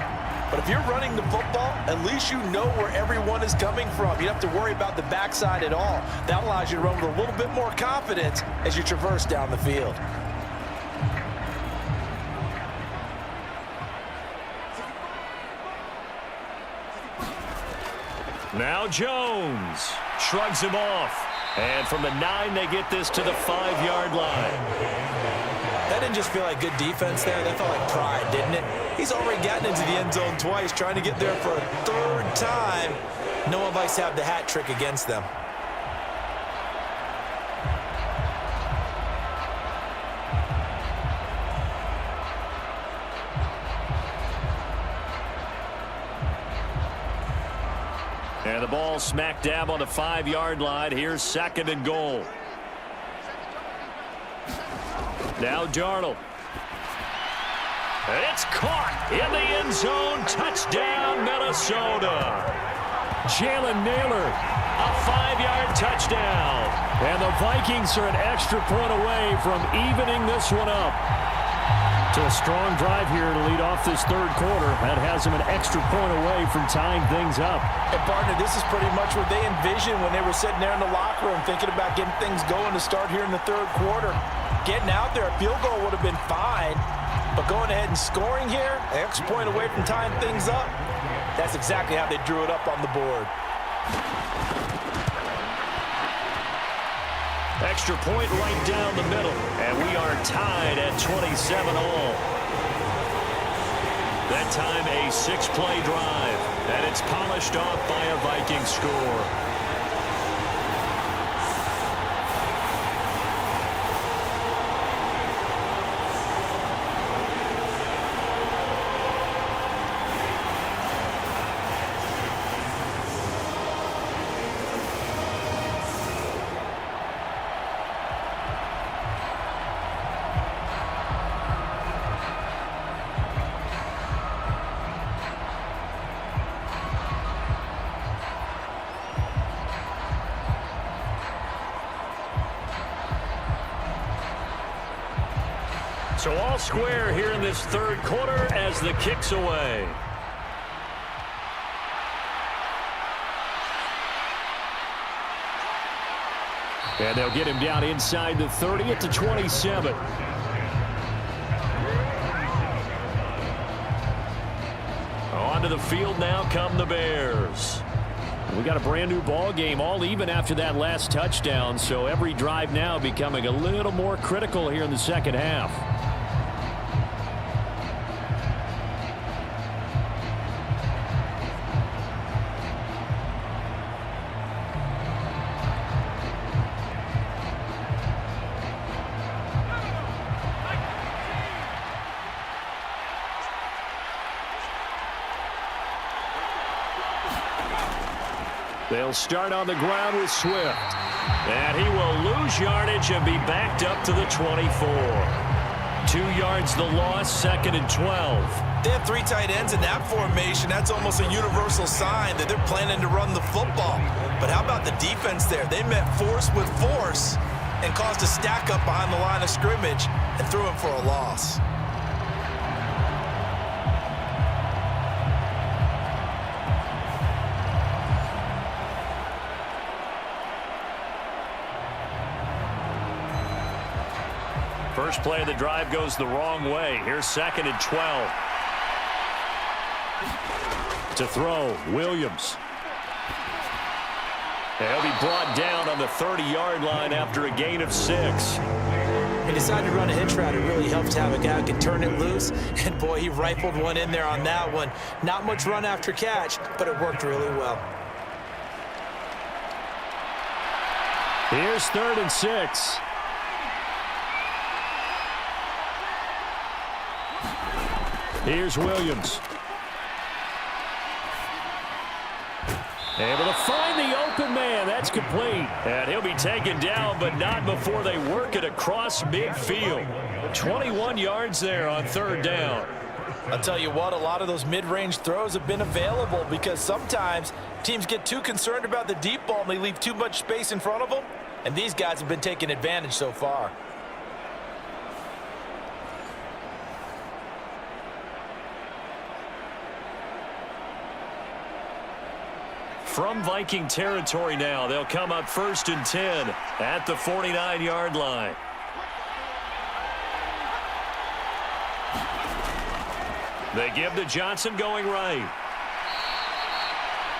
But if you're running the football, at least you know where everyone is coming from. You don't have to worry about the backside at all. That allows you to run with a little bit more confidence as you traverse down the field. Now Jones shrugs him off. And from the 9, they get this to the 5-yard line. That didn't just feel like good defense there. That felt like pride, didn't it? He's already gotten into the end zone twice, trying to get there for a 3rd time. No one likes to have the hat trick against them. And the ball smack dab on the 5-yard line. Here's 2nd and goal. Now Darnold. It's caught in the end zone. Touchdown, Minnesota. Jalen Naylor. A 5-yard touchdown. And the Vikings are an extra point away from evening this one up. To a strong drive here to lead off this 3rd quarter. That has them an extra point away from tying things up. And partner, this is pretty much what they envisioned when they were sitting there in the locker room thinking about getting things going to start here in the 3rd quarter. Getting out there, a field goal would have been fine. But going ahead and scoring here, an extra point away from tying things up, that's exactly how they drew it up on the board. Extra point right down the middle. And we are tied at 27 all. That time a 6-play drive. And it's polished off by a Viking score. So all square here in this 3rd quarter as the kick's away. And they'll get him down inside the 30 at the 27. Onto the field now come the Bears. We got a brand new ball game, all even after that last touchdown. So every drive now becoming a little more critical here in the 2nd half. They'll start on the ground with Swift. And he will lose yardage and be backed up to the 24. 2 yards the loss, 2nd and 12. They have 3 tight ends in that formation. That's almost a universal sign that they're planning to run the football. But how about the defense there? They met force with force and caused a stack up behind the line of scrimmage and threw him for a loss. First play of the drive goes the wrong way. Here's 2nd and 12. To throw, Williams. He'll be brought down on the 30-yard line after a gain of 6. He decided to run a hitch route. It really helped to have a guy who can turn it loose. And, boy, he rifled one in there on that one. Not much run after catch, but it worked really well. Here's 3rd and 6. Here's Williams. Able to find the open man. That's complete. And he'll be taken down, but not before they work it across midfield. 21 yards there on 3rd down. I'll tell you what, a lot of those mid-range throws have been available because sometimes teams get too concerned about the deep ball and they leave too much space in front of them. And these guys have been taking advantage so far. From Viking territory now, they'll come up 1st and 10 at the 49-yard line. They give to Johnson going right.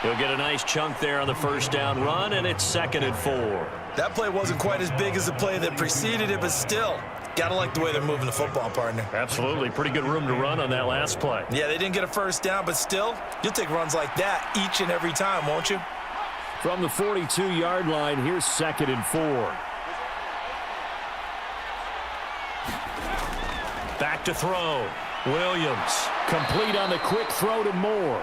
He'll get a nice chunk there on the 1st down run, and it's 2nd and 4. That play wasn't quite as big as the play that preceded it, but still, gotta like the way they're moving the football, partner. Absolutely. Pretty good room to run on that last play. Yeah, they didn't get a 1st down, but still, you'll take runs like that each and every time, won't you? From the 42-yard line, here's 2nd and 4. Back to throw. Williams. Complete on the quick throw to Moore.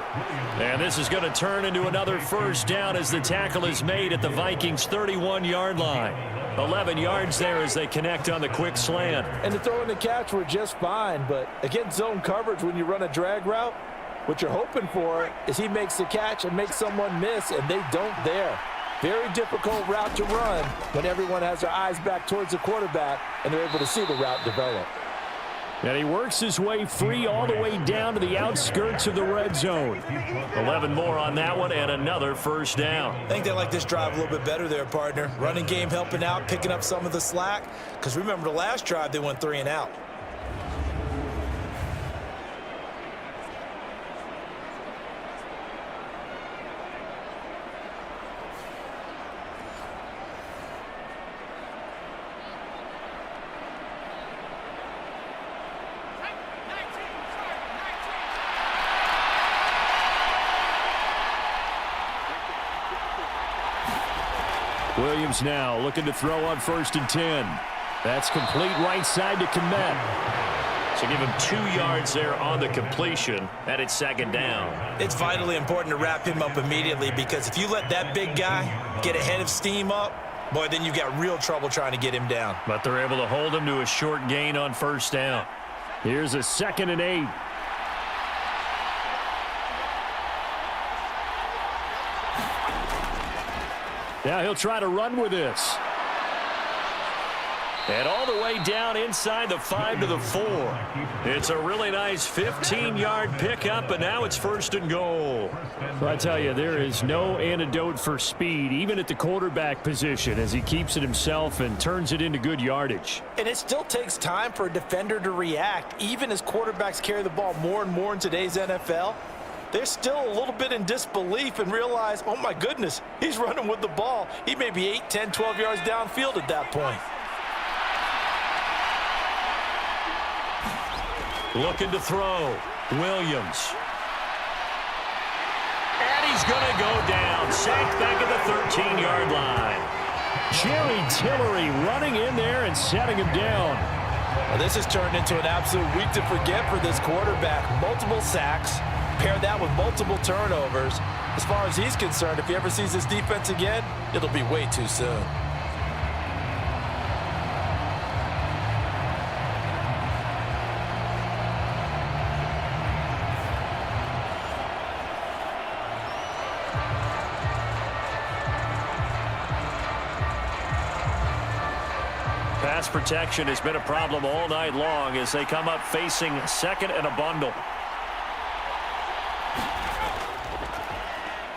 And this is going to turn into another 1st down as the tackle is made at the Vikings' 31-yard line. 11 yards there as they connect on the quick slant. And the throw and the catch were just fine, but against zone coverage when you run a drag route, what you're hoping for is he makes the catch and makes someone miss, and they don't there. Very difficult route to run when everyone has their eyes back towards the quarterback and they're able to see the route develop. And he works his way free all the way down to the outskirts of the red zone. 11 more on that one and another 1st down. I think they like this drive a little bit better there, partner. Running game helping out, picking up some of the slack. Because remember the last drive, they went 3 and out. Williams now looking to throw on 1st and 10. That's complete right side to Komet. So give him 2 yards there on the completion, and it's 2nd down. It's vitally important to wrap him up immediately because if you let that big guy get ahead of steam up, boy, then you've got real trouble trying to get him down. But they're able to hold him to a short gain on 1st down. Here's a 2nd and 8. Now he'll try to run with this. And all the way down inside the 5 to the 4. It's a really nice 15-yard pickup, and now it's 1st and goal. Well, I tell you, there is no antidote for speed, even at the quarterback position, as he keeps it himself and turns it into good yardage. And it still takes time for a defender to react, even as quarterbacks carry the ball more and more in today's NFL. They're still a little bit in disbelief and realize, oh, my goodness, he's running with the ball. He may be 8, 10, 12 yards downfield at that point. Looking to throw. Williams. And he's going to go down. Sacked back at the 13-yard line. Jerry Tillery running in there and setting him down. Well, this has turned into an absolute week to forget for this quarterback. Multiple sacks. Pair that with multiple turnovers. As far as he's concerned, if he ever sees this defense again, it'll be way too soon. Pass protection has been a problem all night long as they come up facing 2nd and a bundle.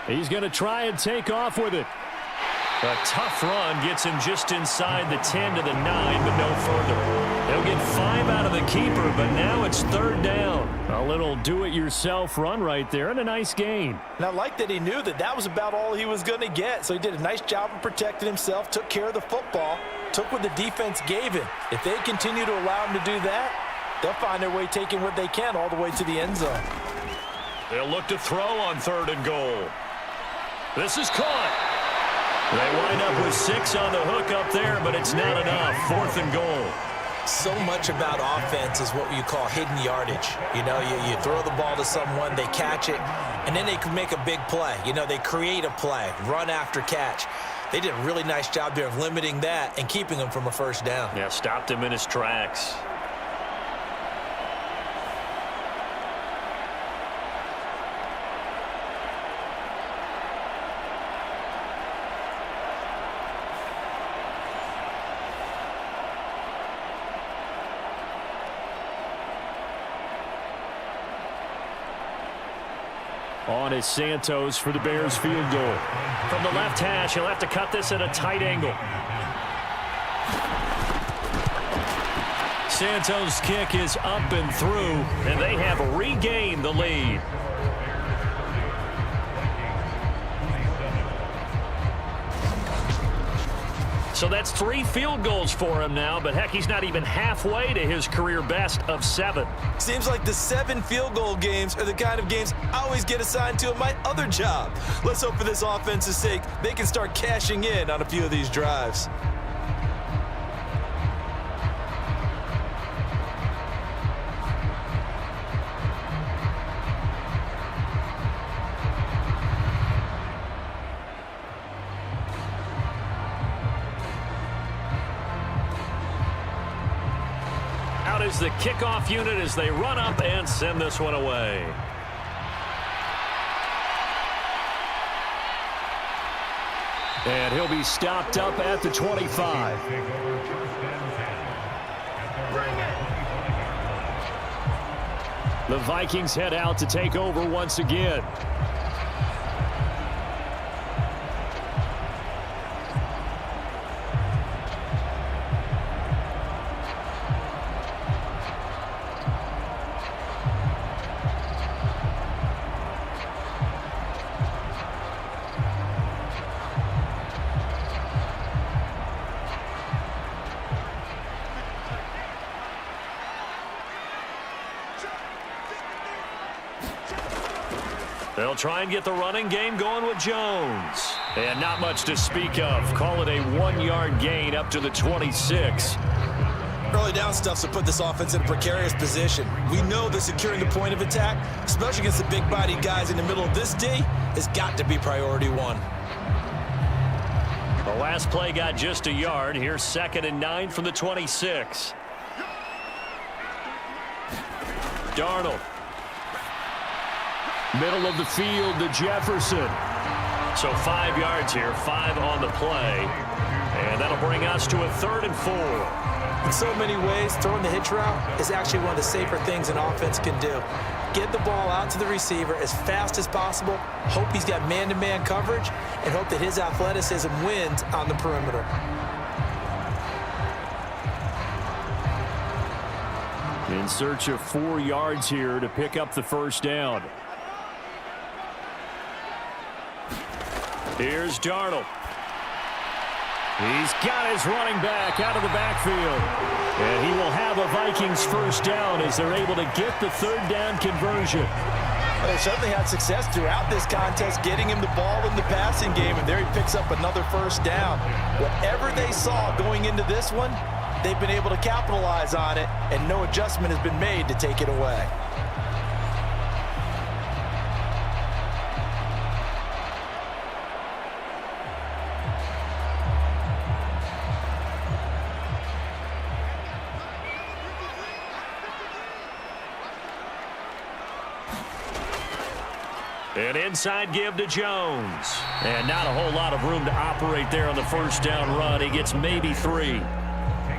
He's going to try and take off with it. A tough run gets him just inside the 10 to the 9, but no further. He'll get 5 out of the keeper, but now it's 3rd down. A little do-it-yourself run right there and a nice gain. And I like that he knew that that was about all he was going to get. So he did a nice job of protecting himself, took care of the football, took what the defense gave him. If they continue to allow him to do that, they'll find their way taking what they can all the way to the end zone. They'll look to throw on 3rd and goal. This is caught. They wind up with 6 on the hook up there, but it's not enough. 4th and goal. So much about offense is what you call hidden yardage. You know, you throw the ball to someone, they catch it, and then they can make a big play. You know, they create a play, run after catch. They did a really nice job there of limiting that and keeping him from a 1st down. Yeah, stopped him in his tracks. On is Santos for the Bears field goal. From the left hash, he'll have to cut this at a tight angle. Santos' kick is up and through, and they have regained the lead. So that's 3 field goals for him now, but heck, he's not even halfway to his career best of 7. Seems like the 7 field goal games are the kind of games I always get assigned to in my other job. Let's hope for this offense's sake they can start cashing in on a few of these drives. Is the kickoff unit as they run up and send this one away. And he'll be stopped up at the 25. The Vikings head out to take over once again. They'll try and get the running game going with Jones. And not much to speak of. Call it a 1-yard gain up to the 26. Early down stuff to put this offense in a precarious position. We know that securing the point of attack, especially against the big-bodied guys in the middle of this D, has got to be priority 1. The last play got just a yard. Here's 2nd and 9 from the 26. Darnold. Middle of the field to Jefferson. So 5 yards here, 5 on the play. And that'll bring us to a 3rd and 4. In so many ways, throwing the hitch route is actually one of the safer things an offense can do. Get the ball out to the receiver as fast as possible, hope he's got man-to-man coverage, and hope that his athleticism wins on the perimeter. In search of 4 yards here to pick up the 1st down. Here's Darnold. He's got his running back out of the backfield. And he will have a Vikings 1st down as they're able to get the 3rd down conversion. Well, they certainly had success throughout this contest getting him the ball in the passing game, and there he picks up another 1st down. Whatever they saw going into this one, they've been able to capitalize on it, and no adjustment has been made to take it away. An inside give to Jones. And not a whole lot of room to operate there on the 1st down run. He gets maybe 3.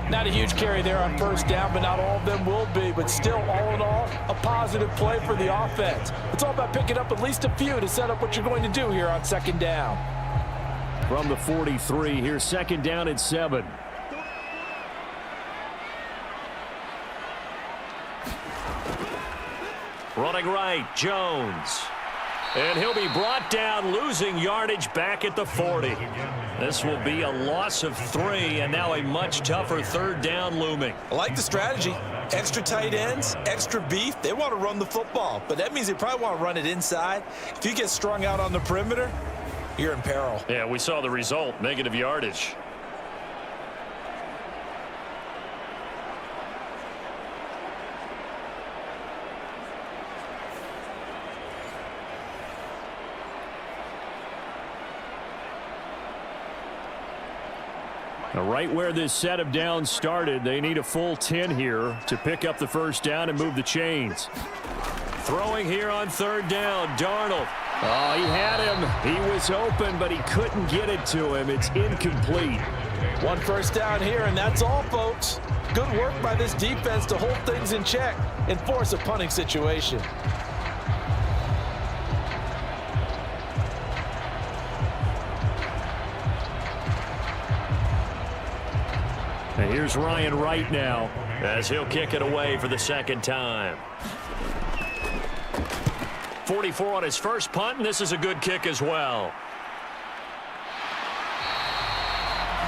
Not a huge carry there on 1st down, but not all of them will be. But still, all in all, a positive play for the offense. It's all about picking up at least a few to set up what you're going to do here on 2nd down. from the 43. Here's 2nd down and 7. Running right, Jones. And he'll be brought down, losing yardage back at the 40. This will be a loss of 3, and now a much tougher 3rd down looming. I like the strategy. Extra tight ends, extra beef. They want to run the football, but that means they probably want to run it inside. If you get strung out on the perimeter, you're in peril. Yeah, we saw the result, negative yardage. Now, right where this set of downs started, they need a full 10 here to pick up the 1st down and move the chains. Throwing here on 3rd down, Darnold. Oh, he had him. He was open, but he couldn't get it to him. It's incomplete. 1 first down here, and that's all, folks. Good work by this defense to hold things in check and force a punting situation. And here's Ryan Wright now, as he'll kick it away for the 2nd time. 44 on his first punt, and this is a good kick as well.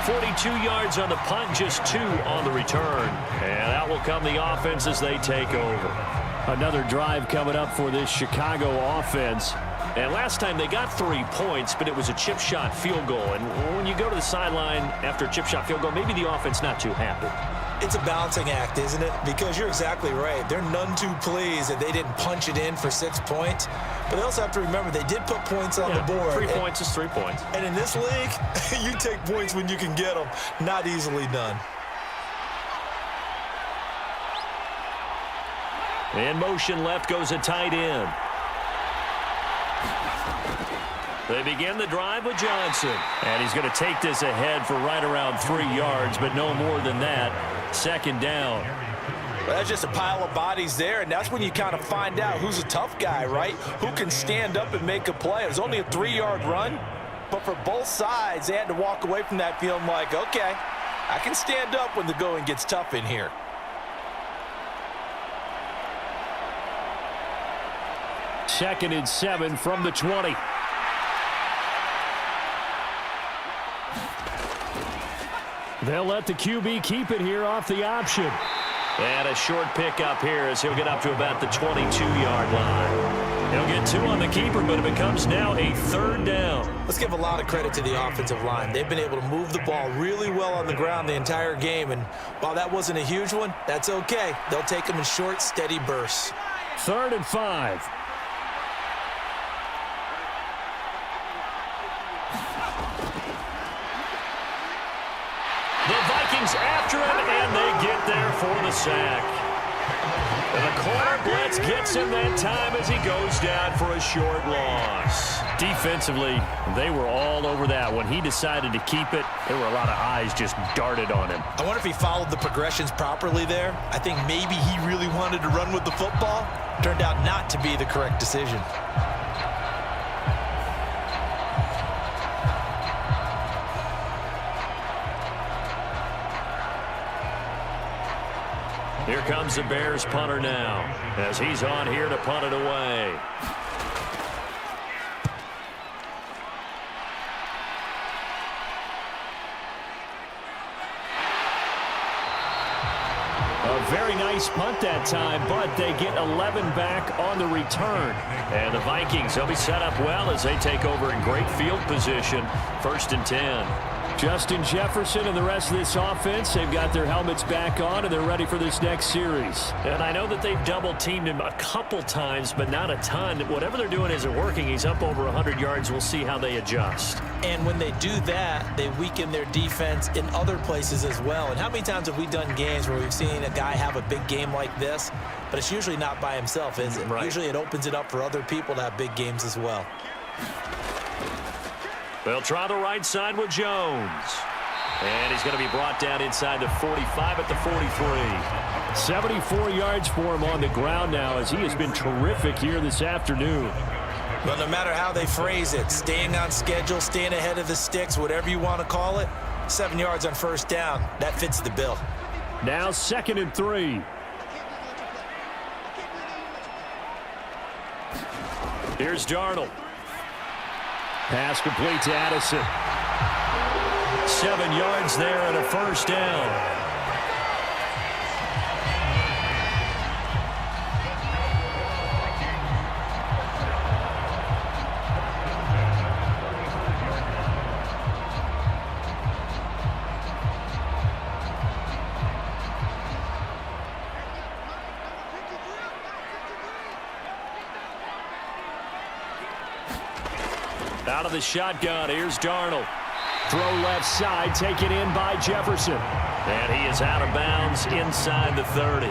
42 yards on the punt, just 2 on the return. And out will come the offense as they take over. Another drive coming up for this Chicago offense. And last time they got 3 points, but it was a chip shot field goal. And when you go to the sideline after a chip shot field goal, maybe the offense not too happy. It's a balancing act, isn't it? Because you're exactly right. They're none too pleased that they didn't punch it in for 6 points. But they also have to remember they did put points on the board. 3 points is 3 points. And in this league, you take points when you can get them. Not easily done. In motion left goes a tight end. They begin the drive with Johnson. And he's going to take this ahead for right around 3 yards, but no more than that. 2nd down. Well, that's just a pile of bodies there, and that's when you kind of find out who's a tough guy, right? Who can stand up and make a play. It was only a 3-yard run, but for both sides, they had to walk away from that feeling like, okay, I can stand up when the going gets tough in here. Second and 7 from the 20. They'll let the QB keep it here off the option. And a short pickup here as he'll get up to about the 22-yard line. He'll get 2 on the keeper, but it becomes now a 3rd down. Let's give a lot of credit to the offensive line. They've been able to move the ball really well on the ground the entire game, and while that wasn't a huge one, that's okay. They'll take them in short, steady bursts. 3rd and 5. The Vikings after him, and they get there for the sack. And the corner blitz gets him that time as he goes down for a short loss. Defensively, they were all over that. When he decided to keep it, there were a lot of eyes just darted on him. I wonder if he followed the progressions properly there. I think maybe he really wanted to run with the football. Turned out not to be the correct decision. Here comes the Bears punter now, as he's on here to punt it away. A very nice punt that time, but they get 11 back on the return. And the Vikings, they'll be set up well as they take over in great field position. 1st and 10. Justin Jefferson and the rest of this offense, they've got their helmets back on, and they're ready for this next series. And I know that they've double-teamed him a couple times, but not a ton. Whatever they're doing isn't working. He's up over 100 yards. We'll see how they adjust. And when they do that, they weaken their defense in other places as well. And how many times have we done games where we've seen a guy have a big game like this, but it's usually not by himself, is it? Right. Usually it opens it up for other people to have big games as well. They'll try the right side with Jones. And he's going to be brought down inside the 45 at the 43. 74 yards for him on the ground now, as he has been terrific here this afternoon. Well, no matter how they phrase it, staying on schedule, staying ahead of the sticks, whatever you want to call it, 7 yards on first down, that fits the bill. Now 2nd and 3. Here's Darnold. Pass complete to Addison. 7 yards there and a first down. Out of the shotgun, here's Darnold. Throw left side, taken in by Jefferson. And he is out of bounds inside the 30.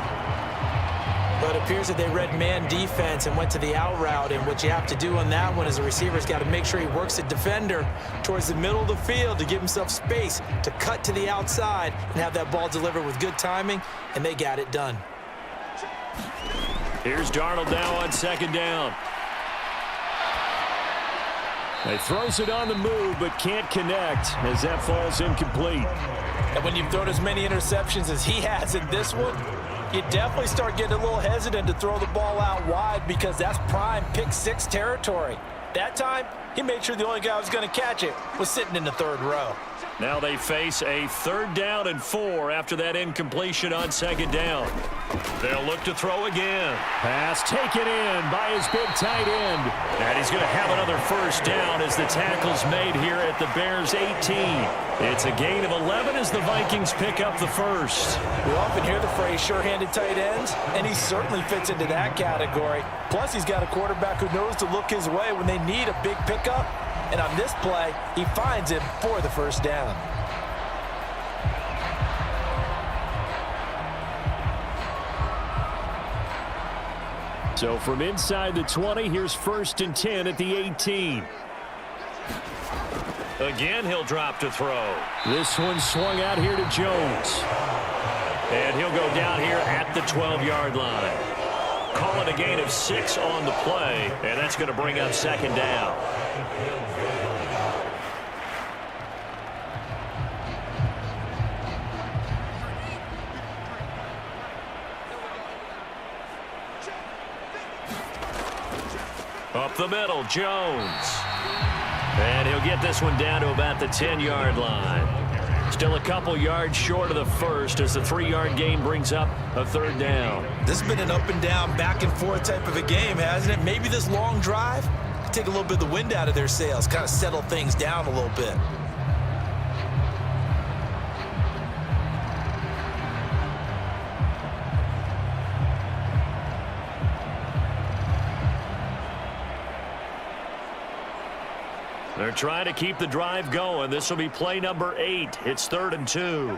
But it appears that they read man defense and went to the out route, and what you have to do on that one is the receiver's got to make sure he works the defender towards the middle of the field to give himself space to cut to the outside and have that ball delivered with good timing, and they got it done. Here's Darnold now on 2nd down. He throws it on the move, but can't connect as that falls incomplete. And when you've thrown as many interceptions as he has in this one, you definitely start getting a little hesitant to throw the ball out wide because that's prime pick 6 territory. That time, he made sure the only guy who was going to catch it was sitting in the 3rd row. Now they face a 3rd down and 4 after that incompletion on 2nd down. They'll look to throw again. Pass taken in by his big tight end. And he's going to have another first down as the tackle's made here at the Bears' 18. It's a gain of 11 as the Vikings pick up the first. We often hear the phrase sure-handed tight ends, and he certainly fits into that category. Plus, he's got a quarterback who knows to look his way when they need a big pickup. And on this play, he finds him for the first down. So from inside the 20, here's 1st and 10 at the 18. Again, he'll drop to throw. This one swung out here to Jones. And he'll go down here at the 12-yard line. Call it a gain of 6 on the play, and that's going to bring up 2nd down. Up the middle, Jones. And he'll get this one down to about the 10-yard line. Still a couple yards short of the first as the 3-yard gain brings up a 3rd down. This has been an up and down, back and forth type of a game, hasn't it? Maybe this long drive take a little bit of the wind out of their sails, kind of settle things down a little bit. They're trying to keep the drive going. This will be play number 8. It's 3rd and 2.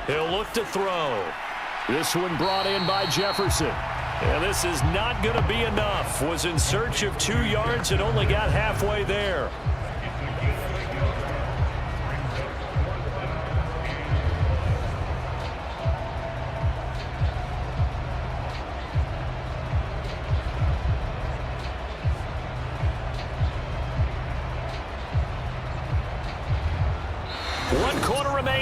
He'll look to throw. This one brought in by Jefferson. And this is not going to be enough. Was in search of 2 yards and only got halfway there.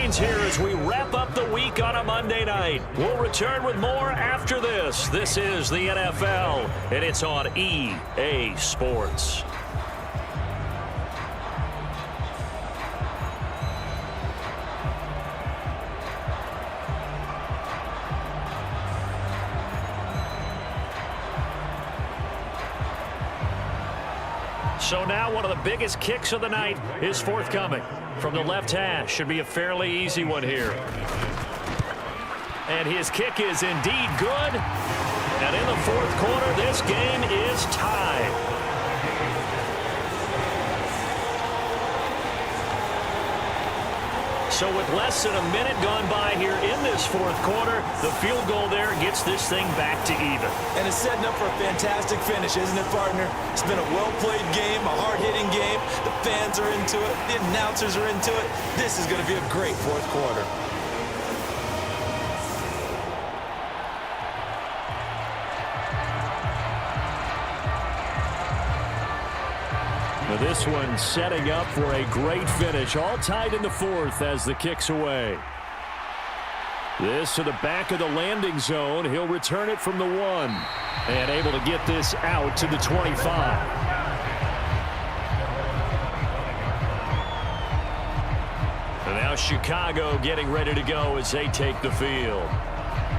Here as we wrap up the week on a Monday night. We'll return with more after this. This is the NFL, and it's on EA Sports. So now one of the biggest kicks of the night is forthcoming. From the left hash, should be a fairly easy one here. And his kick is indeed good. And in the 4th quarter, this game is tied. So with less than a minute gone by here in this 4th quarter, the field goal there gets this thing back to even. And it's setting up for a fantastic finish, isn't it, partner? It's been a well-played game, a hard-hitting game. The fans are into it. The announcers are into it. This is going to be a great 4th quarter. one setting up for a great finish. All tied in the fourth as the kick's away. This to the back of the landing zone. He'll return it from the 1. And able to get this out to the 25. And now Chicago getting ready to go as they take the field.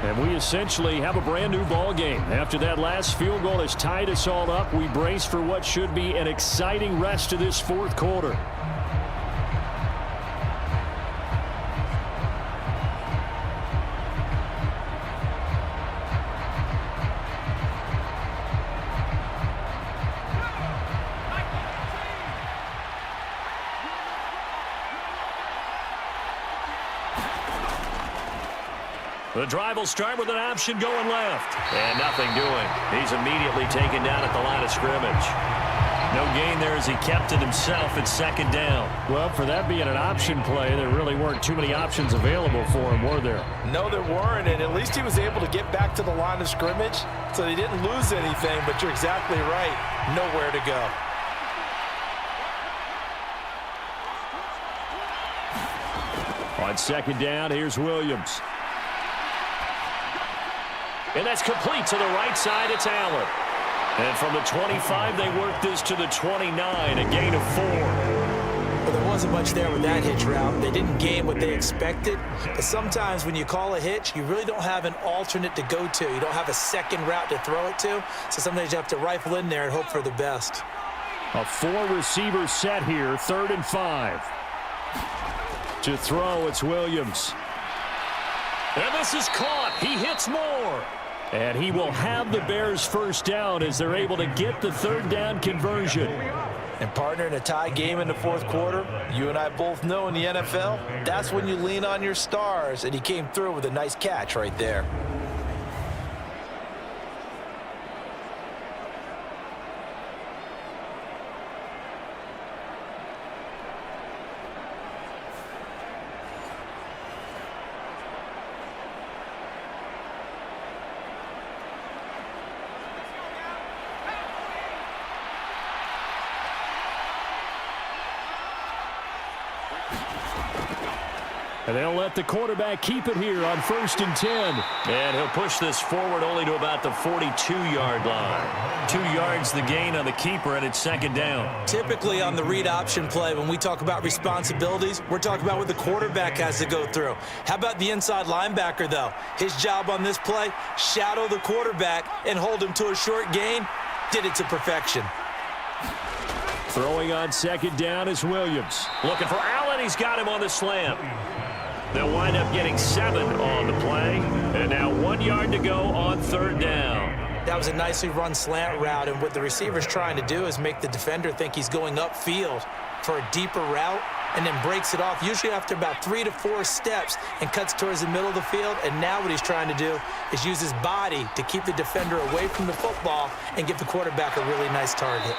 And we essentially have a brand new ball game. After that last field goal has tied us all up, we brace for what should be an exciting rest of this fourth quarter. The drive will start with an option going left. And nothing doing. He's immediately taken down at the line of scrimmage. No gain there as he kept it himself at second down. Well, for that being an option play, there really weren't too many options available for him, were there? No, there weren't, and at least he was able to get back to the line of scrimmage, so he didn't lose anything, but you're exactly right. Nowhere to go. On second down, here's Williams. And that's complete to the right side. It's Allen. And from the 25, they work this to the 29, a gain of 4. Well, there wasn't much there with that hitch route. They didn't gain what they expected. But sometimes when you call a hitch, you really don't have an alternate to go to. You don't have a second route to throw it to. So sometimes you have to rifle in there and hope for the best. A 4-receiver set here, 3rd and 5. To throw, it's Williams. And this is caught. He hits more. And he will have the Bears first down as they're able to get the 3rd down conversion. And partner, in a tie game in the fourth quarter, you and I both know in the NFL, that's when you lean on your stars. And he came through with a nice catch right there. And they'll let the quarterback keep it here on 1st and 10. And he'll push this forward only to about the 42-yard line. 2 yards the gain on the keeper, and it's 2nd down. Typically on the read option play, when we talk about responsibilities, we're talking about what the quarterback has to go through. How about the inside linebacker, though? His job on this play, shadow the quarterback and hold him to a short gain. Did it to perfection. Throwing on 2nd down is Williams. Looking for Allen. He's got him on the slant. They'll wind up getting 7 on the play. And now 1 yard to go on 3rd down. That was a nicely run slant route, and what the receiver's trying to do is make the defender think he's going upfield for a deeper route and then breaks it off, usually after about 3 to 4 steps, and cuts towards the middle of the field. And now what he's trying to do is use his body to keep the defender away from the football and give the quarterback a really nice target.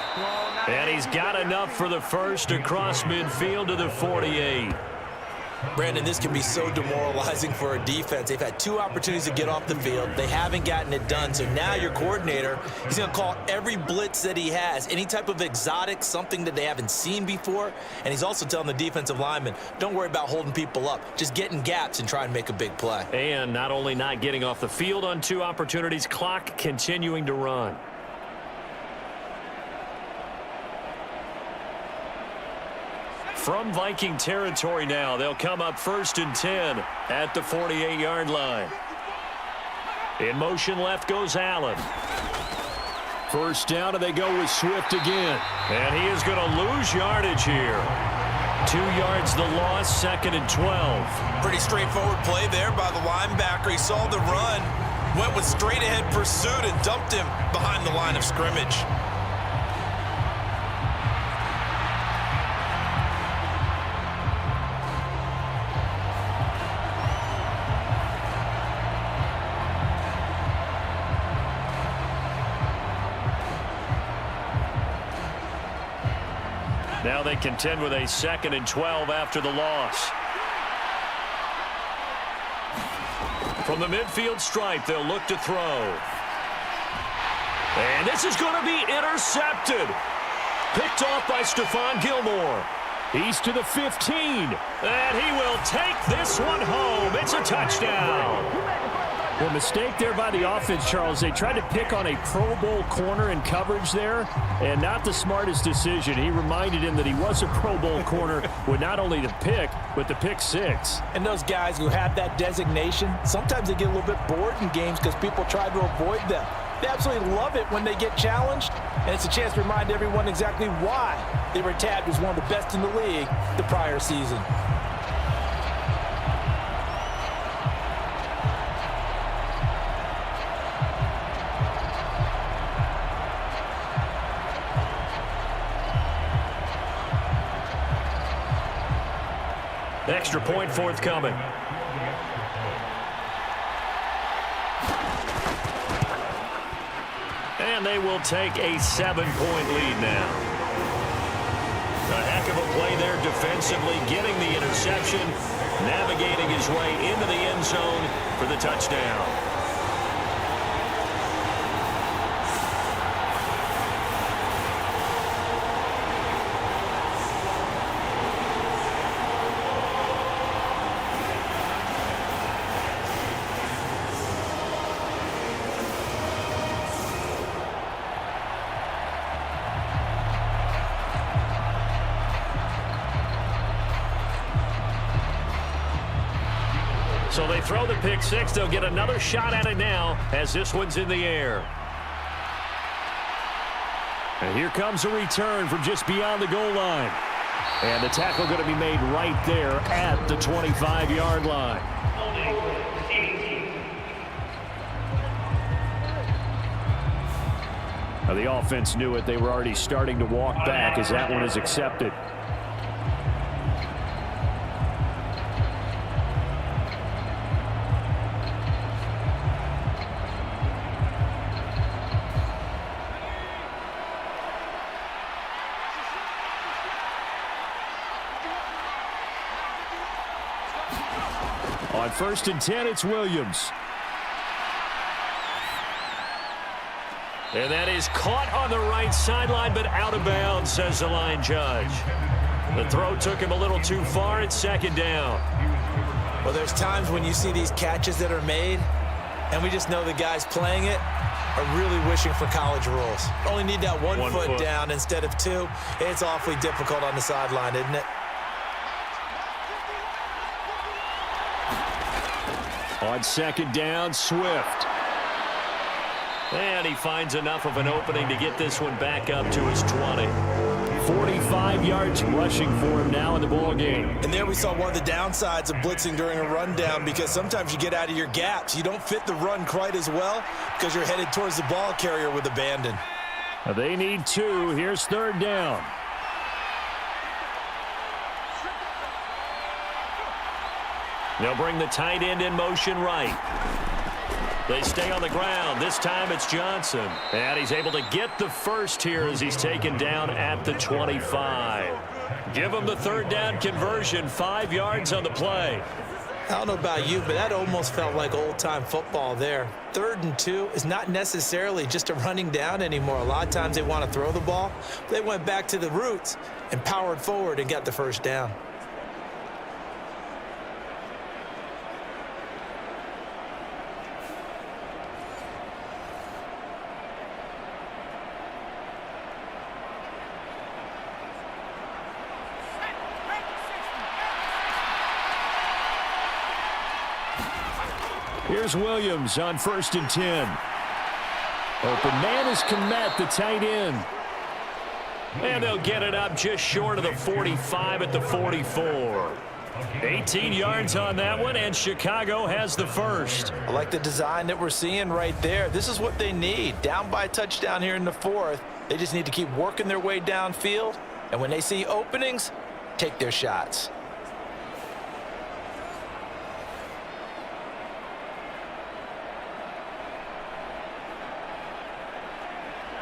And he's got enough for the first across midfield to the 48. Brandon, this can be so demoralizing for a defense. They've had 2 opportunities to get off the field. They haven't gotten it done. So now your coordinator, he's going to call every blitz that he has, any type of exotic, something that they haven't seen before. And he's also telling the defensive lineman, don't worry about holding people up. Just get in gaps and try and make a big play. And not only not getting off the field on 2 opportunities, clock continuing to run. From Viking territory now, they'll come up 1st and 10 at the 48-yard line. In motion left goes Allen. 1st down, and they go with Swift again. And he is going to lose yardage here. 2 yards the loss, 2nd and 12. Pretty straightforward play there by the linebacker. He saw the run, went with straight-ahead pursuit, and dumped him behind the line of scrimmage. Now they contend with a 2nd and 12 after the loss. From the midfield stripe, they'll look to throw. And this is going to be intercepted. Picked off by Stephon Gilmore. He's to the 15. And he will take this one home. It's a touchdown. Well, mistake there by the offense, Charles. They tried to pick on a Pro Bowl corner in coverage there, and not the smartest decision. He reminded him that he was a Pro Bowl corner with not only the pick, but the pick six. And those guys who have that designation, sometimes they get a little bit bored in games because people try to avoid them. They absolutely love it when they get challenged, and it's a chance to remind everyone exactly why they were tabbed as one of the best in the league the prior season. Extra point forthcoming. And they will take a 7-point lead now. A heck of a play there defensively, getting the interception, navigating his way into the end zone for the touchdown. So they throw the pick six. They'll get another shot at it now as this one's in the air. And here comes a return from just beyond the goal line. And the tackle going to be made right there at the 25-yard line. Now the offense knew it. They were already starting to walk back as that one is accepted. On 1st and 10, it's Williams. And that is caught on the right sideline, but out of bounds, says the line judge. The throw took him a little too far. It's 2nd down. Well, there's times when you see these catches that are made, and we just know the guys playing it are really wishing for college rules. Only need that one foot down instead of two. It's awfully difficult on the sideline, isn't it? On 2nd down, Swift. And he finds enough of an opening to get this one back up to his 20. 45 yards rushing for him now in the ball game. And there we saw one of the downsides of blitzing during a rundown, because sometimes you get out of your gaps. You don't fit the run quite as well because you're headed towards the ball carrier with abandon. Now they need 2. Here's 3rd down. They'll bring the tight end in motion right. They stay on the ground. This time it's Johnson. And he's able to get the first here as he's taken down at the 25. Give him the 3rd down conversion. 5 yards on the play. I don't know about you, but that almost felt like old-time football there. 3rd and 2 is not necessarily just a running down anymore. A lot of times they want to throw the ball. They went back to the roots and powered forward and got the 1st down. Here's Williams on 1st and 10. Open man is Kmet, the tight end. And they'll get it up just short of the 45 at the 44. 18 yards on that one, and Chicago has the first. I like the design that we're seeing right there. This is what they need. Down by a touchdown here in the 4th. They just need to keep working their way downfield. And when they see openings, take their shots.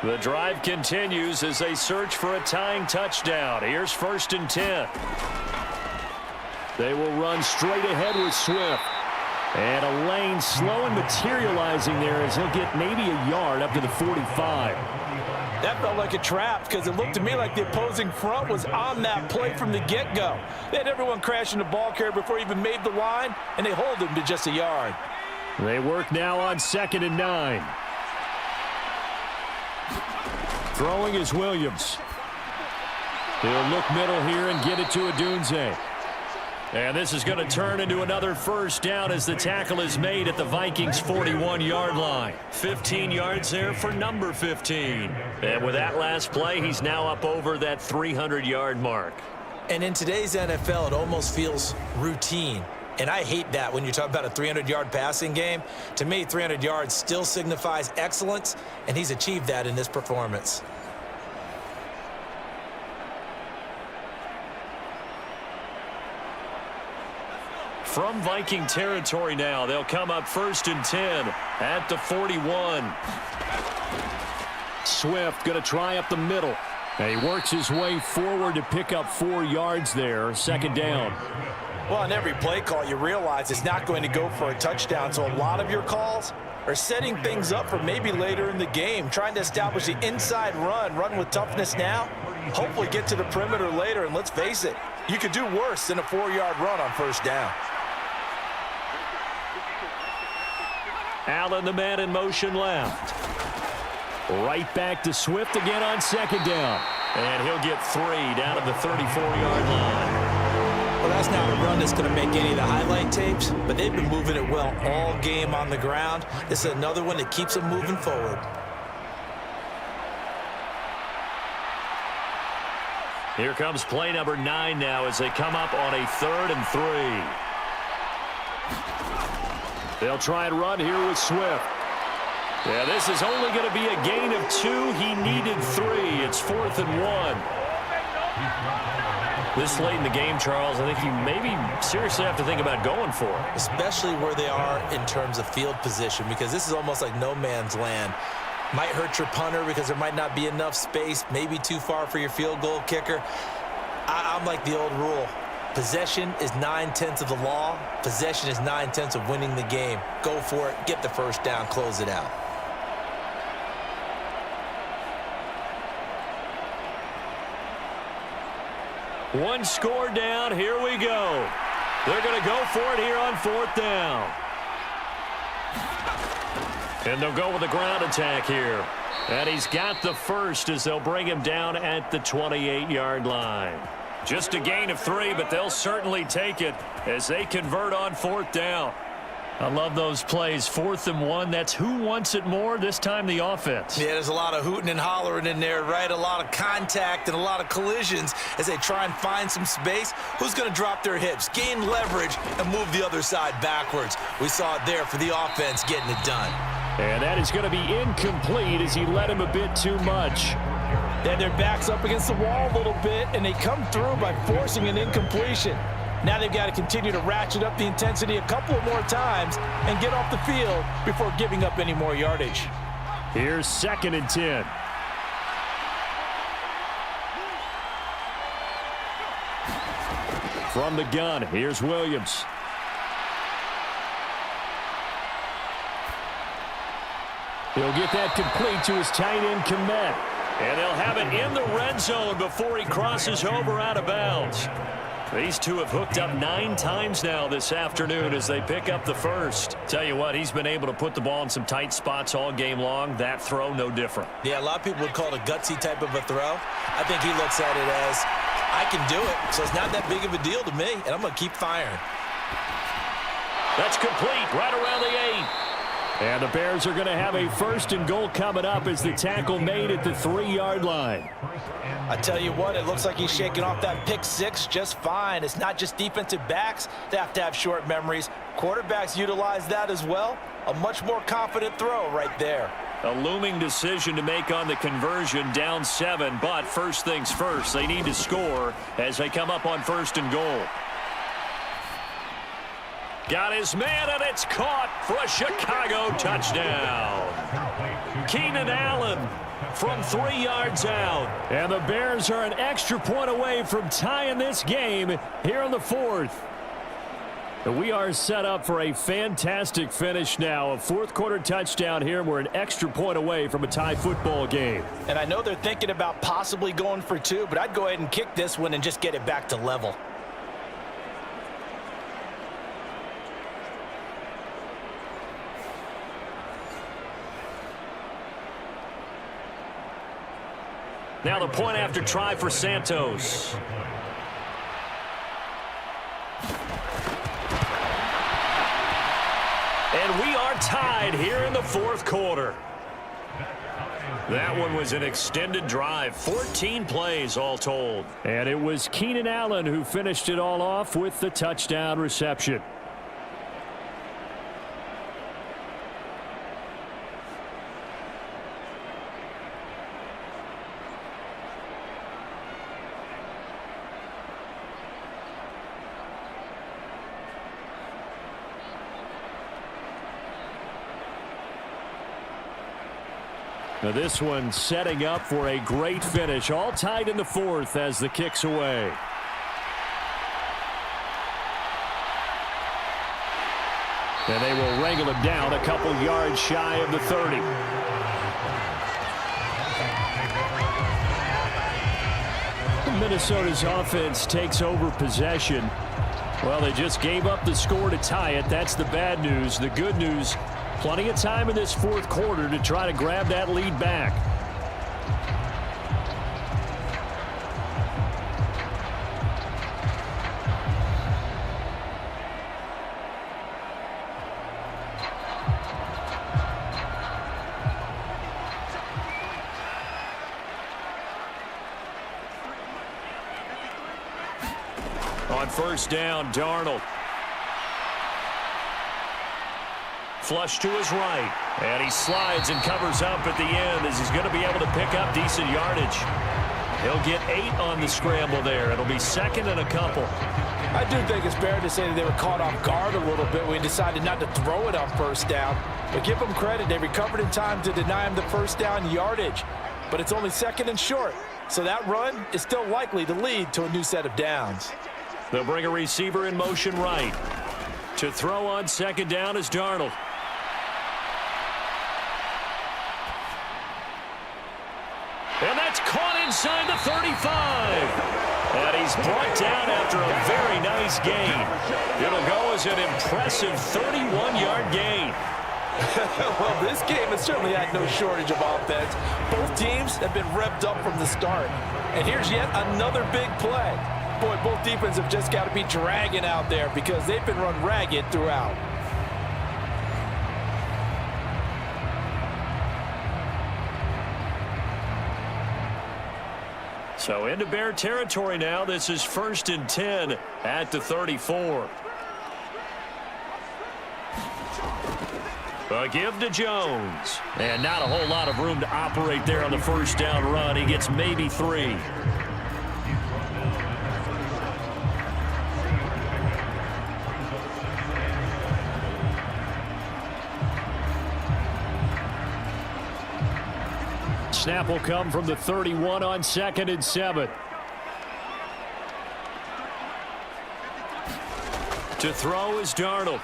The drive continues as they search for a tying touchdown. Here's 1st and 10. They will run straight ahead with Swift. And a lane slow and materializing there as he'll get maybe a yard up to the 45. That felt like a trap because it looked to me like the opposing front was on that play from the get-go. They had everyone crashing the ball carrier before he even made the line, and they hold him to just a yard. They work now on 2nd and 9. Throwing is Williams. He'll look middle here and get it to Odunze. And this is going to turn into another first down as the tackle is made at the Vikings' 41-yard line. 15 yards there for number 15. And with that last play, he's now up over that 300-yard mark. And in today's NFL, it almost feels routine. And I hate that when you talk about a 300-yard passing game. To me, 300 yards still signifies excellence, and he's achieved that in this performance. From Viking territory now, they'll come up 1st and 10 at the 41. Swift going to try up the middle. And he works his way forward to pick up 4 yards there. 2nd down. Well, on every play call, you realize it's not going to go for a touchdown. So a lot of your calls are setting things up for maybe later in the game, trying to establish the inside run with toughness now, hopefully get to the perimeter later. And let's face it, you could do worse than a 4-yard run on 1st down. Allen, the man in motion left. Right back to Swift again on 2nd down. And he'll get 3 down at the 34-yard line. Well, that's not a run that's going to make any of the highlight tapes, but they've been moving it well all game on the ground. This is another one that keeps them moving forward. Here comes play number 9 now as they come up on a 3rd and 3. They'll try and run here with Swift. Yeah, this is only going to be a gain of 2. He needed 3. It's 4th and 1. This late in the game, Charles, I think you maybe seriously have to think about going for it. Especially where they are in terms of field position, because this is almost like no man's land. Might hurt your punter because there might not be enough space, maybe too far for your field goal kicker. I'm like the old rule. Possession is 9/10 of the law. Possession is 9/10 of winning the game. Go for it. Get the 1st down. Close it out. One score down. Here we go. They're going to go for it here on 4th down. And they'll go with the ground attack here. And he's got the first as they'll bring him down at the 28-yard line. Just a gain of 3, but they'll certainly take it as they convert on 4th down. I love those plays. 4th and 1. That's who wants it more, this time the offense. Yeah, there's a lot of hooting and hollering in there, right? A lot of contact and a lot of collisions as they try and find some space. Who's going to drop their hips, gain leverage, and move the other side backwards? We saw it there for the offense getting it done. And that is going to be incomplete as he led him a bit too much. They had their backs up against the wall a little bit, and they come through by forcing an incompletion. Now they've got to continue to ratchet up the intensity a couple of more times and get off the field before giving up any more yardage. Here's 2nd and 10. From the gun, here's Williams. He'll get that complete to his tight end, Komet. And they'll have it in the red zone before he crosses over out of bounds. These two have hooked up 9 times now this afternoon as they pick up the first. Tell you what, he's been able to put the ball in some tight spots all game long. That throw, no different. Yeah, a lot of people would call it a gutsy type of a throw. I think he looks at it as, I can do it, so it's not that big of a deal to me, and I'm going to keep firing. That's complete, right around the 8. And the Bears are going to have a 1st and goal coming up as the tackle made at the 3-yard line. I tell you what, it looks like he's shaking off that pick 6 just fine. It's not just defensive backs that have to have short memories. Quarterbacks utilize that as well. A much more confident throw right there. A looming decision to make on the conversion, down 7. But first things first, they need to score as they come up on 1st and goal. Got his man, and it's caught for a Chicago touchdown. Keenan Allen from 3 yards out. And the Bears are an extra point away from tying this game here in the 4th. We are set up for a fantastic finish now. A fourth-quarter touchdown here. We're an extra point away from a tie football game. And I know they're thinking about possibly going for two, but I'd go ahead and kick this one and just get it back to level. Now the point after try for Santos. And we are tied here in the fourth quarter. That one was an extended drive, 14 plays all told. And it was Keenan Allen who finished it all off with the touchdown reception. Now this one setting up for a great finish. All tied in the fourth as the kick's away. And they will wrangle him down a couple yards shy of the 30. Minnesota's offense takes over possession. Well, they just gave up the score to tie it. That's the bad news. The good news, plenty of time in this fourth quarter to try to grab that lead back. On first down, Darnold. Flush to his right, and he slides and covers up at the end as he's going to be able to pick up decent yardage. He'll get 8 on the scramble there. It'll be second and a couple. I do think it's fair to say that they were caught off guard a little bit when we decided not to throw it on first down. But give them credit. They recovered in time to deny him the first down yardage. But it's only second and short. So that run is still likely to lead to a new set of downs. They'll bring a receiver in motion right. To throw on second down is Darnold. And that's caught inside the 35. And he's brought down after a very nice gain. It'll go as an impressive 31-yard gain. Well, this game has certainly had no shortage of offense. Both teams have been revved up from the start. And here's yet another big play. Boy, both defenses have just got to be dragging out there because they've been run ragged throughout. So into Bear territory now. This is 1st and 10 at the 34. A give to Jones. And not a whole lot of room to operate there on the first down run. He gets maybe 3. Snap will come from the 31 on 2nd and 7. To throw is Darnold.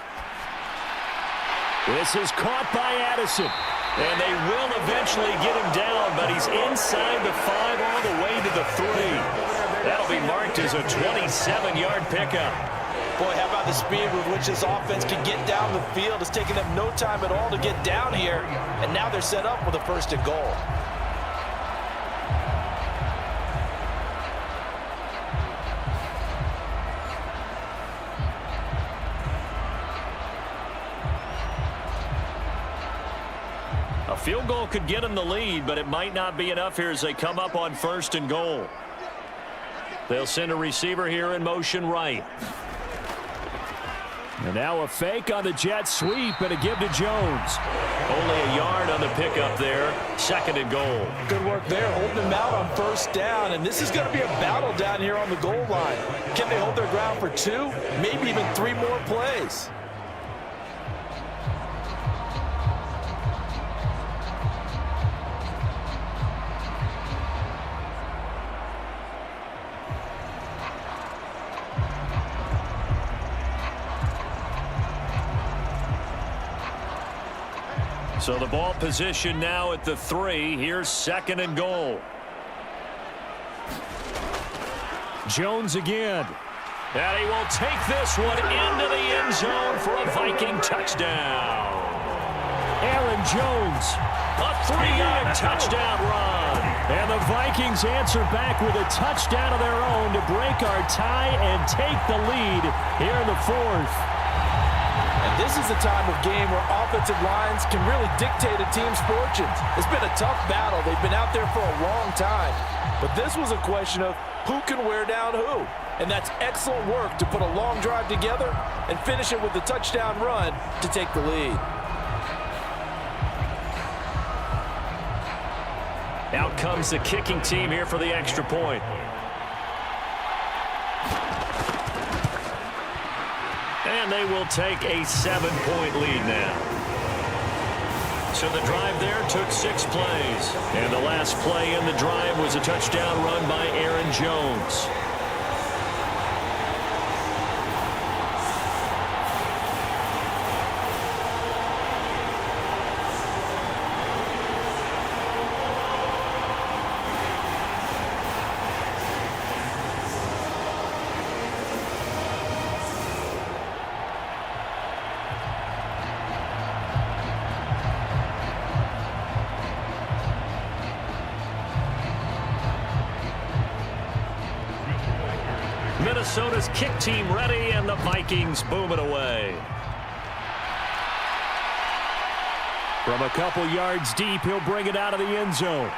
This is caught by Addison. And they will eventually get him down, but he's inside the 5 all the way to the 3. That'll be marked as a 27-yard pickup. Boy, how about the speed with which this offense can get down the field? It's taken them no time at all to get down here, and now they're set up with a 1st and goal. A field goal could get them the lead, but it might not be enough here as they come up on 1st and goal. They'll send a receiver here in motion right. And now a fake on the jet sweep and a give to Jones. Only a yard on the pickup there. 2nd and goal. Good work there, holding them out on 1st down. And this is going to be a battle down here on the goal line. Can they hold their ground for 2, maybe even 3 more plays? So the ball position now at the 3. Here's 2nd and goal. Jones again. And he will take this one into the end zone for a Viking touchdown. Aaron Jones. A 3-yard touchdown run. And the Vikings answer back with a touchdown of their own to break our tie and take the lead here in the 4th. And this is the time of game where offensive lines can really dictate a team's fortunes. It's been a tough battle. They've been out there for a long time. But this was a question of who can wear down who. And that's excellent work to put a long drive together and finish it with a touchdown run to take the lead. Out comes the kicking team here for the extra point. And they will take a 7-point lead now. So the drive there took 6 plays. And the last play in the drive was a touchdown run by Aaron Jones. Minnesota's kick team ready, and the Vikings boom it away. From a couple yards deep, he'll bring it out of the end zone.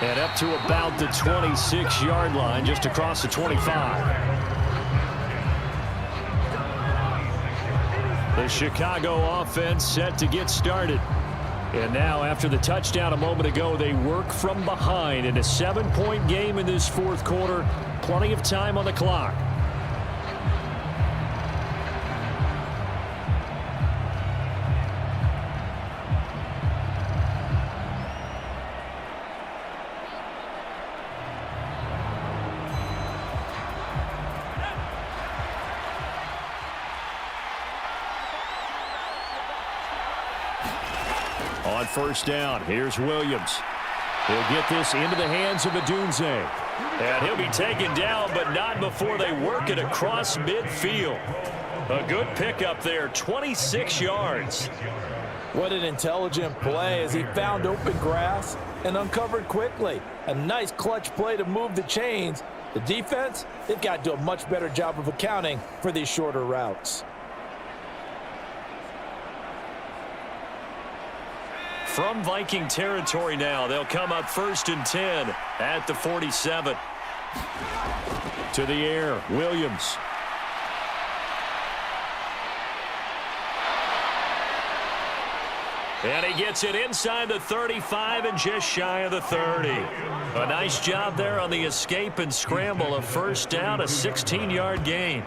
And up to about the 26-yard line, just across the 25. The Chicago offense set to get started. And now, after the touchdown a moment ago, they work from behind in a 7-point game in this 4th quarter. Plenty of time on the clock. On 1st down, here's Williams. He'll get this into the hands of Adunze. And he'll be taken down, but not before they work it across midfield. A good pickup there, 26 yards. What an intelligent play as he found open grass and uncovered quickly. A nice clutch play to move the chains. The defense, they've got to do a much better job of accounting for these shorter routes. From Viking territory now, they'll come up 1st and 10 at the 47. To the air, Williams. And he gets it inside the 35 and just shy of the 30. A nice job there on the escape and scramble. A 1st down, a 16-yard gain.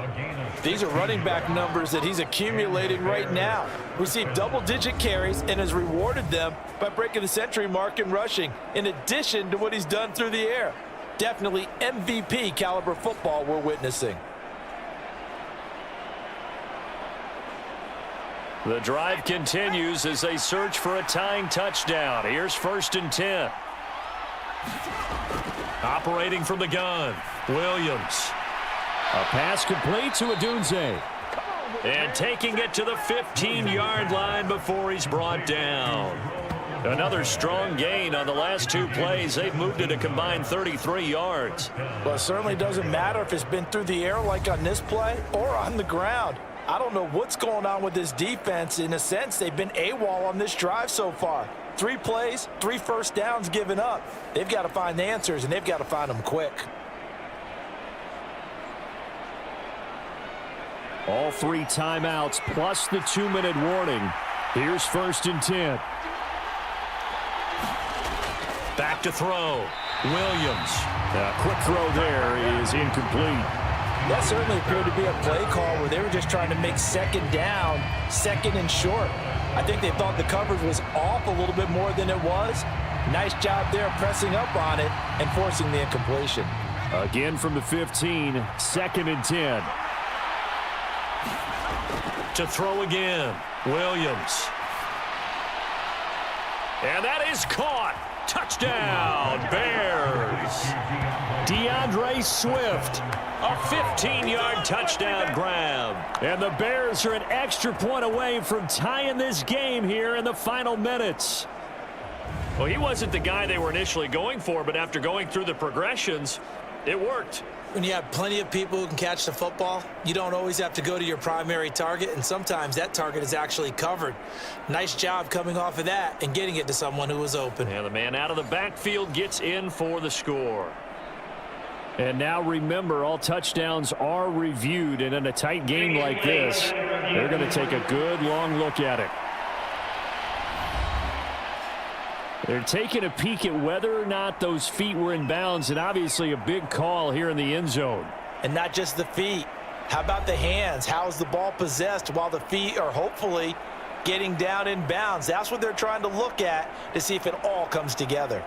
These are running back numbers that he's accumulating right now. Received double-digit carries and has rewarded them by breaking the century mark in rushing, in addition to what he's done through the air. Definitely MVP caliber football we're witnessing. The drive continues as they search for a tying touchdown. Here's 1st and 10. Operating from the gun, Williams. A pass complete to Adunze. And taking it to the 15-yard line before he's brought down. Another strong gain on the last 2 plays. They've moved it a combined 33 yards. Well, it certainly doesn't matter if it's been through the air like on this play or on the ground. I don't know what's going on with this defense. In a sense, they've been AWOL on this drive so far. 3 plays, 3 first downs given up. They've got to find the answers, and they've got to find them quick. All 3 timeouts plus the 2-minute warning. Here's 1st and 10. Back to throw. Williams. A quick throw there is incomplete. That certainly appeared to be a play call where they were just trying to make 2nd down, 2nd and short. I think they thought the coverage was off a little bit more than it was. Nice job there pressing up on it and forcing the incompletion. Again from the 15, 2nd and 10. To throw again, Williams. And that is caught. Touchdown, Bears. DeAndre Swift. A 15-yard touchdown grab. And the Bears are an extra point away from tying this game here in the final minutes. Well, he wasn't the guy they were initially going for, but after going through the progressions, it worked. When you have plenty of people who can catch the football, you don't always have to go to your primary target, and sometimes that target is actually covered. Nice job coming off of that and getting it to someone who was open. And the man out of the backfield gets in for the score. And now remember, all touchdowns are reviewed, and in a tight game like this, they're going to take a good long look at it. They're taking a peek at whether or not those feet were in bounds, and obviously a big call here in the end zone. And not just the feet. How about the hands? How is the ball possessed while the feet are hopefully getting down in bounds? That's what they're trying to look at to see if it all comes together.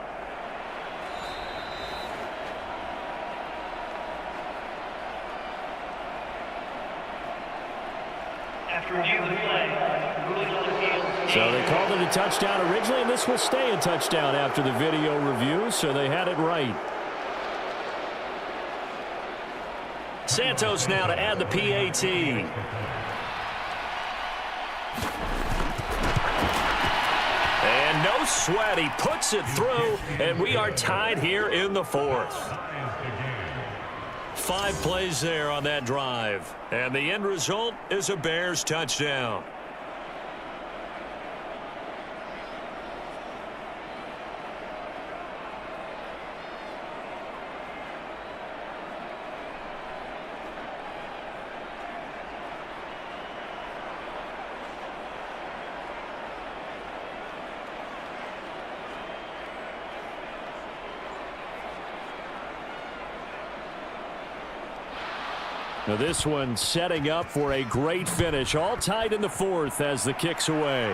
So they called it a touchdown originally, and this will stay a touchdown after the video review, so they had it right. Santos now to add the PAT. And no sweat. He puts it through, and we are tied here in the fourth. 5 plays there on that drive, and the end result is a Bears touchdown. Now this one setting up for a great finish. All tied in the fourth as the kick's away.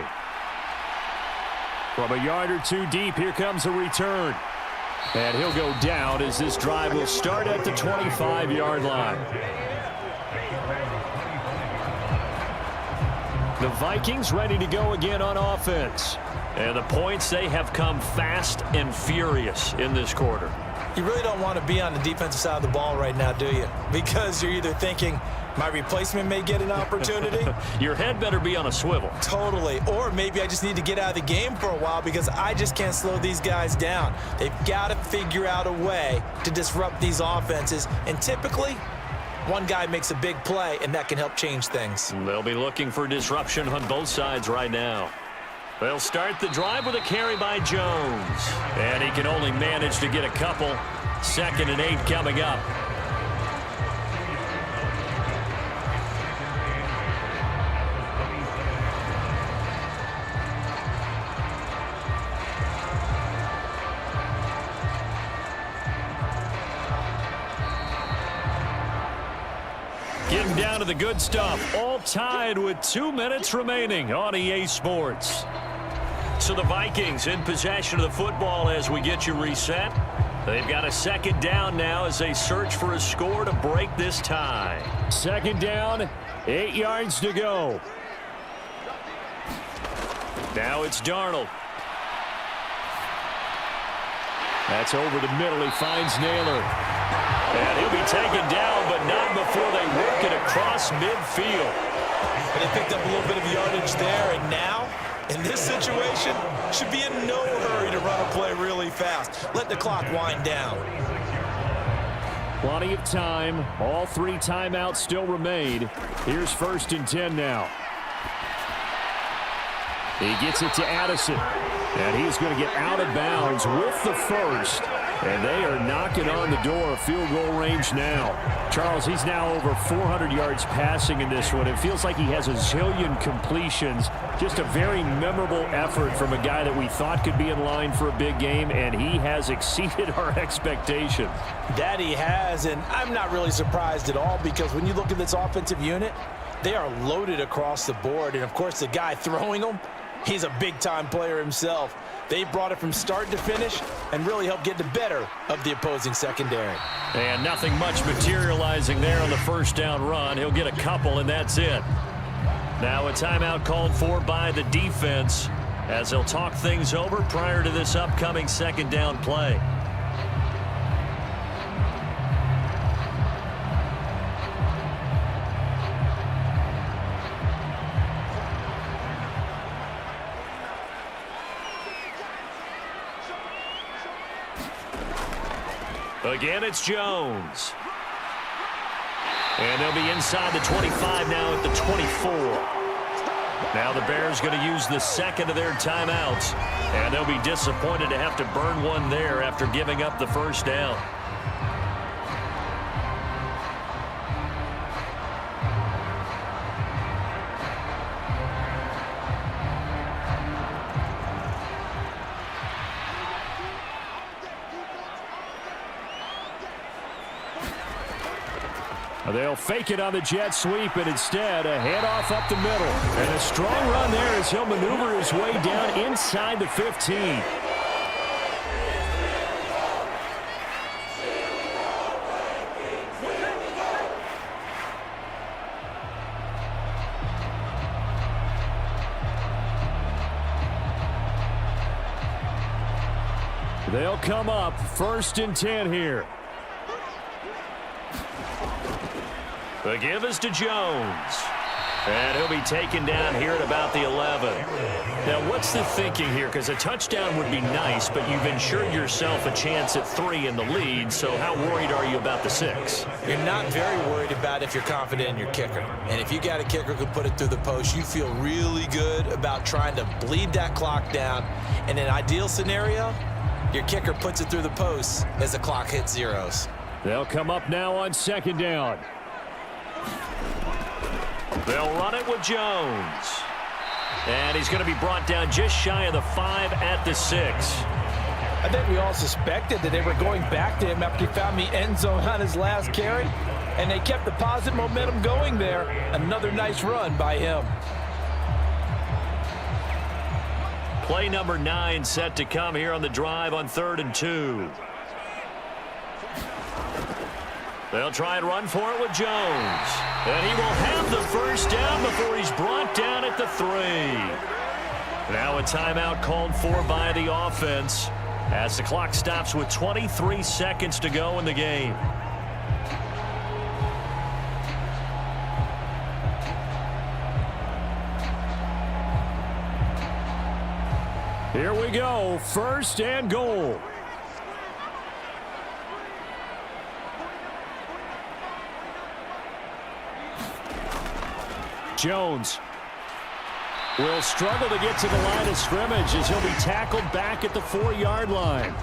From a yard or two deep, here comes a return. And he'll go down as this drive will start at the 25-yard line. The Vikings ready to go again on offense. And the points, they have come fast and furious in this quarter. You really don't want to be on the defensive side of the ball right now, do you? Because you're either thinking, my replacement may get an opportunity. Your head better be on a swivel. Totally. Or maybe I just need to get out of the game for a while because I just can't slow these guys down. They've got to figure out a way to disrupt these offenses. And typically, one guy makes a big play, and that can help change things. They'll be looking for disruption on both sides right now. They'll start the drive with a carry by Jones. And he can only manage to get a couple. 2nd and 8 coming up. Getting down to the good stuff. All tied with 2 minutes remaining on EA Sports. So the Vikings in possession of the football as we get you reset. They've got a 2nd down now as they search for a score to break this tie. 2nd down, 8 yards to go. Now it's Darnold. That's over the middle. He finds Naylor. And he'll be taken down, but not before they work it across midfield. And they picked up a little bit of yardage there, and now, in this situation, should be in no hurry to run a play really fast. Let the clock wind down. Plenty of time. All 3 timeouts still remain. Here's 1st and 10 now. He gets it to Addison. And he's going to get out of bounds with the first. And they are knocking on the door of field goal range now. Charles, he's now over 400 yards passing in this one. It feels like he has a zillion completions. Just a very memorable effort from a guy that we thought could be in line for a big game, and he has exceeded our expectations. That he has, and I'm not really surprised at all because when you look at this offensive unit, they are loaded across the board. And, of course, the guy throwing them, he's a big-time player himself. They brought it from start to finish and really helped get the better of the opposing secondary. And nothing much materializing there on the 1st down run. He'll get a couple, and that's it. Now a timeout called for by the defense. as they'll talk things over prior to this upcoming second down play. Again, it's Jones. And they'll be inside the 25 now at the 24. Now the Bears going to use the second of their timeouts. And they'll be disappointed to have to burn one there after giving up the first down. They'll fake it on the jet sweep, and instead a handoff up the middle. And a strong run there as he'll maneuver his way down inside the 15. They'll come up 1st and 10 here. The give is to Jones. And he'll be taken down here at about the 11. Now, what's the thinking here? Because a touchdown would be nice, but you've ensured yourself a chance at 3 in the lead, so how worried are you about the 6? You're not very worried about if you're confident in your kicker. And if you got a kicker who can put it through the post, you feel really good about trying to bleed that clock down. In an ideal scenario, your kicker puts it through the post as the clock hits zeros. They'll come up now on 2nd down. They'll run it with Jones. And he's going to be brought down just shy of the 5 at the 6. I think we all suspected that they were going back to him after he found the end zone on his last carry. And they kept the positive momentum going there. Another nice run by him. Play number 9 set to come here on the drive on 3rd and 2. They'll try and run for it with Jones. And he will have the first down before he's brought down at the 3. Now a timeout called for by the offense as the clock stops with 23 seconds to go in the game. Here we go, 1st and goal. Jones will struggle to get to the line of scrimmage as he'll be tackled back at the 4-yard line.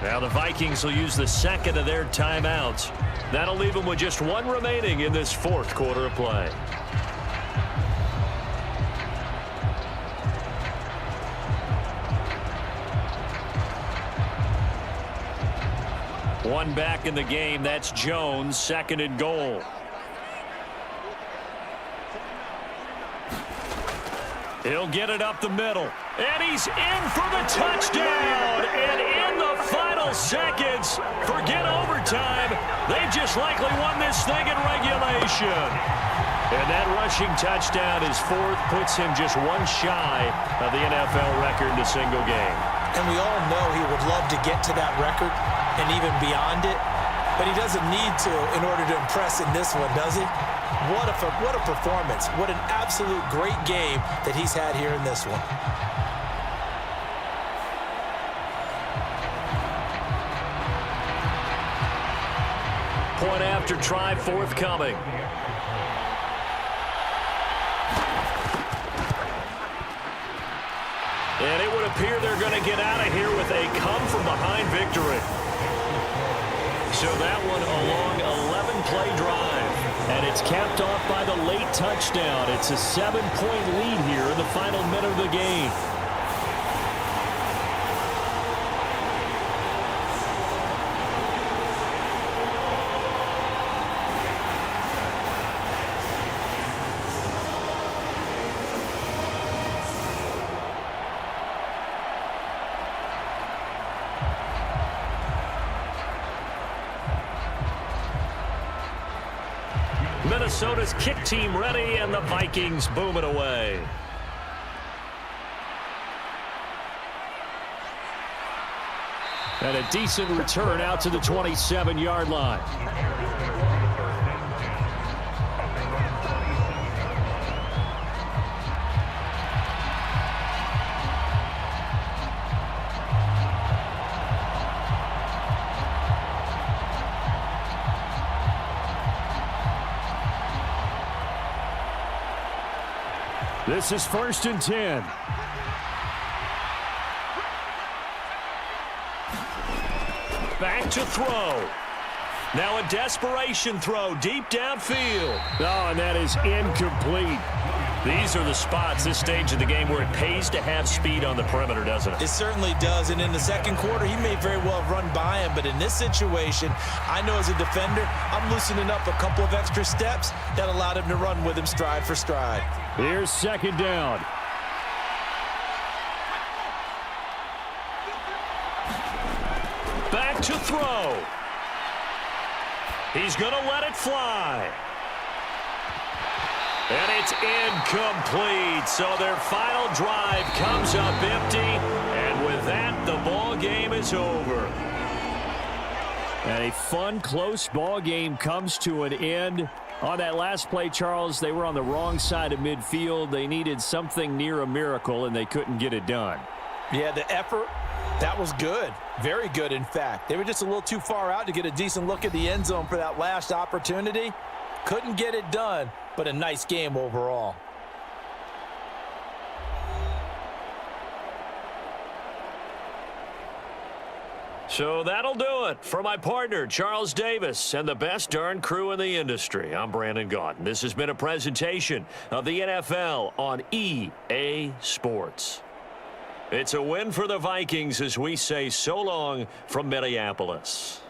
Now the Vikings will use the second of their timeouts. That'll leave them with just 1 remaining in this 4th quarter of play. One back in the game. That's Jones, 2nd and goal. He'll get it up the middle. And he's in for the touchdown. And in the final seconds, forget overtime. They just likely won this thing in regulation. And that rushing touchdown is 4th, puts him just 1 shy of the NFL record in a single game. And we all know he would love to get to that record and even beyond it. But he doesn't need to in order to impress in this one, does he? What a performance. What an absolute great game that he's had here in this one. Point after try forthcoming. And it would appear they're going to get out of here with a come-from-behind victory. So that one a long 11-play drive. And it's capped off by the late touchdown. It's a 7-point lead here in the final minute of the game. Minnesota's kick team ready, and the Vikings boom it away. And a decent return out to the 27-yard line. This is 1st and 10. Back to throw. Now a desperation throw deep downfield. Oh, and that is incomplete. These are the spots this stage of the game where it pays to have speed on the perimeter, doesn't it? It certainly does, and in the second quarter, he may very well have run by him, but in this situation, I know as a defender, I'm loosening up a couple of extra steps that allowed him to run with him stride for stride. Here's 2nd down. Back to throw. He's going to let it fly. And it's incomplete. So their final drive comes up empty. And with that, the ball game is over. And a fun, close ball game comes to an end. On that last play, Charles, they were on the wrong side of midfield. They needed something near a miracle, and they couldn't get it done. Yeah, the effort, that was good. Very good, in fact. They were just a little too far out to get a decent look at the end zone for that last opportunity. Couldn't get it done, but a nice game overall. So that'll do it for my partner, Charles Davis, and the best darn crew in the industry. I'm Brandon Gaudin. This has been a presentation of the NFL on EA Sports. It's a win for the Vikings as we say so long from Minneapolis.